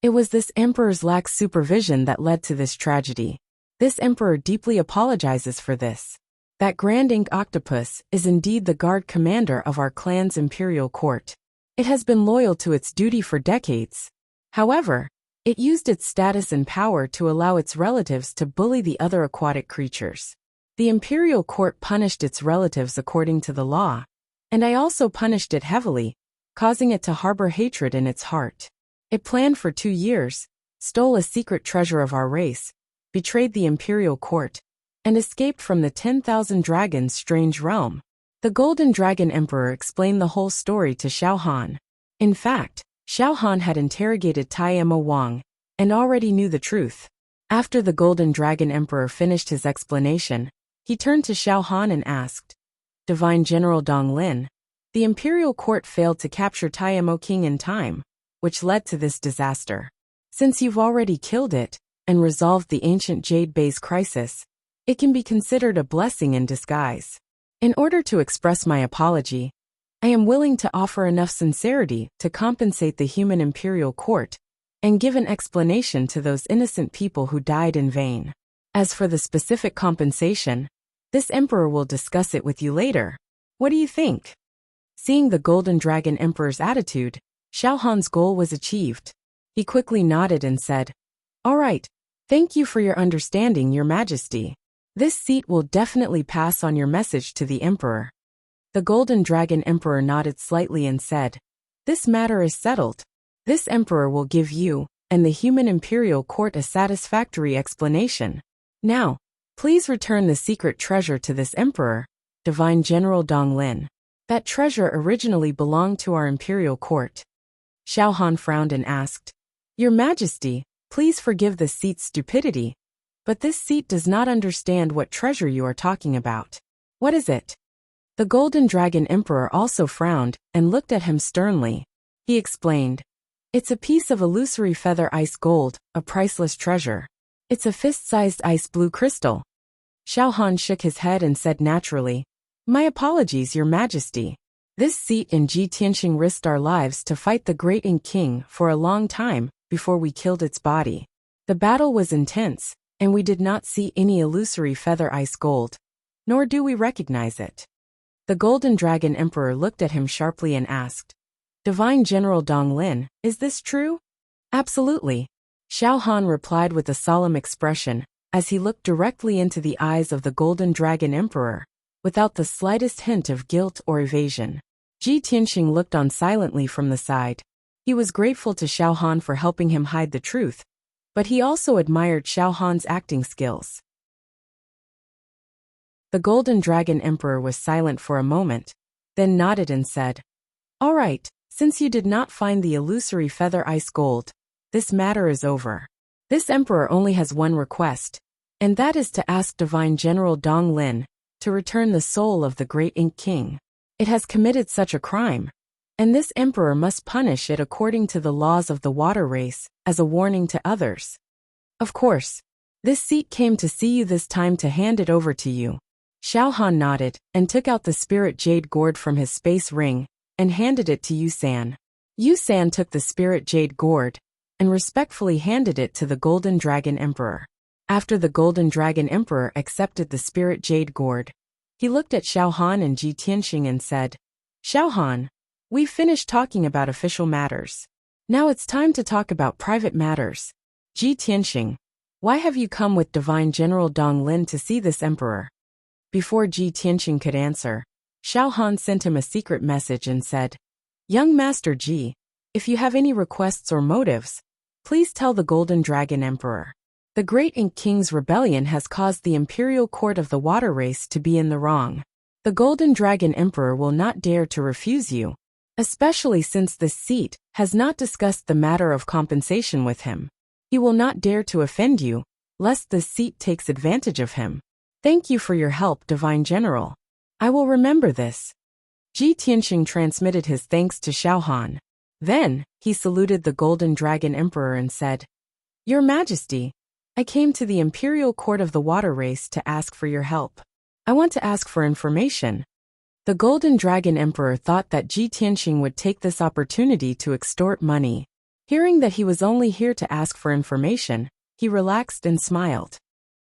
It was this emperor's lax supervision that led to this tragedy. This emperor deeply apologizes for this. That Grand Ink Octopus is indeed the guard commander of our clan's imperial court. It has been loyal to its duty for decades. However, it used its status and power to allow its relatives to bully the other aquatic creatures. The imperial court punished its relatives according to the law, and I also punished it heavily, causing it to harbor hatred in its heart. It planned for 2 years, stole a secret treasure of our race, betrayed the imperial court, and escaped from the 10,000 dragons' strange realm." The Golden Dragon Emperor explained the whole story to Xiao Han. In fact, Xiao Han had interrogated Taimo Wang and already knew the truth. After the Golden Dragon Emperor finished his explanation, he turned to Xiao Han and asked, "Divine General Donglin, the imperial court failed to capture Taimo King in time, which led to this disaster. Since you've already killed it and resolved the ancient Jade Bay's crisis, it can be considered a blessing in disguise. In order to express my apology, I am willing to offer enough sincerity to compensate the human imperial court and give an explanation to those innocent people who died in vain. As for the specific compensation, this emperor will discuss it with you later. What do you think?" Seeing the Golden Dragon Emperor's attitude, Xiao Han's goal was achieved. He quickly nodded and said, "All right, thank you for your understanding, Your Majesty. This seat will definitely pass on your message to the Emperor." The Golden Dragon Emperor nodded slightly and said, "This matter is settled. This Emperor will give you and the human imperial court a satisfactory explanation. Now, please return the secret treasure to this Emperor, Divine General Donglin. That treasure originally belonged to our imperial court." Xiao Han frowned and asked, "Your Majesty, please forgive the seat's stupidity, but this seat does not understand what treasure you are talking about. What is it?" The Golden Dragon Emperor also frowned and looked at him sternly. He explained, "It's a piece of illusory feather ice gold, a priceless treasure. It's a fist-sized ice blue crystal." Xiao Han shook his head and said naturally, My apologies, Your Majesty. This seat in Ji Tianxing risked our lives to fight the great Ink King for a long time before we killed its body. The battle was intense, and we did not see any illusory feather ice gold, nor do we recognize it. The Golden Dragon Emperor looked at him sharply and asked, Divine General Dong Lin, is this true? Absolutely. Xiao Han replied with a solemn expression, as he looked directly into the eyes of the Golden Dragon Emperor, without the slightest hint of guilt or evasion. Ji Tianxing looked on silently from the side. He was grateful to Xiao Han for helping him hide the truth, but he also admired Xiao Han's acting skills. The Golden Dragon Emperor was silent for a moment, then nodded and said, All right, since you did not find the illusory feather ice gold, this matter is over. This emperor only has one request, and that is to ask Divine General Dong Lin to return the soul of the great Ink King. It has committed such a crime, and this emperor must punish it according to the laws of the water race, as a warning to others. Of course, this seat came to see you this time to hand it over to you. Xiao Han nodded and took out the spirit jade gourd from his space ring and handed it to Yu San. Yu San took the spirit jade gourd and respectfully handed it to the Golden Dragon Emperor. After the Golden Dragon Emperor accepted the spirit jade gourd, he looked at Xiao Han and Ji Tianxing and said, Xiao Han, we've finished talking about official matters. Now it's time to talk about private matters. Ji Tianxing, why have you come with Divine General Dong Lin to see this emperor? Before Ji Tianxing could answer, Xiao Han sent him a secret message and said, Young Master Ji, if you have any requests or motives, please tell the Golden Dragon Emperor. The Great Ink King's rebellion has caused the imperial court of the water race to be in the wrong. The Golden Dragon Emperor will not dare to refuse you, especially since this seat has not discussed the matter of compensation with him. He will not dare to offend you, lest this seat takes advantage of him. Thank you for your help, Divine General. I will remember this. Ji Tianxing transmitted his thanks to Xiao Han. Then, he saluted the Golden Dragon Emperor and said, Your Majesty, I came to the Imperial Court of the Water Race to ask for your help. I want to ask for information. The Golden Dragon Emperor thought that Ji Tianxing would take this opportunity to extort money. Hearing that he was only here to ask for information, he relaxed and smiled.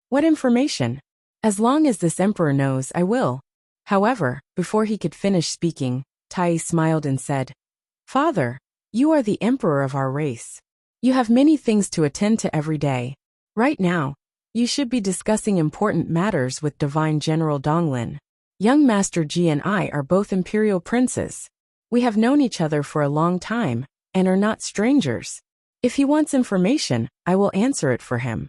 What information? As long as this emperor knows, I will. However, before he could finish speaking, Tai smiled and said, Father, you are the emperor of our race. You have many things to attend to every day. Right now, you should be discussing important matters with Divine General Dong Lin. Young Master Ji and I are both imperial princes. We have known each other for a long time, and are not strangers. If he wants information, I will answer it for him.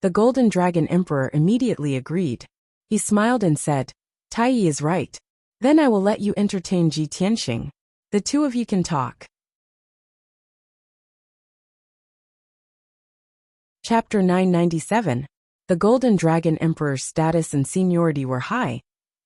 The Golden Dragon Emperor immediately agreed. He smiled and said, Tai is right. Then I will let you entertain Ji Tianxing. The two of you can talk. Chapter 997. The Golden Dragon Emperor's status and seniority were high,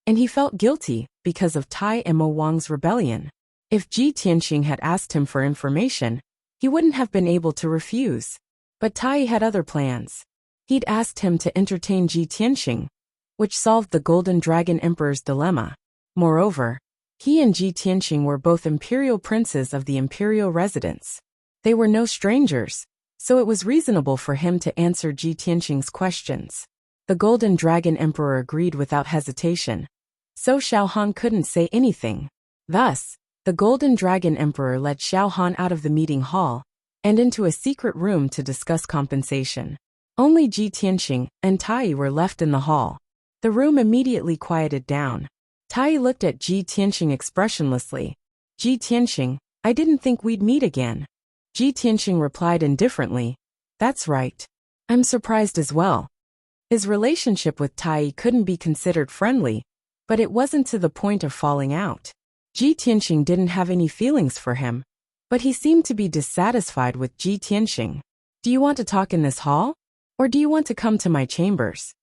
and he felt guilty because of Tai and Mo Wang's rebellion. If Ji Tianxing had asked him for information, he wouldn't have been able to refuse. But Tai had other plans. He'd asked him to entertain Ji Tianxing, which solved the Golden Dragon Emperor's dilemma. Moreover, he and Ji Tianxing were both imperial princes of the imperial residence. They were no strangers, so it was reasonable for him to answer Ji Tianxing's questions. The Golden Dragon Emperor agreed without hesitation, so Xiao Han couldn't say anything. Thus, the Golden Dragon Emperor led Xiao Han out of the meeting hall and into a secret room to discuss compensation. Only Ji Tianxing and Tai were left in the hall. The room immediately quieted down. Tai looked at Ji Tianxing expressionlessly. Ji Tianxing, I didn't think we'd meet again. Ji Tianxing replied indifferently, That's right. I'm surprised as well. His relationship with Tai couldn't be considered friendly, but it wasn't to the point of falling out. Ji Tianxing didn't have any feelings for him, but he seemed to be dissatisfied with Ji Tianxing. Do you want to talk in this hall? Or do you want to come to my chambers?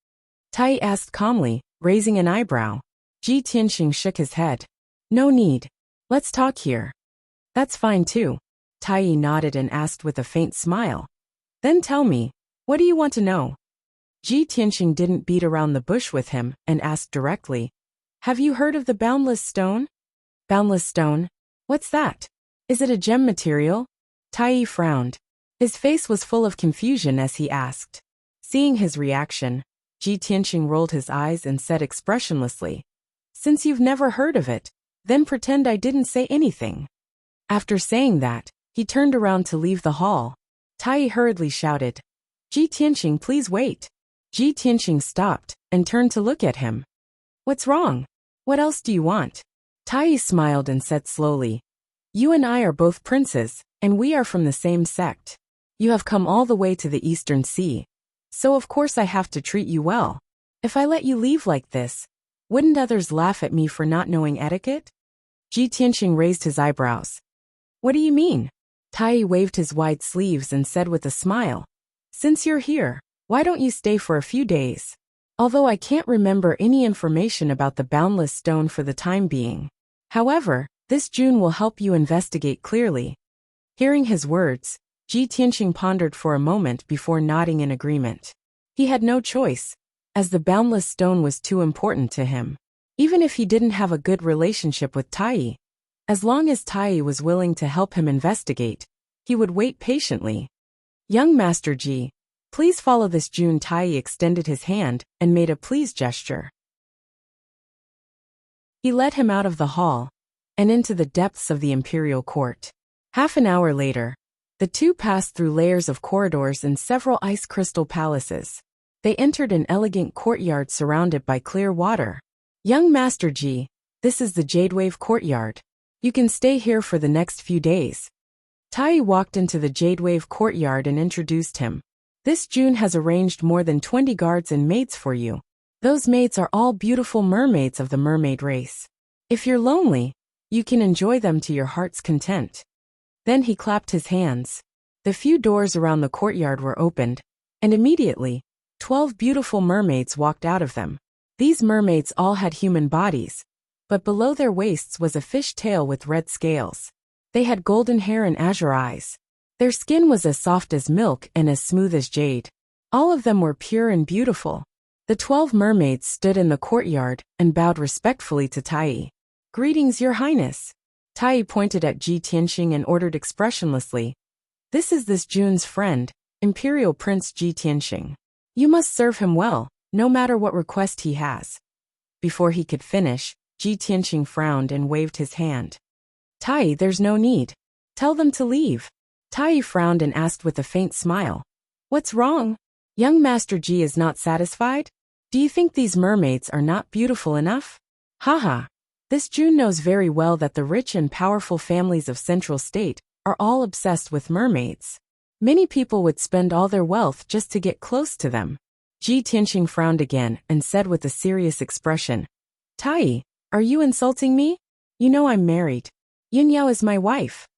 Tai asked calmly, raising an eyebrow. Ji Tianxing shook his head. No need. Let's talk here. That's fine too. Tai nodded and asked with a faint smile. Then tell me, what do you want to know? Ji Tianxing didn't beat around the bush with him and asked directly. Have you heard of the boundless stone? Boundless stone? What's that? Is it a gem material? Tai frowned. His face was full of confusion as he asked. Seeing his reaction, Ji Tianqing rolled his eyes and said expressionlessly, "Since you've never heard of it, then pretend I didn't say anything." After saying that, he turned around to leave the hall. Tai hurriedly shouted, "Ji Tianqing, please wait." Ji Tianqing stopped and turned to look at him. "What's wrong? What else do you want?" Tai smiled and said slowly, "You and I are both princes, and we are from the same sect. You have come all the way to the Eastern Sea, so of course I have to treat you well. If I let you leave like this, wouldn't others laugh at me for not knowing etiquette?" Ji Tianqing raised his eyebrows. "What do you mean?" Tai waved his wide sleeves and said with a smile, "Since you're here, why don't you stay for a few days? Although I can't remember any information about the boundless stone for the time being. However, this June will help you investigate clearly." Hearing his words, Ji Tianqing pondered for a moment before nodding in agreement. He had no choice, as the boundless stone was too important to him. Even if he didn't have a good relationship with Tai, as long as Tai was willing to help him investigate, he would wait patiently. "Young Master Ji, please follow this June." Tai extended his hand and made a please gesture. He led him out of the hall and into the depths of the imperial court. Half an hour later, the two passed through layers of corridors and several ice crystal palaces. They entered an elegant courtyard surrounded by clear water. "Young Master Ji, this is the Jadewave courtyard. You can stay here for the next few days." Tai walked into the Jadewave courtyard and introduced him. "This June has arranged more than 20 guards and maids for you. Those maids are all beautiful mermaids of the mermaid race. If you're lonely, you can enjoy them to your heart's content." Then he clapped his hands. The few doors around the courtyard were opened, and immediately, 12 beautiful mermaids walked out of them. These mermaids all had human bodies, but below their waists was a fish tail with red scales. They had golden hair and azure eyes. Their skin was as soft as milk and as smooth as jade. All of them were pure and beautiful. The 12 mermaids stood in the courtyard and bowed respectfully to Tai. "Greetings, Your Highness." Tai pointed at Ji Tianqing and ordered expressionlessly, "This is this June's friend, Imperial Prince Ji Tianqing. You must serve him well, no matter what request he has." Before he could finish, Ji Tianqing frowned and waved his hand. "Tai, there's no need. Tell them to leave." Tai frowned and asked with a faint smile, "What's wrong? Young Master Ji is not satisfied? Do you think these mermaids are not beautiful enough?" "Haha. This June knows very well that the rich and powerful families of Central State are all obsessed with mermaids. Many people would spend all their wealth just to get close to them." Ji Tianqing frowned again and said with a serious expression, "Tai, are you insulting me? You know I'm married. Yun Yao is my wife."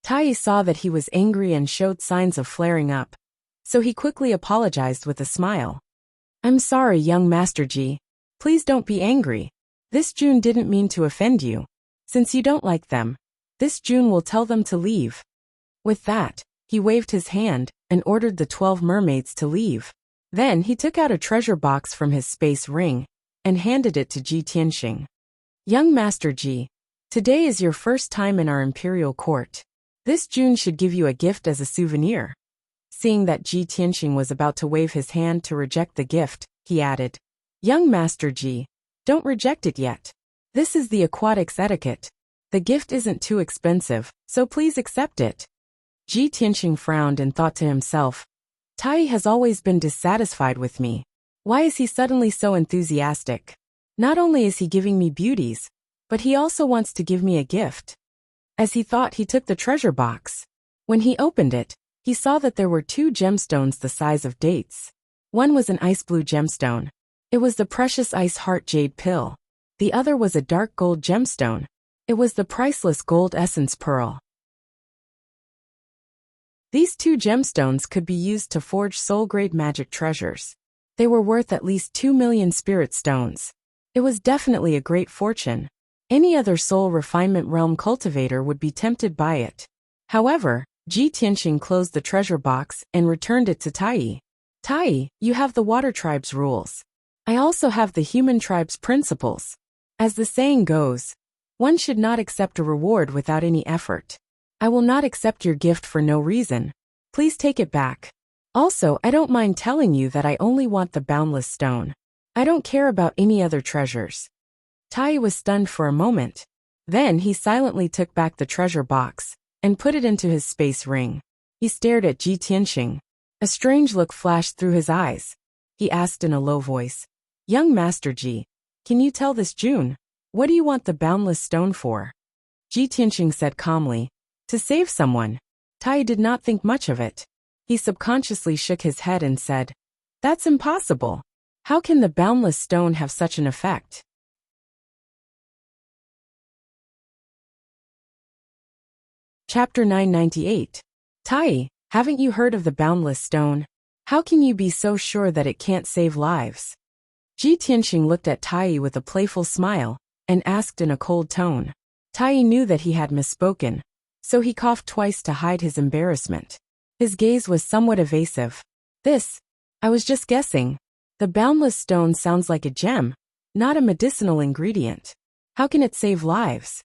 Tai saw that he was angry and showed signs of flaring up, so he quickly apologized with a smile. "I'm sorry, young Master Ji. Please don't be angry. This June didn't mean to offend you. Since you don't like them, this June will tell them to leave." With that, he waved his hand and ordered the 12 mermaids to leave. Then he took out a treasure box from his space ring and handed it to Ji Tianqing. "Young Master Ji, today is your first time in our imperial court. This June should give you a gift as a souvenir." Seeing that Ji Tianqing was about to wave his hand to reject the gift, he added, "Young Master Ji, don't reject it yet. This is the aquatics etiquette. The gift isn't too expensive, so please accept it." Ji Tianqing frowned and thought to himself, Tai has always been dissatisfied with me. Why is he suddenly so enthusiastic? Not only is he giving me beauties, but he also wants to give me a gift. As he thought, he took the treasure box. When he opened it, he saw that there were 2 gemstones the size of dates. One was an ice blue gemstone. It was the precious ice heart jade pill. The other was a dark gold gemstone. It was the priceless gold essence pearl. These 2 gemstones could be used to forge soul-grade magic treasures. They were worth at least 2 million spirit stones. It was definitely a great fortune. Any other soul refinement realm cultivator would be tempted by it. However, Ji Tianqing closed the treasure box and returned it to Tai. "Tai, you have the water tribe's rules. I also have the human tribe's principles. As the saying goes, one should not accept a reward without any effort. I will not accept your gift for no reason. Please take it back. Also, I don't mind telling you that I only want the boundless stone. I don't care about any other treasures. Tai was stunned for a moment. Then he silently took back the treasure box and put it into his space ring. He stared at Ji Tianxing. A strange look flashed through his eyes. He asked in a low voice, "Young Master Ji, can you tell this June? What do you want the boundless stone for?" Ji Tianxing said calmly, "To save someone." Tai did not think much of it. He subconsciously shook his head and said, "That's impossible. How can the boundless stone have such an effect?" Chapter 998. Tai, haven't you heard of the boundless stone? How can you be so sure that it can't save lives? Ji Tianxing looked at Tai with a playful smile and asked in a cold tone. Tai knew that he had misspoken, so he coughed twice to hide his embarrassment. His gaze was somewhat evasive. I was just guessing. The boundless stone sounds like a gem, not a medicinal ingredient. How can it save lives?"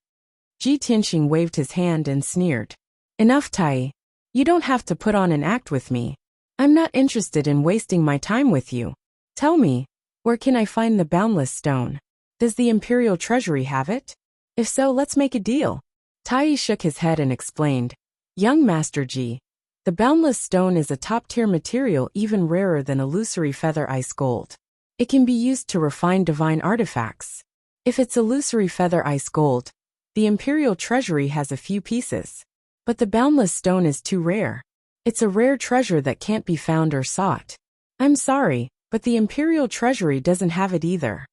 Ji Tianxing waved his hand and sneered. "Enough, Tai. You don't have to put on an act with me. I'm not interested in wasting my time with you. Tell me, where can I find the boundless stone? Does the Imperial Treasury have it? If so, let's make a deal." Tai shook his head and explained, "Young Master Ji, the boundless stone is a top-tier material even rarer than illusory feather ice gold. It can be used to refine divine artifacts. If it's illusory feather ice gold, the Imperial Treasury has a few pieces. But the boundless stone is too rare. It's a rare treasure that can't be found or sought. I'm sorry, but the Imperial Treasury doesn't have it either."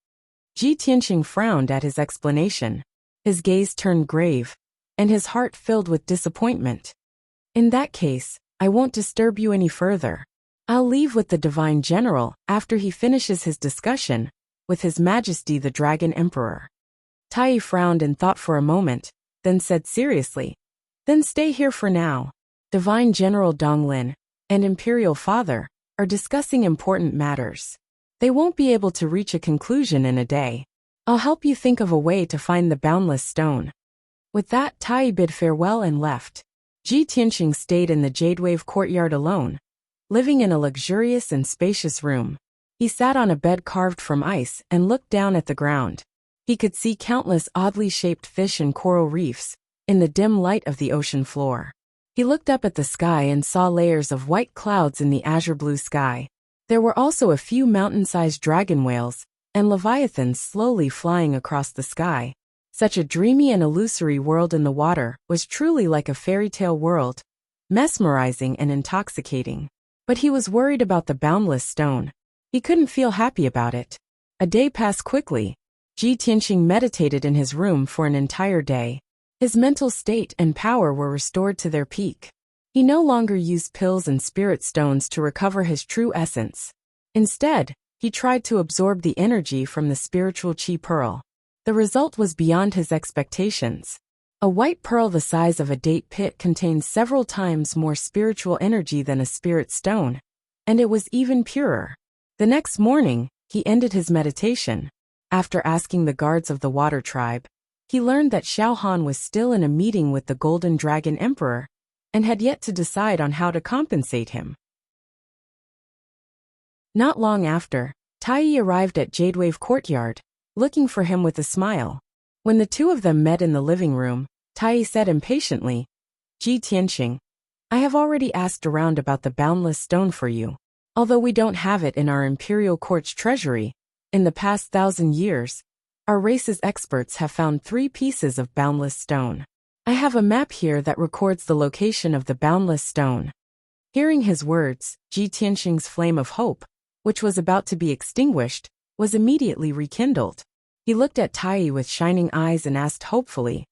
Ji Tianxing frowned at his explanation. His gaze turned grave, and his heart filled with disappointment. "In that case, I won't disturb you any further. I'll leave with the Divine General after he finishes his discussion with His Majesty the Dragon Emperor." Tai frowned and thought for a moment, then said seriously, "Then stay here for now. Divine General Donglin and Imperial Father are discussing important matters. They won't be able to reach a conclusion in a day. I'll help you think of a way to find the boundless stone." With that, Tai bid farewell and left. Ji Tianxing stayed in the Jadewave courtyard alone, living in a luxurious and spacious room. He sat on a bed carved from ice and looked down at the ground. He could see countless oddly shaped fish and coral reefs in the dim light of the ocean floor. He looked up at the sky and saw layers of white clouds in the azure blue sky. There were also a few mountain-sized dragon whales and leviathans slowly flying across the sky. Such a dreamy and illusory world in the water was truly like a fairy tale world, mesmerizing and intoxicating. But he was worried about the boundless stone. He couldn't feel happy about it. A day passed quickly. Ji Tianxing meditated in his room for an entire day. His mental state and power were restored to their peak. He no longer used pills and spirit stones to recover his true essence. Instead, he tried to absorb the energy from the spiritual chi pearl. The result was beyond his expectations. A white pearl the size of a date pit contained several times more spiritual energy than a spirit stone, and it was even purer. The next morning, he ended his meditation. After asking the guards of the water tribe, he learned that Xiao Han was still in a meeting with the Golden Dragon Emperor and had yet to decide on how to compensate him. Not long after, Tai arrived at Jadewave Courtyard, looking for him with a smile. When the two of them met in the living room, Tai said impatiently, "Ji Tianxing, I have already asked around about the boundless stone for you. Although we don't have it in our Imperial Court's treasury, in the past 1,000 years, our race's experts have found 3 pieces of boundless stone. I have a map here that records the location of the boundless stone." Hearing his words, Ji Tianxing's flame of hope, which was about to be extinguished, was immediately rekindled. He looked at Tai with shining eyes and asked hopefully,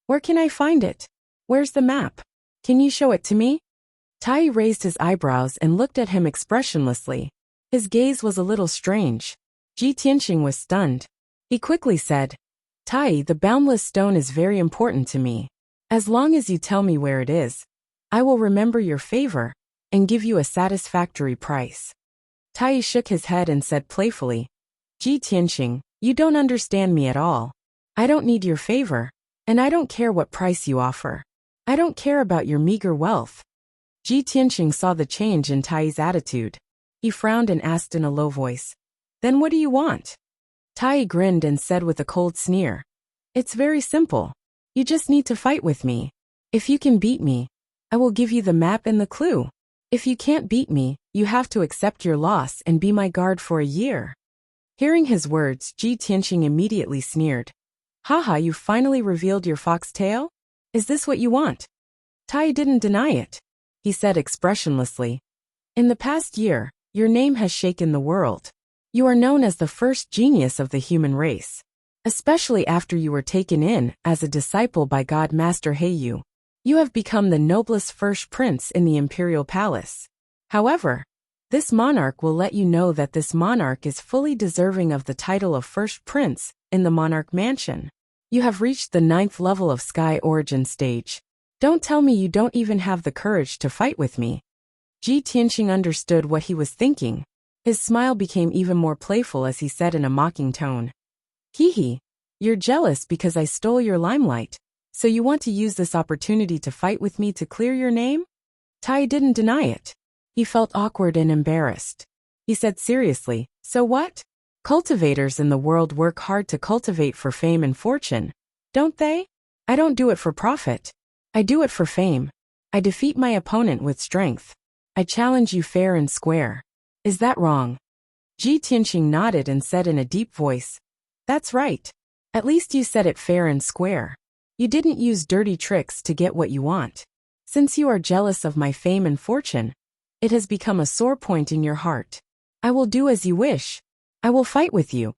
"Where can I find it? Where's the map? Can you show it to me?" Tai raised his eyebrows and looked at him expressionlessly. His gaze was a little strange. Ji Tianxing was stunned. He quickly said, "Tai, the boundless stone is very important to me. As long as you tell me where it is, I will remember your favor and give you a satisfactory price." Tai shook his head and said playfully, "Ji Tianxing, you don't understand me at all. I don't need your favor, and I don't care what price you offer. I don't care about your meager wealth. Ji Tianxing saw the change in Tai's attitude. He frowned and asked in a low voice, "Then what do you want?" Tai grinned and said with a cold sneer, "It's very simple. You just need to fight with me. If you can beat me, I will give you the map and the clue. If you can't beat me, you have to accept your loss and be my guard for a year." Hearing his words, Ji Tianxing immediately sneered. "Haha, you finally revealed your foxtail? Is this what you want?" Tai didn't deny it. He said expressionlessly, "In the past year, your name has shaken the world. You are known as the first genius of the human race, especially after you were taken in as a disciple by God Master Heiyu. You have become the noblest first prince in the imperial palace. However, this monarch will let you know that this monarch is fully deserving of the title of first prince in the monarch mansion. You have reached the 9th level of Sky Origin stage. Don't tell me you don't even have the courage to fight with me." Ji Tianxing understood what he was thinking. His smile became even more playful as he said in a mocking tone, "Hee, you're jealous because I stole your limelight, so you want to use this opportunity to fight with me to clear your name?" Tai didn't deny it. He felt awkward and embarrassed. He said seriously, "So what? Cultivators in the world work hard to cultivate for fame and fortune, don't they? I don't do it for profit. I do it for fame. I defeat my opponent with strength. I challenge you fair and square. Is that wrong?" Ji Tianxing nodded and said in a deep voice, "That's right. At least you said it fair and square. You didn't use dirty tricks to get what you want. Since you are jealous of my fame and fortune, it has become a sore point in your heart. I will do as you wish. I will fight with you.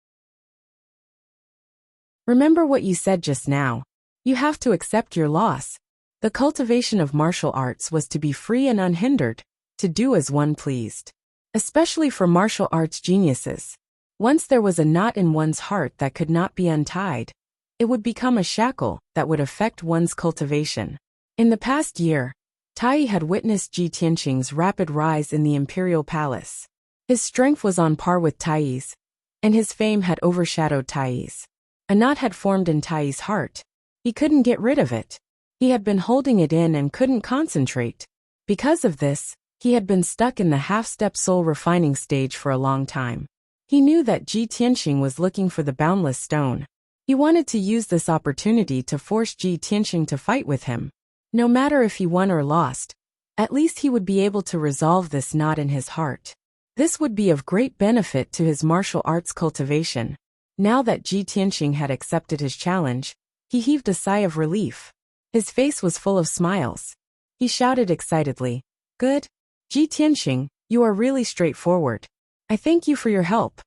Remember what you said just now. You have to accept your loss. The cultivation of martial arts was to be free and unhindered, to do as one pleased. Especially for martial arts geniuses. Once there was a knot in one's heart that could not be untied, it would become a shackle that would affect one's cultivation. In the past year, Tai had witnessed Ji Tianxing's rapid rise in the imperial palace. His strength was on par with Tai's, and his fame had overshadowed Tai's. A knot had formed in Tai's heart. He couldn't get rid of it. He had been holding it in and couldn't concentrate. Because of this, he had been stuck in the half-step soul refining stage for a long time. He knew that Ji Tianxing was looking for the boundless stone. He wanted to use this opportunity to force Ji Tianxing to fight with him. No matter if he won or lost, at least he would be able to resolve this knot in his heart. This would be of great benefit to his martial arts cultivation. Now that Ji Tianxing had accepted his challenge, he heaved a sigh of relief. His face was full of smiles. He shouted excitedly, "Good. Ji Tianxing, you are really straightforward. I thank you for your help."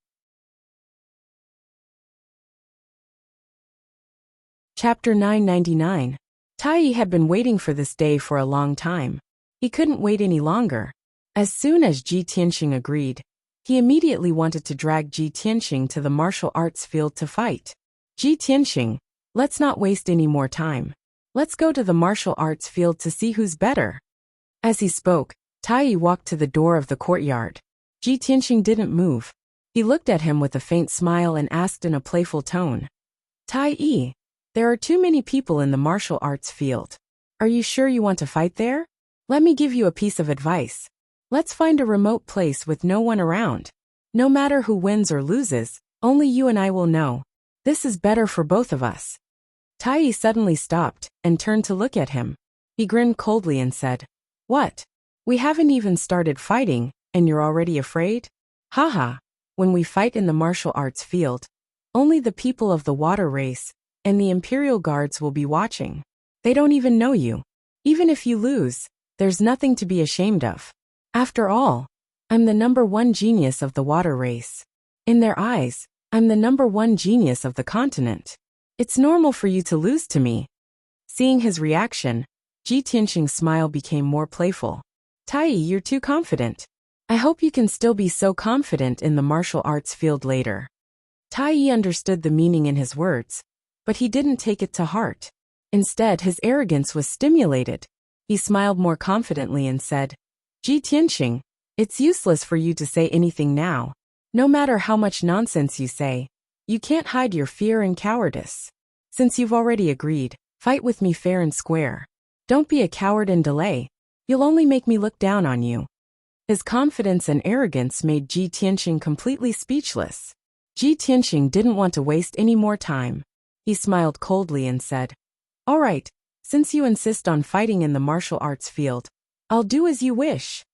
Chapter 999. Tai had been waiting for this day for a long time. He couldn't wait any longer. As soon as Ji Tianxing agreed, he immediately wanted to drag Ji Tianxing to the martial arts field to fight. "Ji Tianxing, let's not waste any more time. Let's go to the martial arts field to see who's better." As he spoke, Tai walked to the door of the courtyard. Ji Tianxing didn't move. He looked at him with a faint smile and asked in a playful tone, "Tai, there are too many people in the martial arts field. Are you sure you want to fight there? Let me give you a piece of advice. Let's find a remote place with no one around. No matter who wins or loses, only you and I will know. This is better for both of us." Tai suddenly stopped and turned to look at him. He grinned coldly and said, "What? We haven't even started fighting, and you're already afraid? Haha, when we fight in the martial arts field, only the people of the water race and the Imperial Guards will be watching. They don't even know you. Even if you lose, there's nothing to be ashamed of. After all, I'm the #1 genius of the water race. In their eyes, I'm the #1 genius of the continent. It's normal for you to lose to me." Seeing his reaction, Ji Tianxing's smile became more playful. "Tai, you're too confident. I hope you can still be so confident in the martial arts field later." Tai understood the meaning in his words, but he didn't take it to heart. Instead, his arrogance was stimulated. He smiled more confidently and said, "Ji Tianxing, it's useless for you to say anything now. No matter how much nonsense you say, you can't hide your fear and cowardice. Since you've already agreed, fight with me fair and square. Don't be a coward and delay. You'll only make me look down on you. His confidence and arrogance made Ji Tianxing completely speechless. Ji Tianxing didn't want to waste any more time. He smiled coldly and said, "All right, since you insist on fighting in the martial arts field, I'll do as you wish.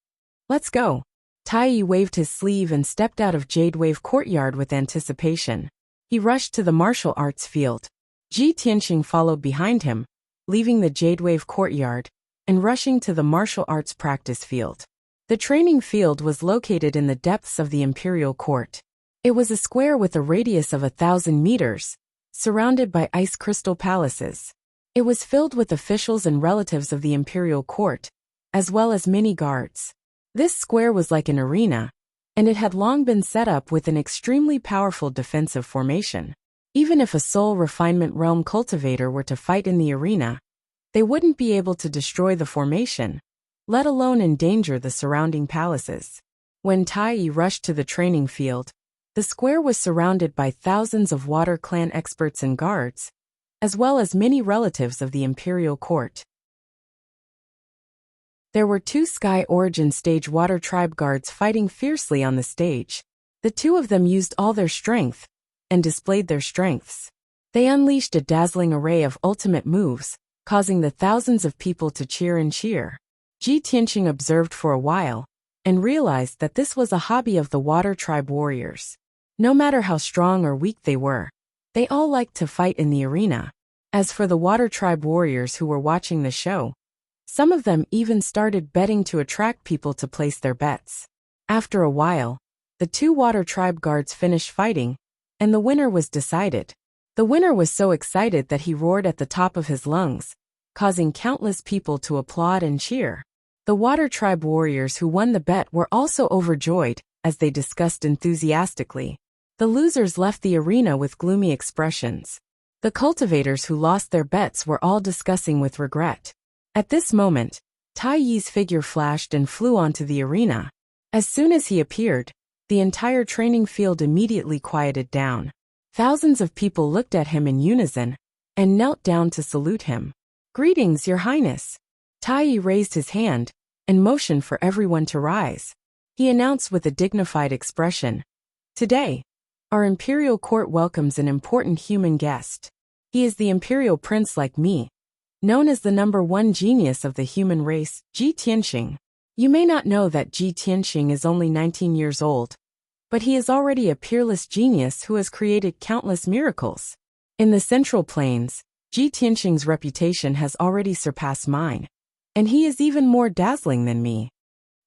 Let's go." Tai Yi waved his sleeve and stepped out of Jade Wave Courtyard with anticipation. He rushed to the martial arts field. Ji Tianxing followed behind him, leaving the Jade Wave Courtyard and rushing to the martial arts practice field. The training field was located in the depths of the Imperial Court. It was a square with a radius of 1,000 meters, surrounded by ice crystal palaces. It was filled with officials and relatives of the Imperial Court, as well as many guards. This square was like an arena, and it had long been set up with an extremely powerful defensive formation. Even if a soul refinement realm cultivator were to fight in the arena, they wouldn't be able to destroy the formation, let alone endanger the surrounding palaces. When Tai Yi rushed to the training field, the square was surrounded by thousands of Water Clan experts and guards, as well as many relatives of the Imperial Court. There were 2 Sky Origin Stage Water Tribe guards fighting fiercely on the stage. The 2 of them used all their strength and displayed their strengths. They unleashed a dazzling array of ultimate moves, causing the thousands of people to cheer and cheer. Ji Tianxing observed for a while and realized that this was a hobby of the Water Tribe warriors. No matter how strong or weak they were, they all liked to fight in the arena. As for the Water Tribe warriors who were watching the show, some of them even started betting to attract people to place their bets. After a while, the 2 Water Tribe guards finished fighting, and the winner was decided. The winner was so excited that he roared at the top of his lungs, causing countless people to applaud and cheer. The Water Tribe warriors who won the bet were also overjoyed, as they discussed enthusiastically. The losers left the arena with gloomy expressions. The cultivators who lost their bets were all discussing with regret. At this moment, Tai Yi's figure flashed and flew onto the arena. As soon as he appeared, the entire training field immediately quieted down. Thousands of people looked at him in unison and knelt down to salute him. "Greetings, Your Highness." Tai Yi raised his hand and motioned for everyone to rise. He announced with a dignified expression, "Today, our Imperial Court welcomes an important human guest. He is the Imperial Prince like me, known as the #1 genius of the human race, Ji Tianxing. You may not know that Ji Tianxing is only 19 years old, but he is already a peerless genius who has created countless miracles. In the Central Plains, Ji Tianxing's reputation has already surpassed mine, and he is even more dazzling than me."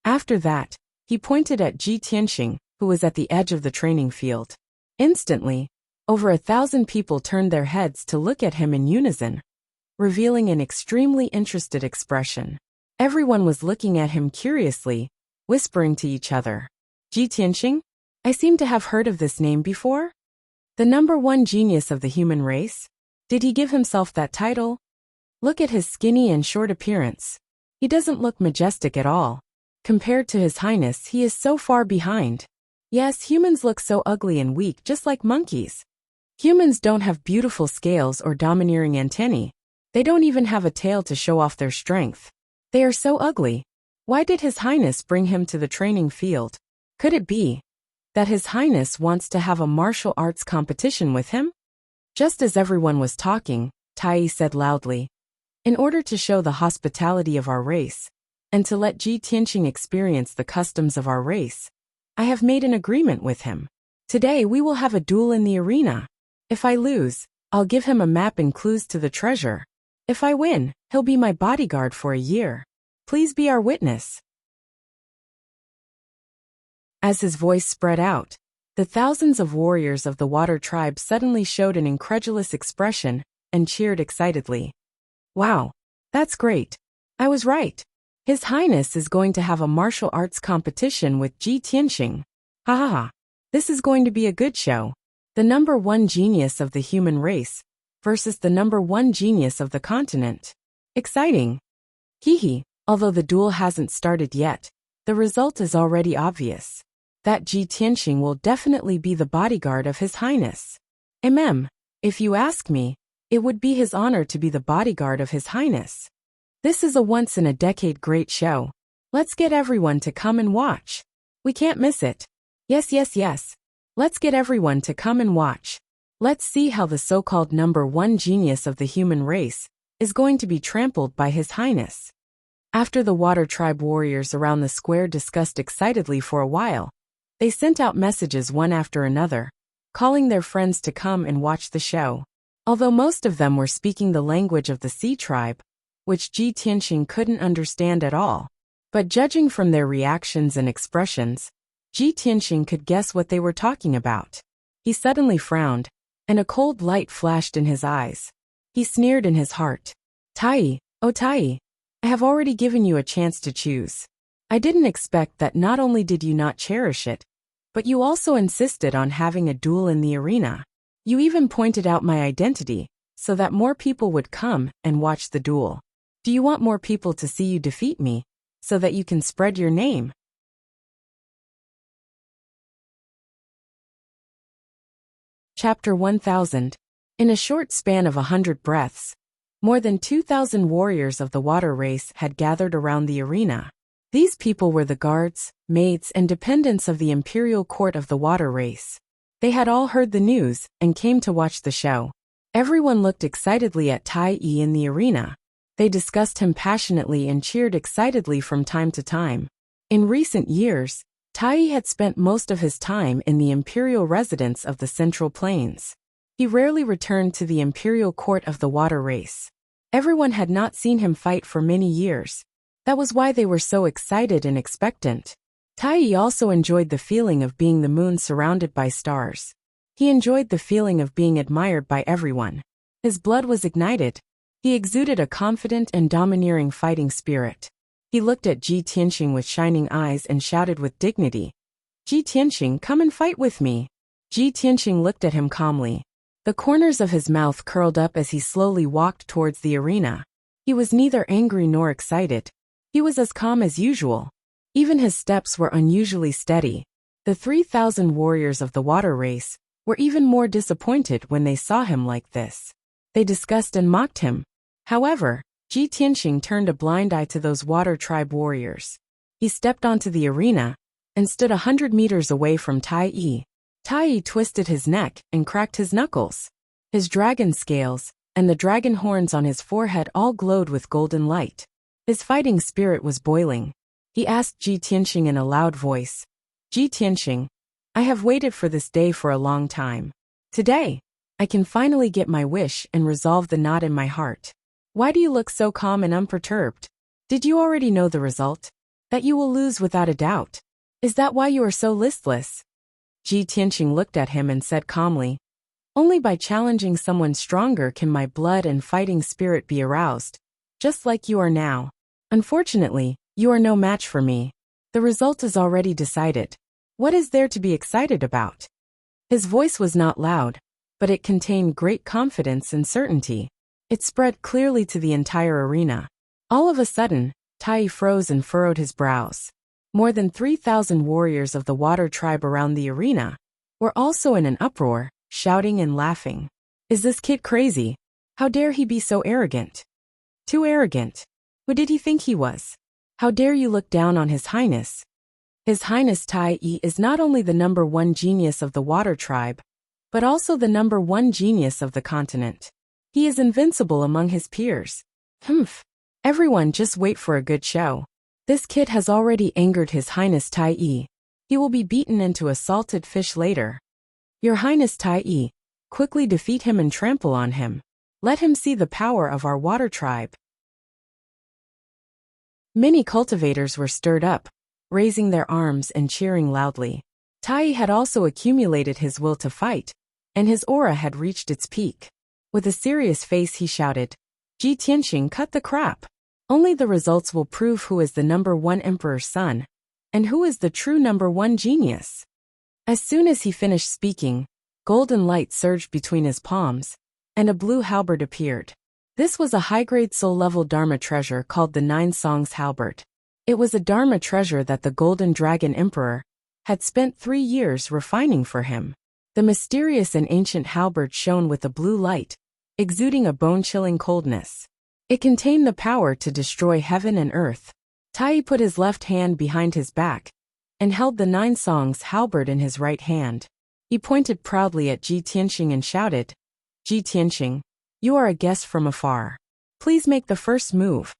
After that, he pointed at Ji Tianxing, who was at the edge of the training field. Instantly, over 1,000 people turned their heads to look at him in unison, revealing an extremely interested expression. Everyone was looking at him curiously, whispering to each other, "Ji Tianxing? I seem to have heard of this name before. The #1 genius of the human race? Did he give himself that title? Look at his skinny and short appearance. He doesn't look majestic at all. Compared to His Highness, he is so far behind. Yes, humans look so ugly and weak, just like monkeys. Humans don't have beautiful scales or domineering antennae. They don't even have a tail to show off their strength. They are so ugly. Why did His Highness bring him to the training field? Could it be that His Highness wants to have a martial arts competition with him?" Just as everyone was talking, Tai Yi said loudly, "In order to show the hospitality of our race, and to let Ji Tianxing experience the customs of our race, I have made an agreement with him. Today we will have a duel in the arena. If I lose, I'll give him a map and clues to the treasure. If I win, he'll be my bodyguard for a year. Please be our witness." As his voice spread out, the thousands of warriors of the Water Tribe suddenly showed an incredulous expression and cheered excitedly. "Wow, that's great. I was right. His Highness is going to have a martial arts competition with Ji Tianxing. Ha ha ha. This is going to be a good show. The #1 genius of the human race versus the #1 genius of the continent. Exciting. Hee hee." Although the duel hasn't started yet, the result is already obvious. That Ji Tianxing will definitely be the bodyguard of His Highness. If you ask me, It would be his honor to be the bodyguard of His Highness. This is a once-in-a-decade great show. Let's get everyone to come and watch. We can't miss it. Yes, yes, yes. Let's get everyone to come and watch. Let's see how the so-called number one genius of the human race is going to be trampled by His Highness. After the Water Tribe warriors around the square discussed excitedly for a while, they sent out messages one after another, calling their friends to come and watch the show. Although most of them were speaking the language of the Sea Tribe, which Ji Tianxing couldn't understand at all. But judging from their reactions and expressions, Ji Tianxing could guess what they were talking about. He suddenly frowned, and a cold light flashed in his eyes. He sneered in his heart. Tai, oh Tai, I have already given you a chance to choose. I didn't expect that not only did you not cherish it, but you also insisted on having a duel in the arena. You even pointed out my identity, so that more people would come and watch the duel. Do you want more people to see you defeat me, so that you can spread your name? Chapter 1000. In a short span of 100 breaths, more than 2,000 warriors of the water race had gathered around the arena. These people were the guards, maids, and dependents of the imperial court of the water race. They had all heard the news and came to watch the show. Everyone looked excitedly at Tai Yi in the arena. They discussed him passionately and cheered excitedly from time to time. In recent years, Tai Yi had spent most of his time in the imperial residence of the Central Plains. He rarely returned to the imperial court of the water race. Everyone had not seen him fight for many years. That was why they were so excited and expectant. Tai Yi also enjoyed the feeling of being the moon surrounded by stars. He enjoyed the feeling of being admired by everyone. His blood was ignited. He exuded a confident and domineering fighting spirit. He looked at Ji Tianxing with shining eyes and shouted with dignity, "Ji Tianxing, come and fight with me." Ji Tianxing looked at him calmly. The corners of his mouth curled up as he slowly walked towards the arena. He was neither angry nor excited. He was as calm as usual. Even his steps were unusually steady. The 3,000 warriors of the water race were even more disappointed when they saw him like this. They discussed and mocked him. However, Ji Tianxing turned a blind eye to those water tribe warriors. He stepped onto the arena and stood 100 meters away from Tai Yi. Tai Yi twisted his neck and cracked his knuckles. His dragon scales and the dragon horns on his forehead all glowed with golden light. His fighting spirit was boiling. He asked Ji Tianxing in a loud voice, "Ji Tianxing, I have waited for this day for a long time. Today, I can finally get my wish and resolve the knot in my heart. Why do you look so calm and unperturbed? Did you already know the result? That you will lose without a doubt. Is that why you are so listless?" Ji Tianxing looked at him and said calmly, "Only by challenging someone stronger can my blood and fighting spirit be aroused, just like you are now. Unfortunately, you are no match for me. The result is already decided. What is there to be excited about?" His voice was not loud, but it contained great confidence and certainty. It spread clearly to the entire arena. All of a sudden, Tai Yi froze and furrowed his brows. More than 3,000 warriors of the water tribe around the arena were also in an uproar, shouting and laughing. "Is this kid crazy? How dare he be so arrogant? Too arrogant. Who did he think he was? How dare you look down on His Highness? His Highness Tai Yi is not only the number one genius of the water tribe, but also the number one genius of the continent. He is invincible among his peers. Humph. Everyone just wait for a good show. This kid has already angered His Highness Tai Yi. He will be beaten into a salted fish later. Your Highness Tai Yi, quickly defeat him and trample on him. Let him see the power of our water tribe." Many cultivators were stirred up, raising their arms and cheering loudly. Tai Yi had also accumulated his will to fight, and his aura had reached its peak. With a serious face he shouted, "Ji Tianxing, cut the crap. Only the results will prove who is the number one emperor's son, and who is the true number one genius." As soon as he finished speaking, golden light surged between his palms, and a blue halberd appeared. This was a high-grade soul-level Dharma treasure called the Nine Songs Halberd. It was a Dharma treasure that the Golden Dragon Emperor had spent 3 years refining for him. The mysterious and ancient halberd shone with a blue light, exuding a bone-chilling coldness. It contained the power to destroy heaven and earth. Tai put his left hand behind his back and held the 9 songs halberd in his right hand. He pointed proudly at Ji Tianxing and shouted, "Ji Tianxing, you are a guest from afar. Please make the first move."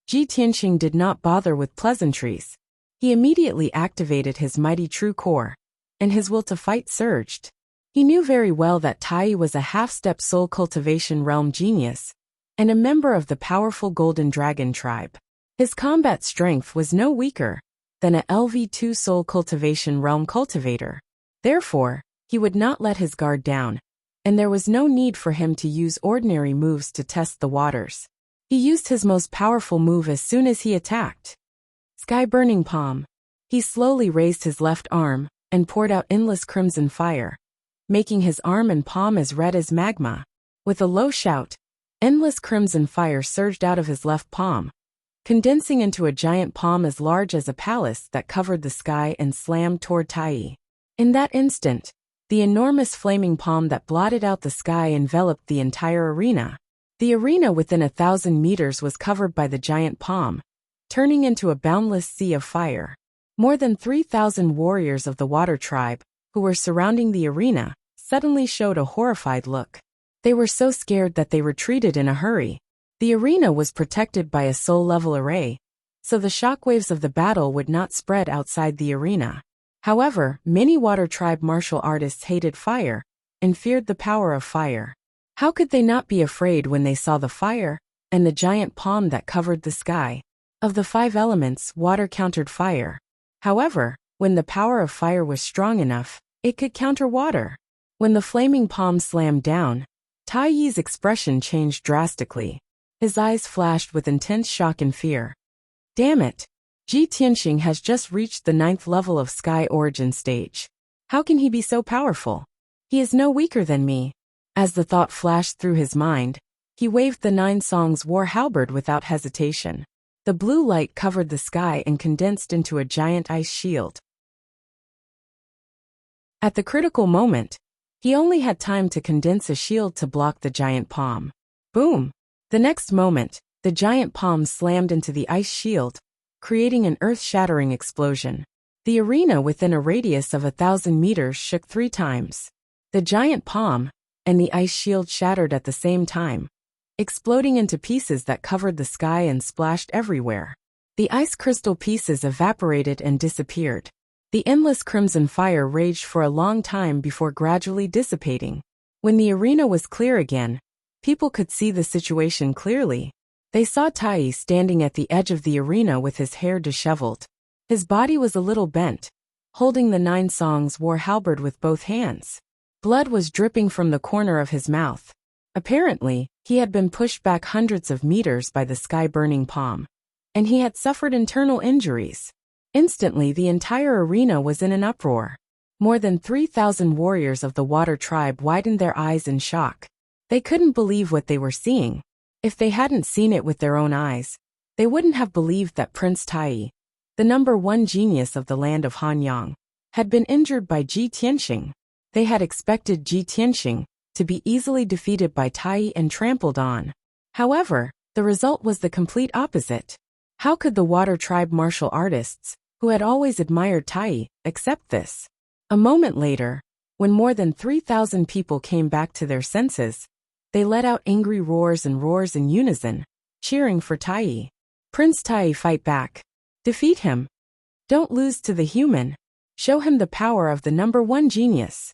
Ji Tianxing did not bother with pleasantries. He immediately activated his mighty true core, and his will to fight surged. He knew very well that Tai was a half-step soul cultivation realm genius, and a member of the powerful Golden Dragon tribe. His combat strength was no weaker than a LV2 soul cultivation realm cultivator. Therefore, he would not let his guard down, and there was no need for him to use ordinary moves to test the waters. He used his most powerful move as soon as he attacked. Sky Burning Palm. He slowly raised his left arm and poured out endless crimson fire, making his arm and palm as red as magma. With a low shout, endless crimson fire surged out of his left palm, condensing into a giant palm as large as a palace that covered the sky and slammed toward Tai. In that instant, the enormous flaming palm that blotted out the sky enveloped the entire arena. The arena within 1,000 meters was covered by the giant palm, turning into a boundless sea of fire. More than 3,000 warriors of the water tribe, who were surrounding the arena, suddenly showed a horrified look. They were so scared that they retreated in a hurry. The arena was protected by a soul-level array, so the shockwaves of the battle would not spread outside the arena. However, many water tribe martial artists hated fire and feared the power of fire. How could they not be afraid when they saw the fire and the giant palm that covered the sky? Of the 5 elements, water countered fire. However, when the power of fire was strong enough, it could counter water. When the flaming palm slammed down, Tai Yi's expression changed drastically. His eyes flashed with intense shock and fear. Damn it! Ji Tianxing has just reached the 9th level of Sky Origin stage. How can he be so powerful? He is no weaker than me. As the thought flashed through his mind, he waved the 9 songs war halberd without hesitation. The blue light covered the sky and condensed into a giant ice shield. At the critical moment, he only had time to condense a shield to block the giant palm. Boom! The next moment, the giant palm slammed into the ice shield, creating an earth-shattering explosion. The arena within a radius of 1,000 meters shook 3 times. The giant palm and the ice shield shattered at the same time, exploding into pieces that covered the sky and splashed everywhere. The ice crystal pieces evaporated and disappeared. The endless crimson fire raged for a long time before gradually dissipating. When the arena was clear again, people could see the situation clearly. They saw Tai standing at the edge of the arena with his hair disheveled. His body was a little bent, holding the 9 songs war halberd with both hands. Blood was dripping from the corner of his mouth. Apparently, he had been pushed back hundreds of meters by the sky-burning palm, and he had suffered internal injuries. Instantly, the entire arena was in an uproar. More than 3,000 warriors of the water tribe widened their eyes in shock. They couldn't believe what they were seeing. If they hadn't seen it with their own eyes, they wouldn't have believed that Prince Tai, the #1 genius of the land of Hanyang, had been injured by Ji Tianxing. They had expected Ji Tianxing to be easily defeated by Tai and trampled on. However, the result was the complete opposite. How could the water tribe martial artists, who had always admired Tai, accept this? A moment later, when more than 3,000 people came back to their senses, they let out angry roars in unison, cheering for Tai. Prince Tai, fight back. Defeat him. Don't lose to the human. Show him the power of the #1 genius.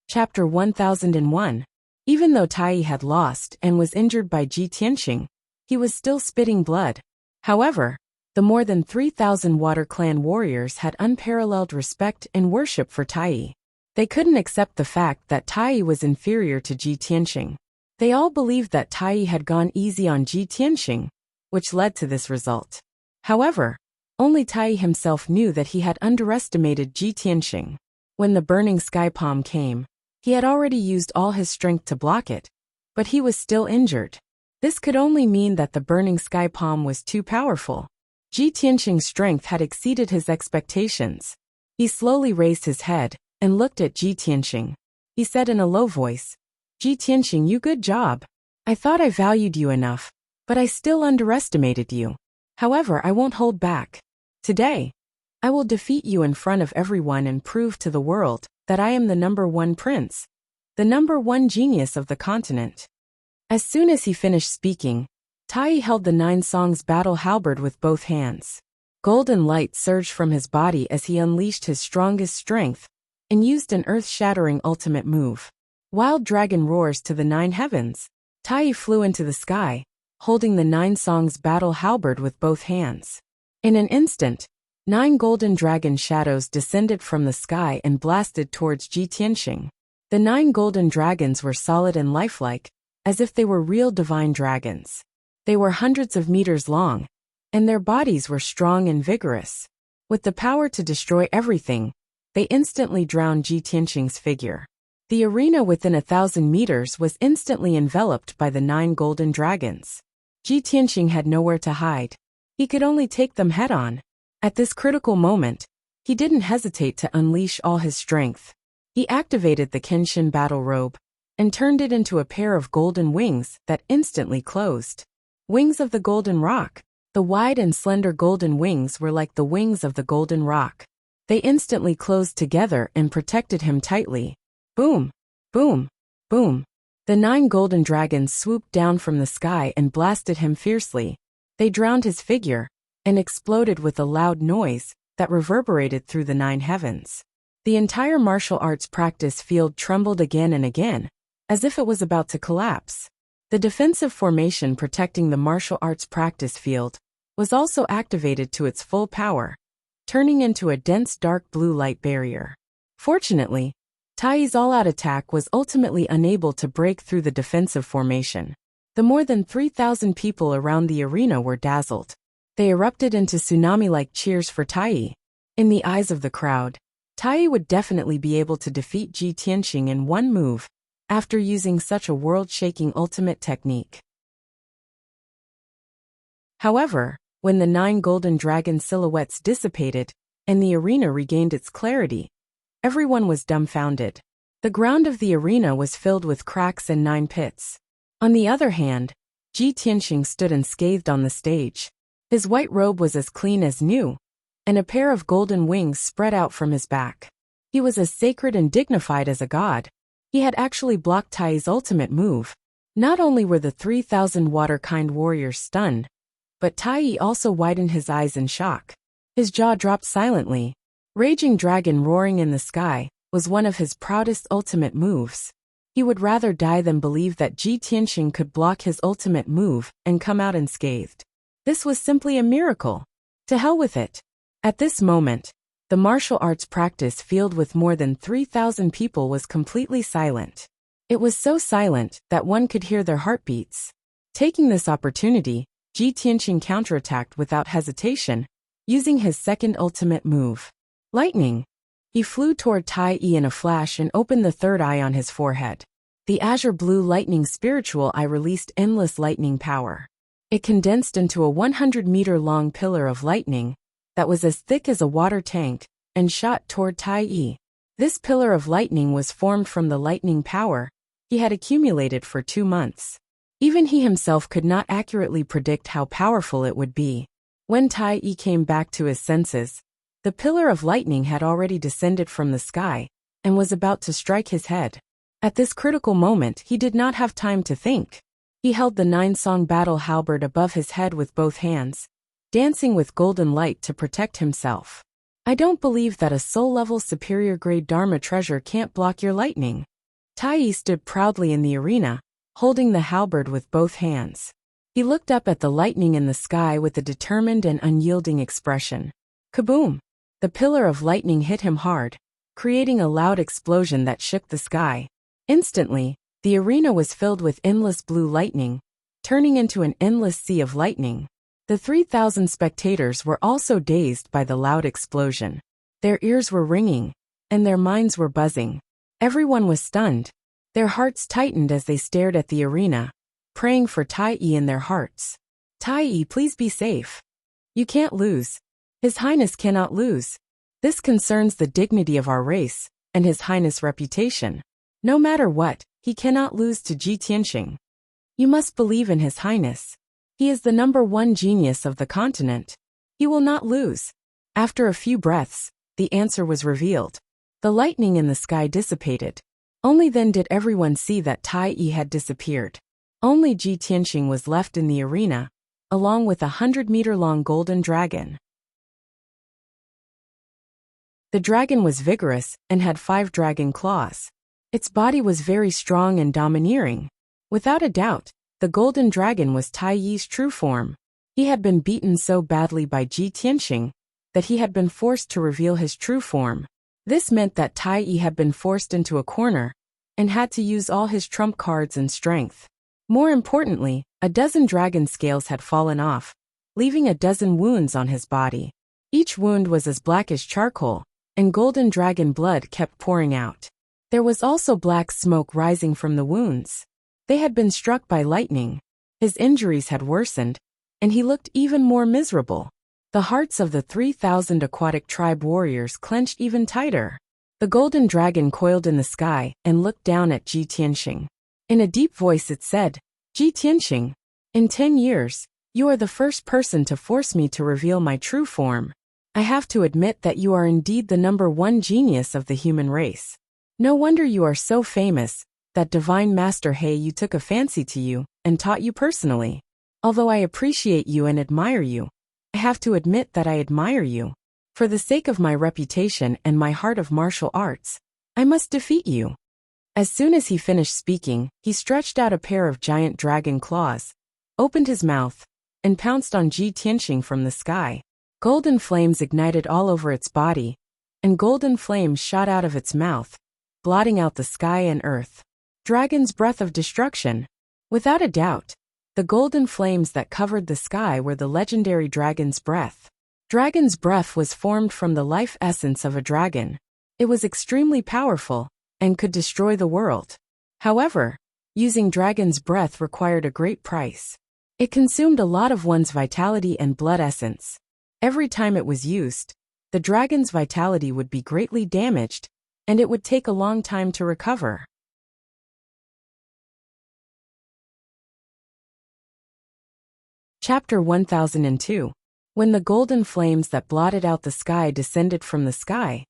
Chapter 1001. Even though Tai had lost and was injured by Ji Tianxing, he was still spitting blood. However, the more than 3,000 Water Clan warriors had unparalleled respect and worship for Tai. They couldn't accept the fact that Tai was inferior to Ji Tianxing. They all believed that Tai had gone easy on Ji Tianxing, which led to this result. However, only Tai himself knew that he had underestimated Ji Tianxing. When the burning sky palm came, he had already used all his strength to block it, but he was still injured. This could only mean that the burning sky palm was too powerful. Ji Tianxing's strength had exceeded his expectations. He slowly raised his head and looked at Ji Tianxing. He said in a low voice, "Ji Tianxing, you good job. I thought I valued you enough, but I still underestimated you. However, I won't hold back. Today, I will defeat you in front of everyone and prove to the world that I am the #1 prince, the #1 genius of the continent." As soon as he finished speaking, Tai held the 9 songs battle halberd with both hands. Golden light surged from his body as he unleashed his strongest strength and used an earth-shattering ultimate move. Wild dragon roars to the 9 heavens. Tai flew into the sky, holding the 9 songs battle halberd with both hands. In an instant, 9 golden dragon shadows descended from the sky and blasted towards Ji Tianxing. The 9 golden dragons were solid and lifelike, as if they were real divine dragons. They were hundreds of meters long, and their bodies were strong and vigorous. With the power to destroy everything, they instantly drowned Ji Tianxing's figure. The arena within 1,000 meters was instantly enveloped by the 9 golden dragons. Ji Tianxing had nowhere to hide. He could only take them head-on. At this critical moment, he didn't hesitate to unleash all his strength. He activated the Kenshin battle robe and turned it into a pair of golden wings that instantly closed. Wings of the golden rock. The wide and slender golden wings were like the wings of the golden rock. They instantly closed together and protected him tightly. Boom! Boom! Boom! The 9 golden dragons swooped down from the sky and blasted him fiercely. They drowned his figure and exploded with a loud noise that reverberated through the 9 heavens. The entire martial arts practice field trembled again and again, as if it was about to collapse. The defensive formation protecting the martial arts practice field was also activated to its full power, turning into a dense dark blue light barrier. Fortunately, Tai's all-out attack was ultimately unable to break through the defensive formation. The more than 3,000 people around the arena were dazzled. They erupted into tsunami-like cheers for Tai. In the eyes of the crowd, Tai would definitely be able to defeat Ji Tianxing in one move, after using such a world-shaking ultimate technique. However, when the 9 golden dragon silhouettes dissipated and the arena regained its clarity, everyone was dumbfounded. The ground of the arena was filled with cracks and 9 pits. On the other hand, Ji Tianxing stood unscathed on the stage. His white robe was as clean as new, and a pair of golden wings spread out from his back. He was as sacred and dignified as a god. He had actually blocked Tai's ultimate move. Not only were the 3,000 water-kind warriors stunned, but Tai also widened his eyes in shock. His jaw dropped silently. Raging Dragon roaring in the sky was one of his proudest ultimate moves. He would rather die than believe that Ji Tianxing could block his ultimate move and come out unscathed. This was simply a miracle. To hell with it. At this moment, the martial arts practice field with more than 3,000 people was completely silent. It was so silent that one could hear their heartbeats. Taking this opportunity, Ji Tianxing counterattacked without hesitation, using his second ultimate move. Lightning. He flew toward Tai in a flash and opened the third eye on his forehead. The azure blue lightning spiritual eye released endless lightning power. It condensed into a 100-meter-long pillar of lightning that was as thick as a water tank and shot toward Tai. This pillar of lightning was formed from the lightning power he had accumulated for 2 months. Even he himself could not accurately predict how powerful it would be. When Tai came back to his senses, the pillar of lightning had already descended from the sky and was about to strike his head. At this critical moment, he did not have time to think. He held the 9-song battle halberd above his head with both hands, dancing with golden light to protect himself. I don't believe that a soul-level superior-grade Dharma treasure can't block your lightning. Tai stood proudly in the arena, holding the halberd with both hands. He looked up at the lightning in the sky with a determined and unyielding expression. Kaboom! The pillar of lightning hit him hard, creating a loud explosion that shook the sky. Instantly, the arena was filled with endless blue lightning, turning into an endless sea of lightning. The 3,000 spectators were also dazed by the loud explosion. Their ears were ringing, and their minds were buzzing. Everyone was stunned. Their hearts tightened as they stared at the arena, praying for Tai in their hearts. Tai, please be safe. You can't lose. His Highness cannot lose. This concerns the dignity of our race, and His Highness' reputation. No matter what, he cannot lose to Ji Tianxing. You must believe in His Highness. He is the #1 genius of the continent. He will not lose. After a few breaths, the answer was revealed. The lightning in the sky dissipated. Only then did everyone see that Tai Yi had disappeared. Only Ji Tianxing was left in the arena, along with a 100-meter-long golden dragon. The dragon was vigorous and had 5 dragon claws. Its body was very strong and domineering. Without a doubt, the golden dragon was Tai Yi's true form. He had been beaten so badly by Ji Tianxing that he had been forced to reveal his true form. This meant that Tai Yi had been forced into a corner and had to use all his trump cards and strength. More importantly, a dozen dragon scales had fallen off, leaving a dozen wounds on his body. Each wound was as black as charcoal, and golden dragon blood kept pouring out. There was also black smoke rising from the wounds. They had been struck by lightning. His injuries had worsened, and he looked even more miserable. The hearts of the 3,000 aquatic tribe warriors clenched even tighter. The golden dragon coiled in the sky and looked down at Ji Tianxing. In a deep voice it said, "Ji Tianxing, in 10 years, you are the first person to force me to reveal my true form. I have to admit that you are indeed the #1 genius of the human race. No wonder you are so famous, that Divine Master He Yu took a fancy to you and taught you personally. Although I appreciate you and admire you, I have to admit that I admire you. For the sake of my reputation and my heart of martial arts, I must defeat you." As soon as he finished speaking, he stretched out a pair of giant dragon claws, opened his mouth, and pounced on Ji Tianxing from the sky. Golden flames ignited all over its body, and golden flames shot out of its mouth, blotting out the sky and earth. Dragon's breath of destruction. Without a doubt, the golden flames that covered the sky were the legendary dragon's breath. Dragon's breath was formed from the life essence of a dragon. It was extremely powerful, and could destroy the world. However, using dragon's breath required a great price. It consumed a lot of one's vitality and blood essence. Every time it was used, the dragon's vitality would be greatly damaged, and it would take a long time to recover. Chapter 1002. When the golden flames that blotted out the sky descended from the sky,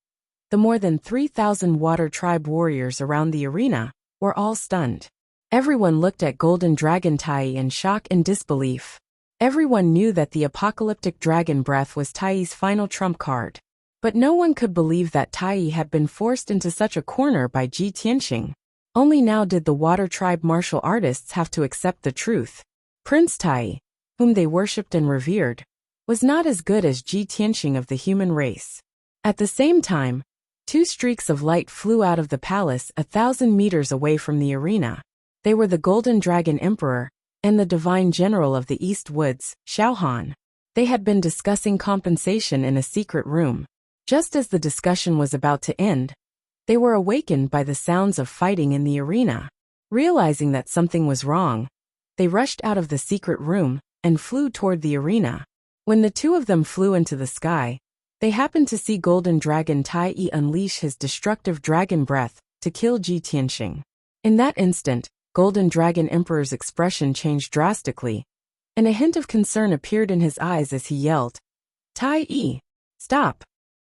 the more than 3,000 water tribe warriors around the arena were all stunned. Everyone looked at golden dragon Tai Yi in shock and disbelief. Everyone knew that the apocalyptic dragon breath was Tai Yi's final trump card. But no one could believe that Tai Yi had been forced into such a corner by Ji Tianxing. Only now did the water tribe martial artists have to accept the truth. Prince Tai Yi, whom they worshipped and revered, was not as good as Ji Tianxing of the human race. At the same time, 2 streaks of light flew out of the palace 1,000 meters away from the arena. They were the Golden Dragon Emperor and the Divine General of the East Woods, Xiaohan. They had been discussing compensation in a secret room. Just as the discussion was about to end, they were awakened by the sounds of fighting in the arena. Realizing that something was wrong, they rushed out of the secret room and flew toward the arena. When the 2 of them flew into the sky, they happened to see Golden Dragon Tai Yi unleash his destructive dragon breath to kill Ji Tianxing. In that instant, Golden Dragon Emperor's expression changed drastically, and a hint of concern appeared in his eyes as he yelled, "Tai Yi, stop!"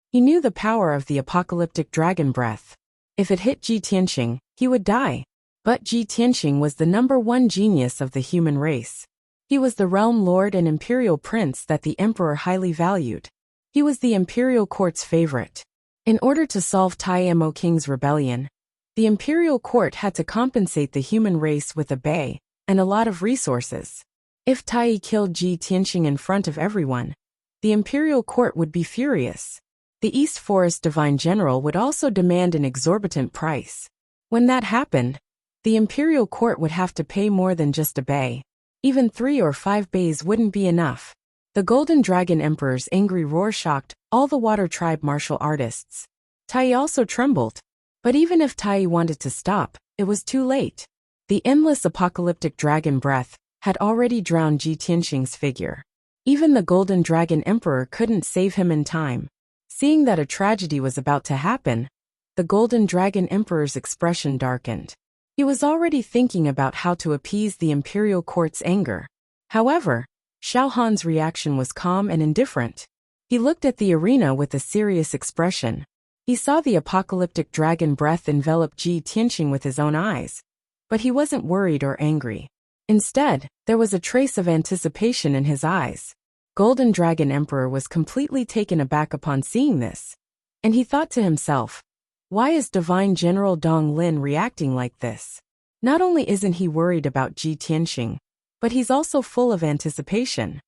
He knew the power of the apocalyptic dragon breath. If it hit Ji Tianxing, he would die. But Ji Tianxing was the #1 genius of the human race. He was the realm lord and imperial prince that the emperor highly valued. He was the imperial court's favorite. In order to solve Tai Mo King's rebellion, the imperial court had to compensate the human race with a bay and a lot of resources. If Tai Yi killed Ji Tianxing in front of everyone, the imperial court would be furious. The East Forest Divine General would also demand an exorbitant price. When that happened, the imperial court would have to pay more than just a bay. Even 3 or 5 bays wouldn't be enough. The Golden Dragon Emperor's angry roar shocked all the water tribe martial artists. Tai Yi also trembled. But even if Tai Yi wanted to stop, it was too late. The endless apocalyptic dragon breath had already drowned Ji Tianxing's figure. Even the Golden Dragon Emperor couldn't save him in time. Seeing that a tragedy was about to happen, the Golden Dragon Emperor's expression darkened. He was already thinking about how to appease the imperial court's anger. However, Xiao Han's reaction was calm and indifferent. He looked at the arena with a serious expression. He saw the apocalyptic dragon breath envelop Ji Tianqing with his own eyes. But he wasn't worried or angry. Instead, there was a trace of anticipation in his eyes. Golden Dragon Emperor was completely taken aback upon seeing this. And he thought to himself, why is Divine General Dong Lin reacting like this? Not only isn't he worried about Ji Tianqing, but he's also full of anticipation.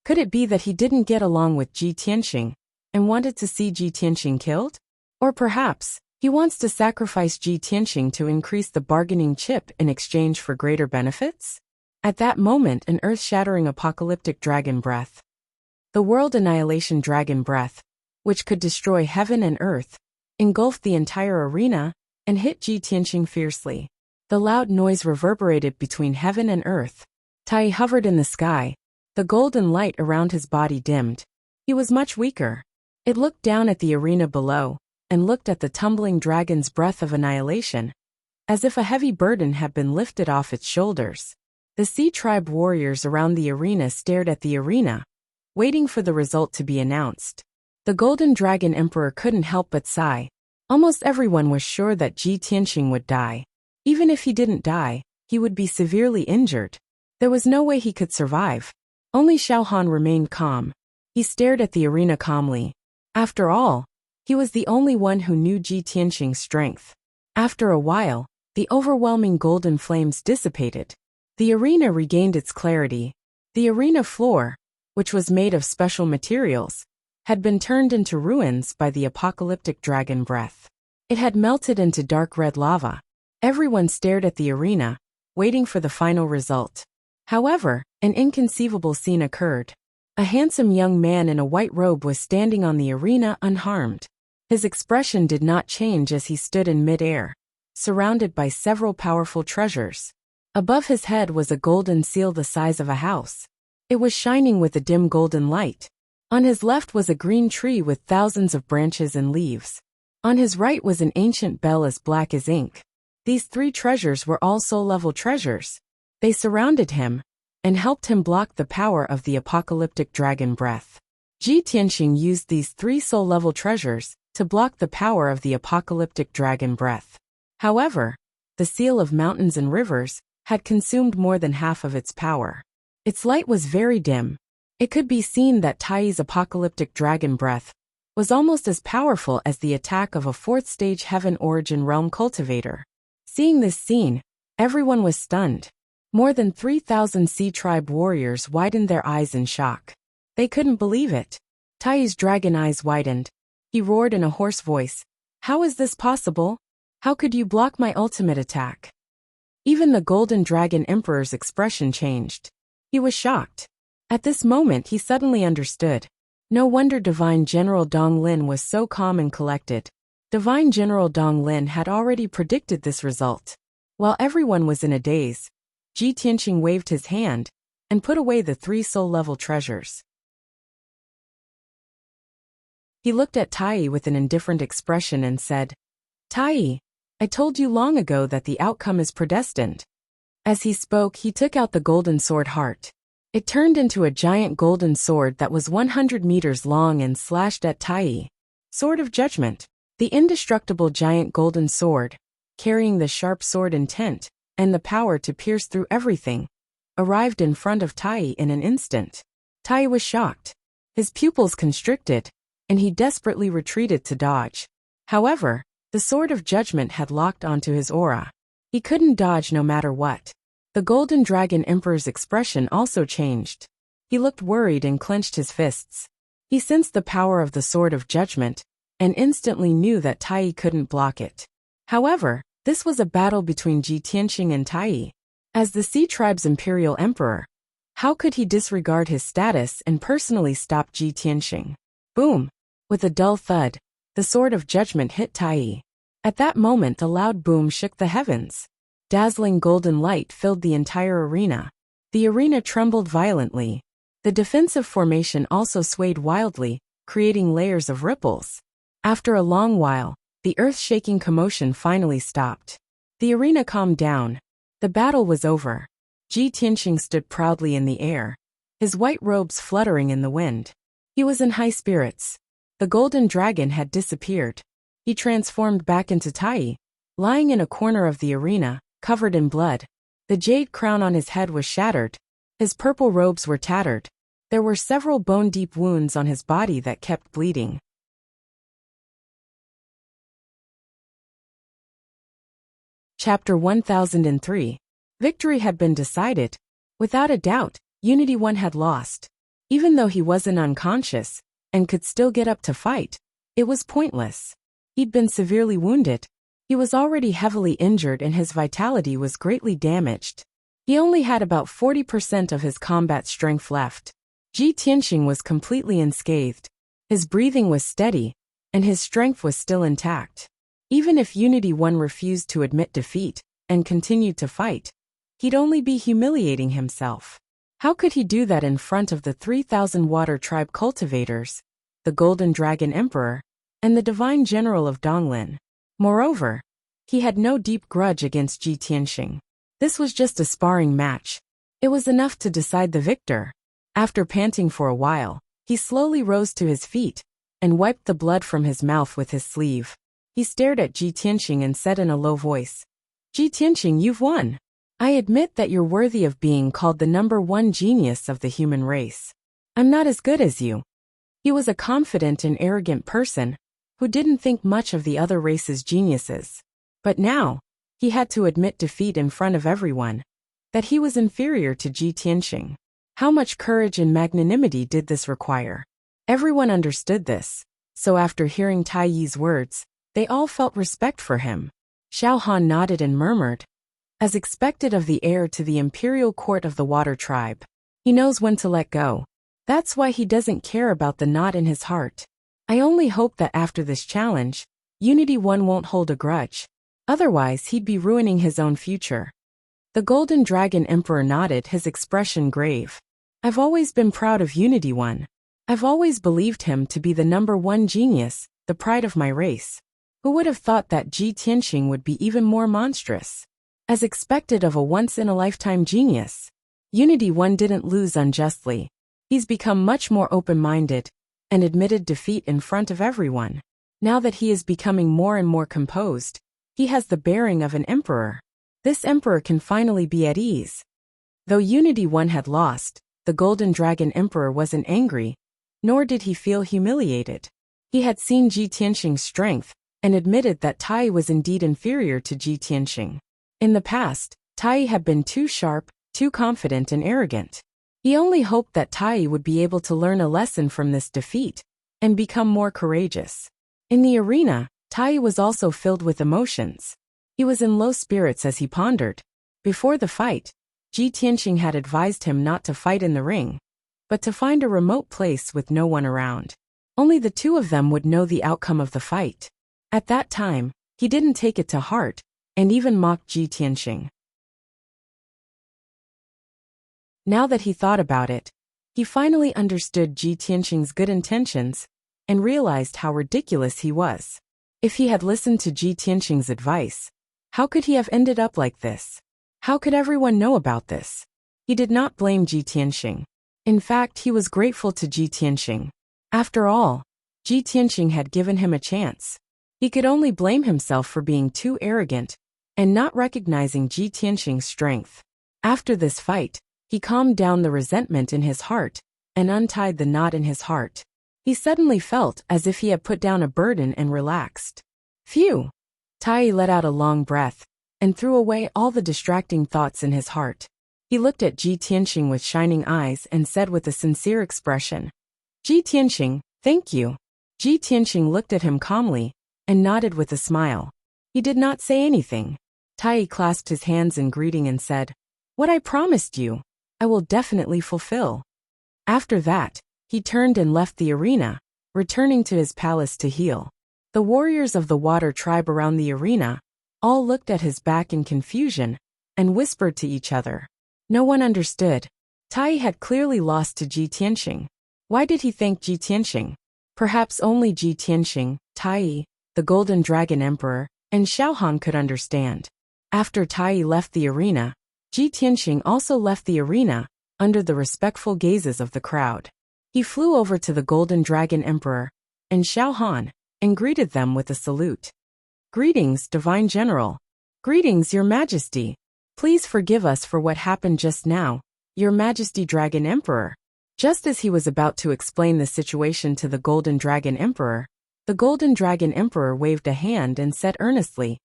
Could it be that he didn't get along with Ji Tianqing and wanted to see Ji Tianqing killed? Or perhaps, he wants to sacrifice Ji Tianqing to increase the bargaining chip in exchange for greater benefits? At that moment, an earth-shattering apocalyptic dragon breath, the world annihilation dragon breath, which could destroy heaven and earth, engulfed the entire arena and hit Ji Tianqing fiercely. The loud noise reverberated between heaven and earth. Tai hovered in the sky. The golden light around his body dimmed. He was much weaker. It looked down at the arena below and looked at the tumbling dragon's breath of annihilation, as if a heavy burden had been lifted off its shoulders. The Sea Tribe warriors around the arena stared at the arena, waiting for the result to be announced. The Golden Dragon Emperor couldn't help but sigh. Almost everyone was sure that Ji Tianqing would die. Even if he didn't die, he would be severely injured. There was no way he could survive. Only Xiao Han remained calm. He stared at the arena calmly. After all, he was the only one who knew Ji Tianqing's strength. After a while, the overwhelming golden flames dissipated. The arena regained its clarity. The arena floor, which was made of special materials, had been turned into ruins by the apocalyptic dragon breath. It had melted into dark red lava. Everyone stared at the arena, waiting for the final result. However, an inconceivable scene occurred. A handsome young man in a white robe was standing on the arena unharmed. His expression did not change as he stood in mid-air, surrounded by several powerful treasures. Above his head was a golden seal the size of a house. It was shining with a dim golden light. On his left was a green tree with thousands of branches and leaves. On his right was an ancient bell as black as ink. These three treasures were all soul-level treasures. They surrounded him and helped him block the power of the apocalyptic dragon breath. Ji Tianqing used these three soul-level treasures to block the power of the apocalyptic dragon breath. However, the seal of mountains and rivers had consumed more than half of its power. Its light was very dim. It could be seen that Tai's apocalyptic dragon breath was almost as powerful as the attack of a fourth-stage heaven origin realm cultivator. Seeing this scene, everyone was stunned. More than 3,000 Sea Tribe warriors widened their eyes in shock. They couldn't believe it. Tai's dragon eyes widened. He roared in a hoarse voice, "How is this possible? How could you block my ultimate attack?" Even the Golden Dragon Emperor's expression changed. He was shocked. At this moment he suddenly understood. No wonder Divine General Dong Lin was so calm and collected. Divine General Dong Lin had already predicted this result. While everyone was in a daze, Ji Tianqing waved his hand and put away the three soul-level treasures. He looked at Tai with an indifferent expression and said, "Tai, I told you long ago that the outcome is predestined." As he spoke, he took out the golden sword heart. It turned into a giant golden sword that was 100 meters long and slashed at Tai. Sword of Judgment. The indestructible giant golden sword, carrying the sharp sword intent and the power to pierce through everything, arrived in front of Tai in an instant. Tai was shocked. His pupils constricted, and he desperately retreated to dodge. However, the Sword of Judgment had locked onto his aura. He couldn't dodge no matter what. The Golden Dragon Emperor's expression also changed. He looked worried and clenched his fists. He sensed the power of the Sword of Judgment and instantly knew that Tai couldn't block it. However, this was a battle between Ji Tianqing and Tai. As the Sea Tribe's Imperial Emperor, how could he disregard his status and personally stop Ji Tianqing? Boom! With a dull thud, the Sword of Judgment hit Tai. At that moment a loud boom shook the heavens. Dazzling golden light filled the entire arena. The arena trembled violently. The defensive formation also swayed wildly, creating layers of ripples. After a long while, the earth-shaking commotion finally stopped. The arena calmed down. The battle was over. Ji Tianxing stood proudly in the air, his white robes fluttering in the wind. He was in high spirits. The golden dragon had disappeared. He transformed back into Tai, lying in a corner of the arena, covered in blood. The jade crown on his head was shattered. His purple robes were tattered. There were several bone-deep wounds on his body that kept bleeding. Chapter 1003. Victory had been decided. Without a doubt, Unity One had lost. Even though he wasn't unconscious, and could still get up to fight, it was pointless. He'd been severely wounded. He was already heavily injured and his vitality was greatly damaged. He only had about 40% of his combat strength left. Ji Tianxing was completely unscathed. His breathing was steady, and his strength was still intact. Even if Unity One refused to admit defeat and continued to fight, he'd only be humiliating himself. How could he do that in front of the 3,000 Water Tribe cultivators, the Golden Dragon Emperor, and the Divine General of Donglin? Moreover, he had no deep grudge against Ji Tianxing. This was just a sparring match. It was enough to decide the victor. After panting for a while, he slowly rose to his feet and wiped the blood from his mouth with his sleeve. He stared at Ji Tianxing and said in a low voice, "Ji Tianxing, you've won. I admit that you're worthy of being called the #1 genius of the human race. I'm not as good as you." He was a confident and arrogant person who didn't think much of the other race's geniuses. But now, he had to admit defeat in front of everyone, that he was inferior to Ji Tianxing. How much courage and magnanimity did this require? Everyone understood this, so after hearing Tai Yi's words, they all felt respect for him. Xiao Han nodded and murmured, as expected of the heir to the imperial court of the Water Tribe. He knows when to let go. That's why he doesn't care about the knot in his heart. I only hope that after this challenge, Unity One won't hold a grudge. Otherwise, he'd be ruining his own future. The Golden Dragon Emperor nodded, his expression grave. I've always been proud of Unity One. I've always believed him to be the #1 genius, the pride of my race. Who would have thought that Ji Tianxing would be even more monstrous? As expected of a once-in-a-lifetime genius, Unity One didn't lose unjustly. He's become much more open-minded and admitted defeat in front of everyone. Now that he is becoming more and more composed, he has the bearing of an emperor. This emperor can finally be at ease. Though Unity One had lost, the Golden Dragon Emperor wasn't angry, nor did he feel humiliated. He had seen Ji Tianxing's strength and admitted that Tai was indeed inferior to Ji Tianxing. In the past, Tai had been too sharp, too confident and arrogant. He only hoped that Tai would be able to learn a lesson from this defeat and become more courageous. In the arena, Tai was also filled with emotions. He was in low spirits as he pondered. Before the fight, Ji Tianxing had advised him not to fight in the ring, but to find a remote place with no one around. Only the two of them would know the outcome of the fight. At that time, he didn't take it to heart, and even mocked Ji Tianxing. Now that he thought about it, he finally understood Ji Tianxing's good intentions, and realized how ridiculous he was. If he had listened to Ji Tianxing's advice, how could he have ended up like this? How could everyone know about this? He did not blame Ji Tianxing. In fact, he was grateful to Ji Tianxing. After all, Ji Tianxing had given him a chance. He could only blame himself for being too arrogant and not recognizing Ji Tianxing's strength. After this fight, he calmed down the resentment in his heart and untied the knot in his heart. He suddenly felt as if he had put down a burden and relaxed. Phew! Tai let out a long breath and threw away all the distracting thoughts in his heart. He looked at Ji Tianxing with shining eyes and said with a sincere expression, "Ji Tianxing, thank you." Ji Tianxing looked at him calmly and nodded with a smile. He did not say anything. Tai clasped his hands in greeting and said, "What I promised you, I will definitely fulfill." After that, he turned and left the arena, returning to his palace to heal. The warriors of the Water Tribe around the arena all looked at his back in confusion and whispered to each other. No one understood. Tai had clearly lost to Ji Tianxing. Why did he thank Ji Tianxing? Perhaps only Ji Tianxing, Tai, the Golden Dragon Emperor, and Xiaohan could understand. After Tai left the arena, Ji Tianxing also left the arena, under the respectful gazes of the crowd. He flew over to the Golden Dragon Emperor and Xiaohan and greeted them with a salute. "Greetings, Divine General. Greetings, Your Majesty. Please forgive us for what happened just now, Your Majesty Dragon Emperor." Just as he was about to explain the situation to the Golden Dragon Emperor, the Golden Dragon Emperor waved a hand and said earnestly,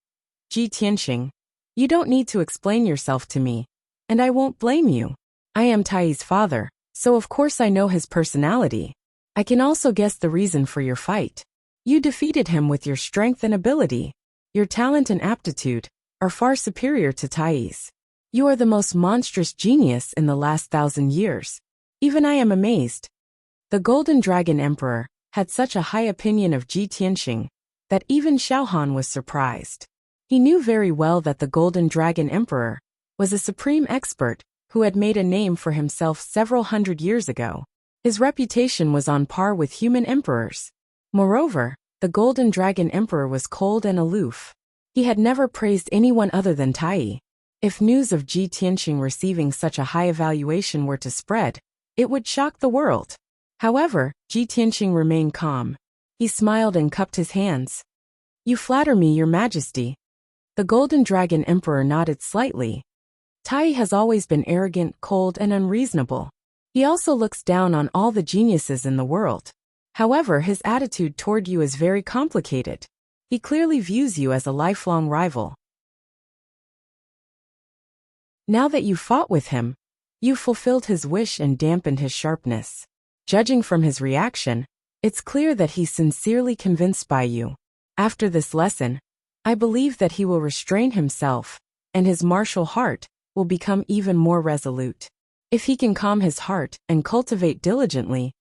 "Ji Tianxing, you don't need to explain yourself to me, and I won't blame you. I am Tai's father, so of course I know his personality. I can also guess the reason for your fight. You defeated him with your strength and ability. Your talent and aptitude are far superior to Tai's. You are the most monstrous genius in the last 1,000 years. Even I am amazed." The Golden Dragon Emperor had such a high opinion of Ji Tianxing that even Xiaohan was surprised. He knew very well that the Golden Dragon Emperor was a supreme expert who had made a name for himself several hundred years ago. His reputation was on par with human emperors. Moreover, the Golden Dragon Emperor was cold and aloof. He had never praised anyone other than Tai. If news of Ji Tianxing receiving such a high evaluation were to spread, it would shock the world. However, Ji Tianxing remained calm. He smiled and cupped his hands. "You flatter me, Your Majesty." The Golden Dragon Emperor nodded slightly. Tai has always been arrogant, cold, and unreasonable. He also looks down on all the geniuses in the world. However, his attitude toward you is very complicated. He clearly views you as a lifelong rival. Now that you fought with him, you fulfilled his wish and dampened his sharpness. Judging from his reaction, it's clear that he's sincerely convinced by you. After this lesson, I believe that he will restrain himself, and his martial heart will become even more resolute. If he can calm his heart and cultivate diligently,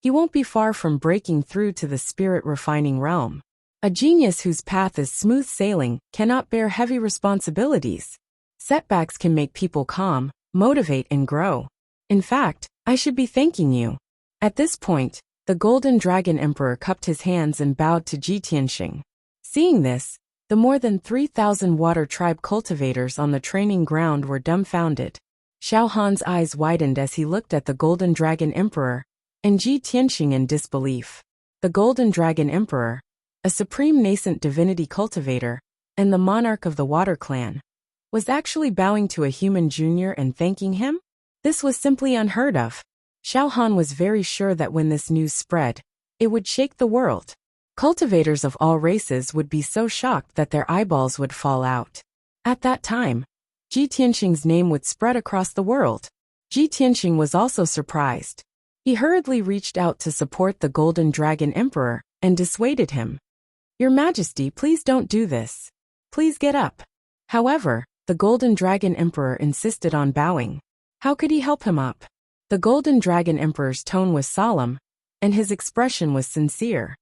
he won't be far from breaking through to the spirit-refining realm. A genius whose path is smooth sailing cannot bear heavy responsibilities. Setbacks can make people calm, motivate, and grow. In fact, I should be thanking you. At this point, the Golden Dragon Emperor cupped his hands and bowed to Ji Tianxing. Seeing this, the more than 3,000 water tribe cultivators on the training ground were dumbfounded. Xiaohan's eyes widened as he looked at the Golden Dragon Emperor and Ji Tianxing in disbelief. The Golden Dragon Emperor, a supreme nascent divinity cultivator, and the monarch of the Water Clan, was actually bowing to a human junior and thanking him? This was simply unheard of. Xiaohan was very sure that when this news spread, it would shake the world. Cultivators of all races would be so shocked that their eyeballs would fall out. At that time, Ji Tianxing's name would spread across the world. Ji Tianxing was also surprised. He hurriedly reached out to support the Golden Dragon Emperor and dissuaded him. "Your Majesty, please don't do this. Please get up." However, the Golden Dragon Emperor insisted on bowing. How could he help him up? The Golden Dragon Emperor's tone was solemn, and his expression was sincere.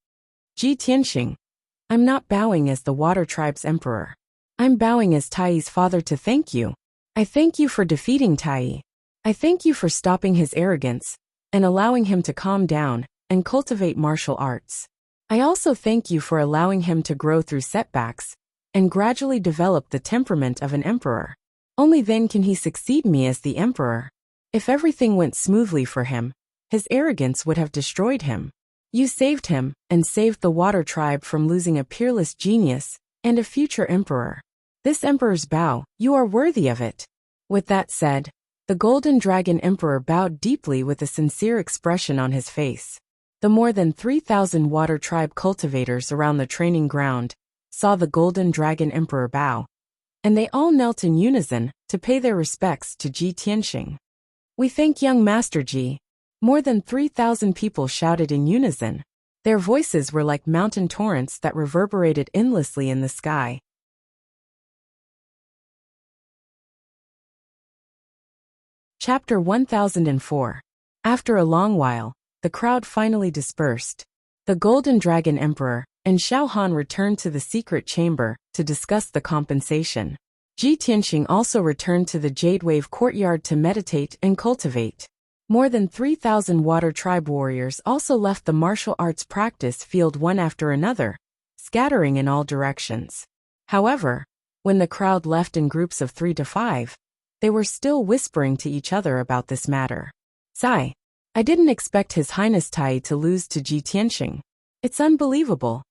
"Ji Tianxing, I'm not bowing as the Water Tribe's Emperor. I'm bowing as Tai's father to thank you. I thank you for defeating Tai. I thank you for stopping his arrogance and allowing him to calm down and cultivate martial arts. I also thank you for allowing him to grow through setbacks and gradually develop the temperament of an emperor. Only then can he succeed me as the emperor. If everything went smoothly for him, his arrogance would have destroyed him. You saved him and saved the Water Tribe from losing a peerless genius and a future emperor. This emperor's bow, you are worthy of it." With that said, the Golden Dragon Emperor bowed deeply with a sincere expression on his face. The more than 3,000 Water Tribe cultivators around the training ground saw the Golden Dragon Emperor bow, and they all knelt in unison to pay their respects to Ji Tianxing. "We thank young Master Ji." More than 3,000 people shouted in unison. Their voices were like mountain torrents that reverberated endlessly in the sky. Chapter 1004. After a long while, the crowd finally dispersed. The Golden Dragon Emperor and Xiaohan returned to the secret chamber to discuss the compensation. Ji Tianxing also returned to the Jade Wave courtyard to meditate and cultivate. More than 3,000 Water Tribe warriors also left the martial arts practice field one after another, scattering in all directions. However, when the crowd left in groups of 3 to 5, they were still whispering to each other about this matter. Sigh. I didn't expect His Highness Tai to lose to Ji Tianxing. It's unbelievable.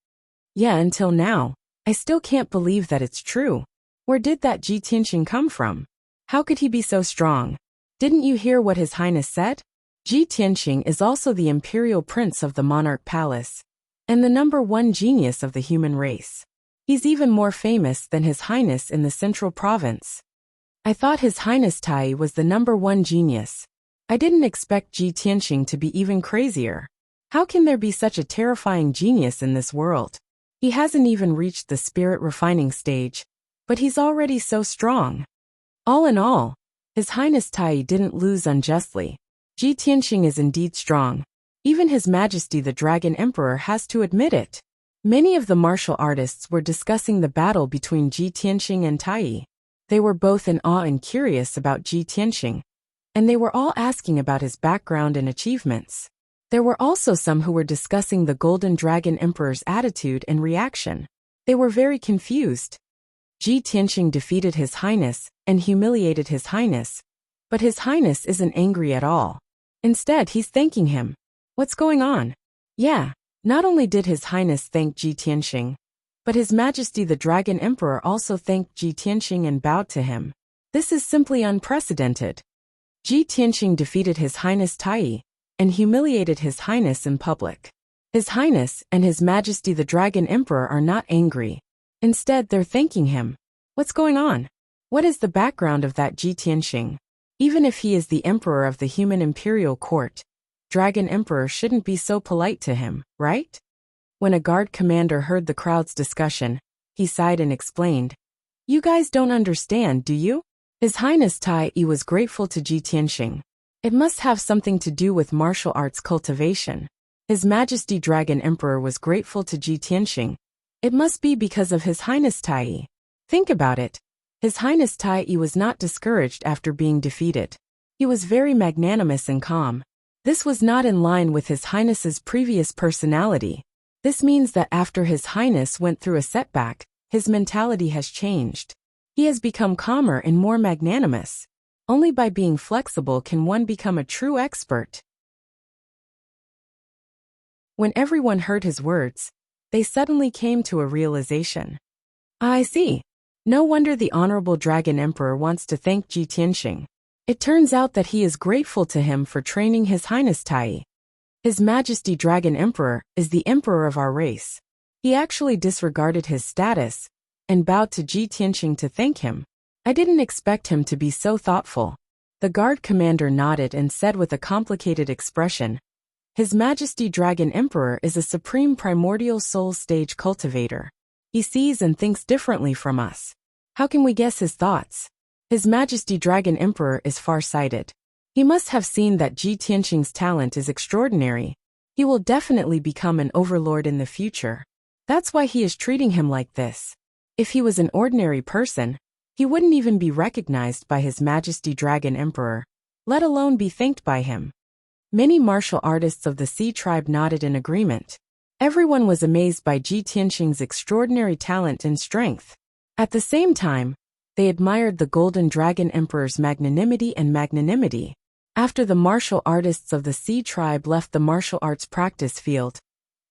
Yeah, until now, I still can't believe that it's true. Where did that Ji Tianxing come from? How could he be so strong? Didn't you hear what His Highness said? Ji Tianxing is also the imperial prince of the monarch palace, and the #1 genius of the human race. He's even more famous than His Highness in the central province. I thought His Highness Tai was the #1 genius. I didn't expect Ji Tianxing to be even crazier. How can there be such a terrifying genius in this world? He hasn't even reached the spirit refining stage, but he's already so strong. All in all, His Highness Tai didn't lose unjustly. Ji Tianxing is indeed strong. Even His Majesty the Dragon Emperor has to admit it. Many of the martial artists were discussing the battle between Ji Tianxing and Tai. They were both in awe and curious about Ji Tianxing, and they were all asking about his background and achievements. There were also some who were discussing the Golden Dragon Emperor's attitude and reaction. They were very confused. Ji Tianxing defeated His Highness and humiliated His Highness, but His Highness isn't angry at all. Instead, he's thanking him. What's going on? Yeah, not only did His Highness thank Ji Tianxing, but His Majesty the Dragon Emperor also thanked Ji Tianxing and bowed to him. This is simply unprecedented. Ji Tianxing defeated His Highness Tai and humiliated His Highness in public. His Highness and His Majesty the Dragon Emperor are not angry. Instead, they're thanking him. What's going on? What is the background of that Ji Tianxing? Even if he is the emperor of the human imperial court, Dragon Emperor shouldn't be so polite to him, right? When a guard commander heard the crowd's discussion, he sighed and explained, "You guys don't understand, do you? His Highness Tai was grateful to Ji Tianxing. It must have something to do with martial arts cultivation. His Majesty Dragon Emperor was grateful to Ji Tianxing. It must be because of His Highness Tai. Think about it. His Highness Tai was not discouraged after being defeated. He was very magnanimous and calm. This was not in line with His Highness's previous personality. This means that after His Highness went through a setback, his mentality has changed. He has become calmer and more magnanimous. Only by being flexible can one become a true expert." When everyone heard his words, they suddenly came to a realization. I see. No wonder the Honorable Dragon Emperor wants to thank Ji Tianxing. It turns out that he is grateful to him for training His Highness Tai. His Majesty Dragon Emperor is the emperor of our race. He actually disregarded his status and bowed to Ji Tianxing to thank him. I didn't expect him to be so thoughtful. The guard commander nodded and said with a complicated expression, "His Majesty Dragon Emperor is a supreme primordial soul stage cultivator. He sees and thinks differently from us. How can we guess his thoughts? His Majesty Dragon Emperor is far-sighted. He must have seen that Ji Tianxing's talent is extraordinary. He will definitely become an overlord in the future. That's why he is treating him like this. If he was an ordinary person, he wouldn't even be recognized by His Majesty Dragon Emperor, let alone be thanked by him." Many martial artists of the Sea Tribe nodded in agreement. Everyone was amazed by Ji Tianxing's extraordinary talent and strength. At the same time, they admired the Golden Dragon Emperor's magnanimity. After the martial artists of the Sea Tribe left the martial arts practice field,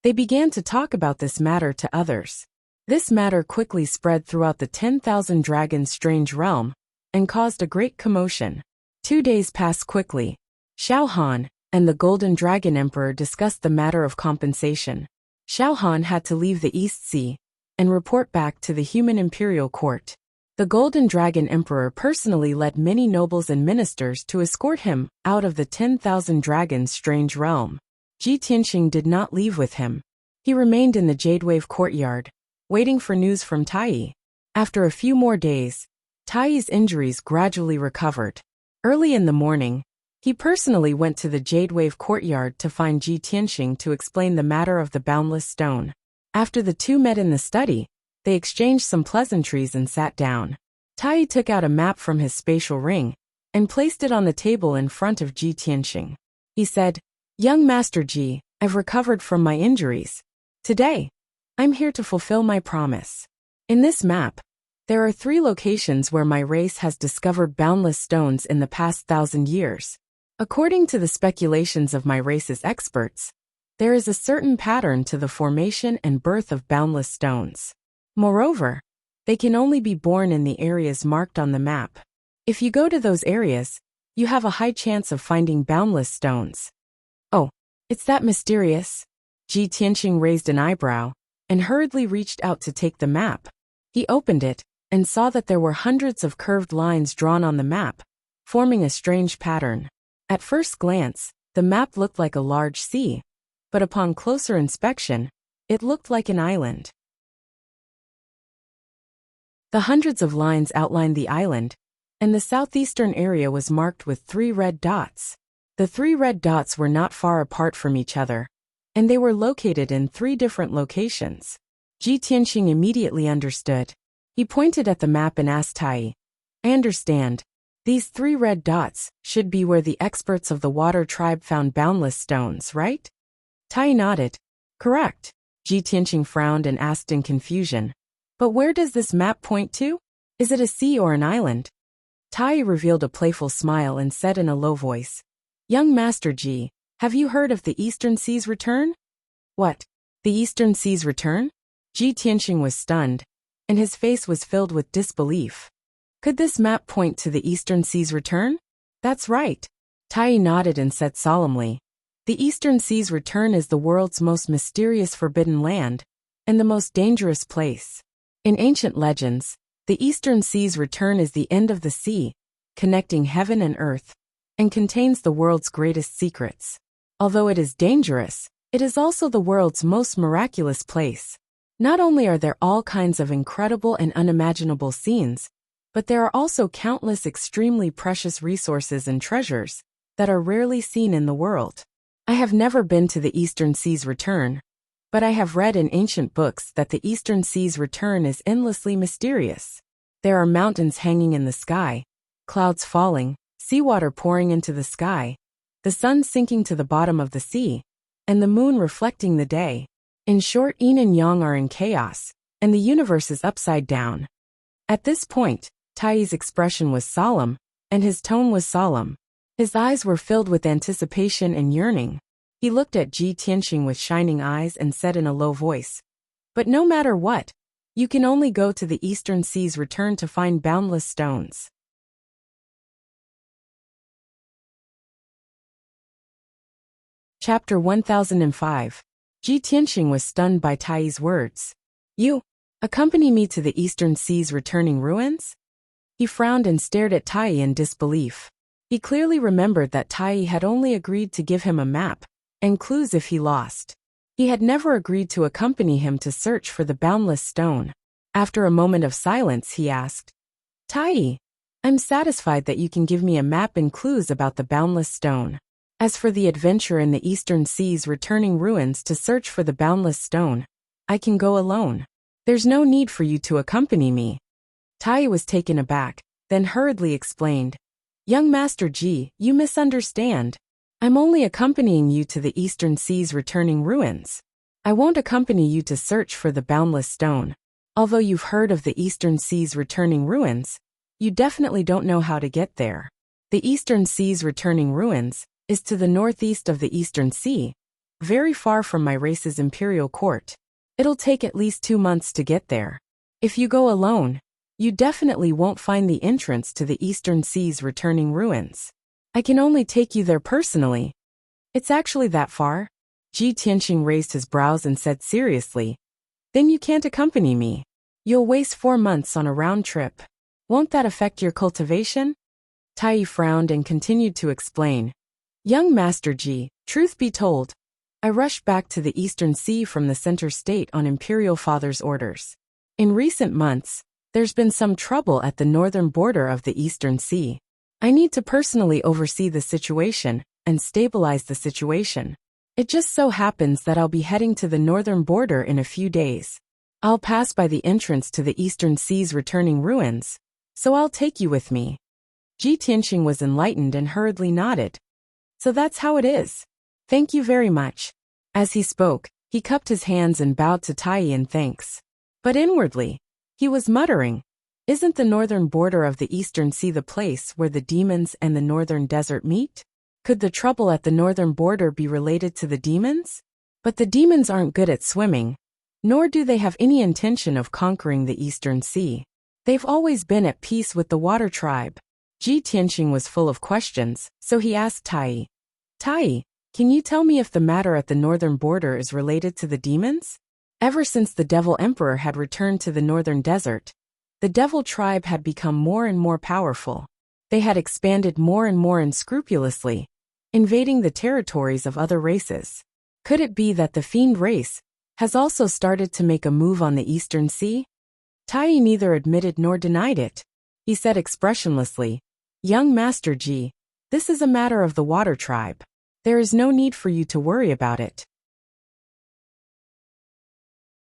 they began to talk about this matter to others. This matter quickly spread throughout the 10,000 Dragons' strange realm and caused a great commotion. 2 days passed quickly. Xiao Han and the Golden Dragon Emperor discussed the matter of compensation. Xiao Han had to leave the East Sea and report back to the human imperial court. The Golden Dragon Emperor personally led many nobles and ministers to escort him out of the 10,000 Dragons' strange realm. Ji Tianxing did not leave with him. He remained in the Jadewave courtyard, waiting for news from Tai. After a few more days, Tai's injuries gradually recovered. Early in the morning, he personally went to the Jadewave courtyard to find Ji Tianxing to explain the matter of the boundless stone. After the two met in the study, they exchanged some pleasantries and sat down. Tai took out a map from his spatial ring and placed it on the table in front of Ji Tianxing. He said, "Young Master Ji, I've recovered from my injuries. Today, I'm here to fulfill my promise. In this map, there are 3 locations where my race has discovered boundless stones in the past 1,000 years. According to the speculations of my race's experts, there is a certain pattern to the formation and birth of boundless stones. Moreover, they can only be born in the areas marked on the map. If you go to those areas, you have a high chance of finding boundless stones." "Oh, it's that mysterious?" Ji Tianxing raised an eyebrow and hurriedly reached out to take the map. He opened it and saw that there were hundreds of curved lines drawn on the map, forming a strange pattern. At first glance, the map looked like a large sea, but upon closer inspection, it looked like an island. The hundreds of lines outlined the island, and the southeastern area was marked with 3 red dots. The 3 red dots were not far apart from each other, and they were located in 3 different locations. Ji Tianxing immediately understood. He pointed at the map and asked Tai, "I understand. These 3 red dots should be where the experts of the water tribe found boundless stones, right?" Tai nodded. "Correct." Ji Tianxing frowned and asked in confusion, "But where does this map point to? Is it a sea or an island?" Tai revealed a playful smile and said in a low voice, "Young Master Ji, have you heard of the Eastern Sea's return?" "What? The Eastern Sea's return?" Ji Tianxing was stunned, and his face was filled with disbelief. "Could this map point to the Eastern Sea's return?" "That's right." Tai nodded and said solemnly, "The Eastern Sea's return is the world's most mysterious forbidden land, and the most dangerous place. In ancient legends, the Eastern Sea's return is the end of the sea, connecting heaven and earth, and contains the world's greatest secrets. Although it is dangerous, it is also the world's most miraculous place. Not only are there all kinds of incredible and unimaginable scenes, but there are also countless extremely precious resources and treasures that are rarely seen in the world. I have never been to the Eastern Sea's return, but I have read in ancient books that the Eastern Sea's return is endlessly mysterious. There are mountains hanging in the sky, clouds falling, seawater pouring into the sky, the sun sinking to the bottom of the sea, and the moon reflecting the day. In short, yin and yang are in chaos, and the universe is upside down." At this point, Tai's expression was solemn, and his tone was solemn. His eyes were filled with anticipation and yearning. He looked at Ji Tianxing with shining eyes and said in a low voice, "But no matter what, you can only go to the Eastern Sea's return to find boundless stones." Chapter 1005. Ji Tianxing was stunned by Tai's words. "You accompany me to the Eastern Sea's returning ruins?" He frowned and stared at Tai in disbelief. He clearly remembered that Tai had only agreed to give him a map and clues if he lost. He had never agreed to accompany him to search for the boundless stone. After a moment of silence, he asked, "Tai, I'm satisfied that you can give me a map and clues about the boundless stone. As for the adventure in the Eastern Sea's returning ruins to search for the boundless stone, I can go alone. There's no need for you to accompany me." Tai was taken aback, then hurriedly explained, "Young Master Ji, you misunderstand. I'm only accompanying you to the Eastern Sea's returning ruins. I won't accompany you to search for the boundless stone. Although you've heard of the Eastern Sea's returning ruins, you definitely don't know how to get there. The Eastern Sea's returning ruins is to the northeast of the Eastern Sea, very far from my race's imperial court. It'll take at least 2 months to get there. If you go alone, you definitely won't find the entrance to the Eastern Sea's returning ruins. I can only take you there personally." "It's actually that far?" Ji Tianxing raised his brows and said seriously, "Then you can't accompany me. You'll waste 4 months on a round trip. Won't that affect your cultivation?" Tai frowned and continued to explain, "Young Master Ji, truth be told, I rushed back to the Eastern Sea from the center state on Imperial Father's orders. In recent months, there's been some trouble at the northern border of the Eastern Sea. I need to personally oversee the situation and stabilize the situation. It just so happens that I'll be heading to the northern border in a few days. I'll pass by the entrance to the Eastern Sea's returning ruins, so I'll take you with me." Ji Tianxing was enlightened and hurriedly nodded. So that's how it is. Thank you very much. As he spoke, he cupped his hands and bowed to Tai in thanks. But inwardly, he was muttering, isn't the northern border of the Eastern Sea the place where the demons and the northern desert meet? Could the trouble at the northern border be related to the demons? But the demons aren't good at swimming, nor do they have any intention of conquering the Eastern Sea. They've always been at peace with the water tribe. Ji Tianxing was full of questions, so he asked Tai. Tai, can you tell me if the matter at the northern border is related to the demons? Ever since the Devil Emperor had returned to the northern desert, the Devil tribe had become more and more powerful. They had expanded more and more unscrupulously, invading the territories of other races. Could it be that the Fiend race has also started to make a move on the Eastern Sea? Tai neither admitted nor denied it. He said expressionlessly, Young Master Ji, this is a matter of the water tribe. There is no need for you to worry about it.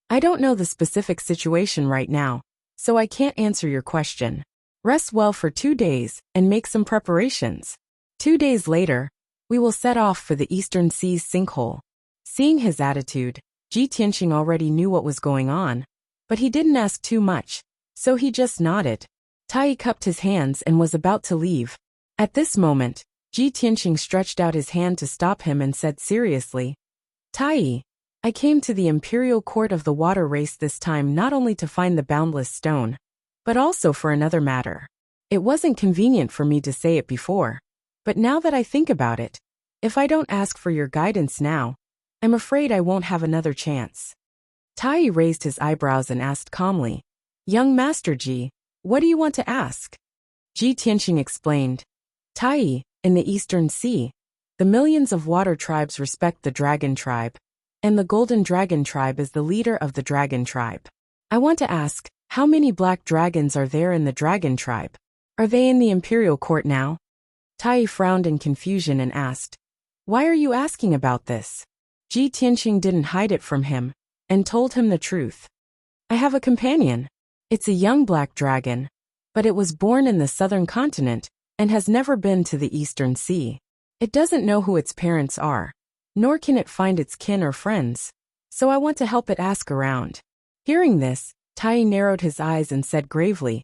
I don't know the specific situation right now, so I can't answer your question. Rest well for 2 days and make some preparations. 2 days later, we will set off for the Eastern Sea's sinkhole. Seeing his attitude, Ji Tianxing already knew what was going on, but he didn't ask too much, so he just nodded. Tai cupped his hands and was about to leave. At this moment, Ji Tianxing stretched out his hand to stop him and said seriously, Tai, I came to the imperial court of the water race this time not only to find the boundless stone, but also for another matter. It wasn't convenient for me to say it before, but now that I think about it, if I don't ask for your guidance now, I'm afraid I won't have another chance. Tai raised his eyebrows and asked calmly, Young Master Ji, what do you want to ask? Ji Tianxing explained, Tai, in the Eastern Sea, the millions of water tribes respect the Dragon tribe, and the Golden Dragon tribe is the leader of the Dragon tribe. I want to ask, how many black dragons are there in the Dragon tribe? Are they in the imperial court now? Tai frowned in confusion and asked, Why are you asking about this? Ji Tianxing didn't hide it from him, and told him the truth. I have a companion. It's a young black dragon, but it was born in the southern continent, and has never been to the Eastern Sea. It doesn't know who its parents are, nor can it find its kin or friends, so I want to help it ask around. Hearing this, Tai narrowed his eyes and said gravely,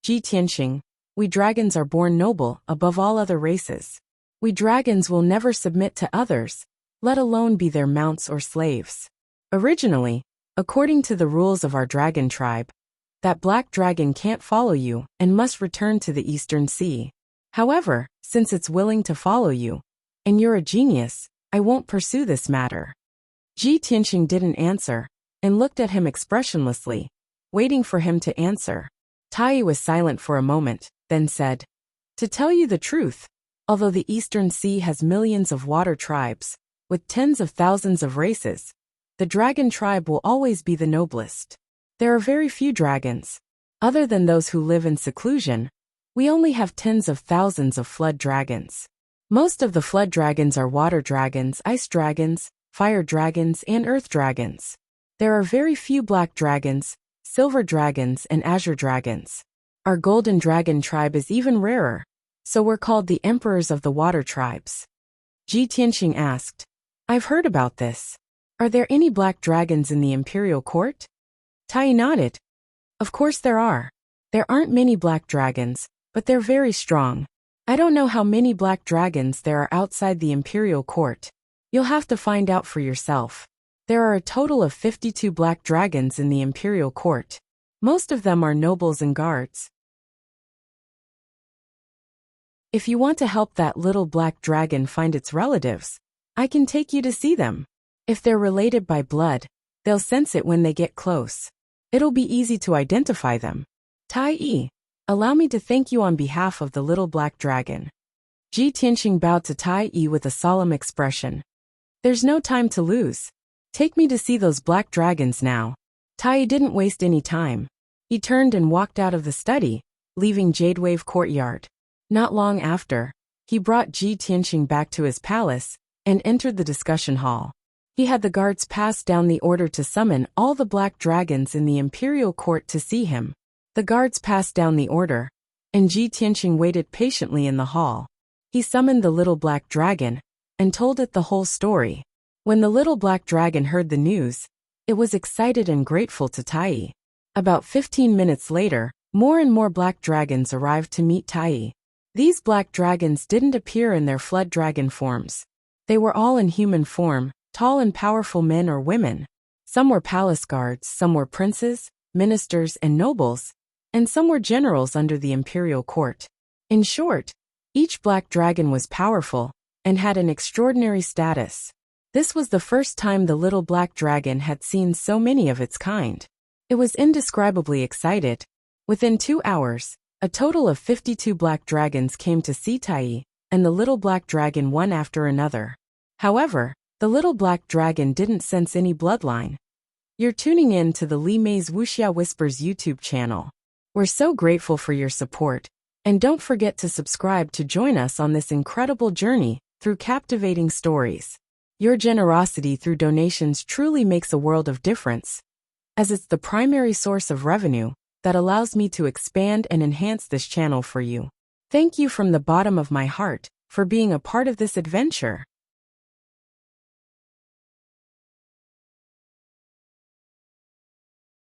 Ji Tianxing, we dragons are born noble above all other races. We dragons will never submit to others, let alone be their mounts or slaves. Originally, according to the rules of our dragon tribe, that black dragon can't follow you and must return to the Eastern Sea. However, since it's willing to follow you, and you're a genius, I won't pursue this matter. Ji Tianxing didn't answer, and looked at him expressionlessly, waiting for him to answer. Tai was silent for a moment, then said, To tell you the truth, although the Eastern Sea has millions of water tribes, with tens of thousands of races, the dragon tribe will always be the noblest. There are very few dragons. Other than those who live in seclusion, we only have tens of thousands of flood dragons. Most of the flood dragons are water dragons, ice dragons, fire dragons, and earth dragons. There are very few black dragons, silver dragons, and azure dragons. Our golden dragon tribe is even rarer, so we're called the emperors of the water tribes. Ji Tianxing asked, I've heard about this. Are there any black dragons in the imperial court? Tai nodded. Of course there are. There aren't many black dragons, but they're very strong. I don't know how many black dragons there are outside the imperial court. You'll have to find out for yourself. There are a total of 52 black dragons in the imperial court. Most of them are nobles and guards. If you want to help that little black dragon find its relatives, I can take you to see them. If they're related by blood, they'll sense it when they get close. It'll be easy to identify them. Tai, allow me to thank you on behalf of the little black dragon. Ji Tianxing bowed to Tai with a solemn expression. There's no time to lose. Take me to see those black dragons now. Tai didn't waste any time. He turned and walked out of the study, leaving Jadewave Courtyard. Not long after, he brought Ji Tianxing back to his palace and entered the discussion hall. He had the guards pass down the order to summon all the black dragons in the imperial court to see him. The guards passed down the order, and Ji Tianqing waited patiently in the hall. He summoned the little black dragon and told it the whole story. When the little black dragon heard the news, it was excited and grateful to Tai. About 15 minutes later, more and more black dragons arrived to meet Tai. These black dragons didn't appear in their flood dragon forms. They were all in human form, tall and powerful men or women. Some were palace guards, some were princes, ministers, and nobles, and some were generals under the imperial court. In short, each black dragon was powerful and had an extraordinary status. This was the first time the little black dragon had seen so many of its kind. It was indescribably excited. Within 2 hours, a total of 52 black dragons came to see Tai, and the little black dragon one after another. However, the little black dragon didn't sense any bloodline. You're tuning in to the Li Mei's Wuxia Whispers YouTube channel. We're so grateful for your support, and don't forget to subscribe to join us on this incredible journey through captivating stories. Your generosity through donations truly makes a world of difference, as it's the primary source of revenue that allows me to expand and enhance this channel for you. Thank you from the bottom of my heart for being a part of this adventure.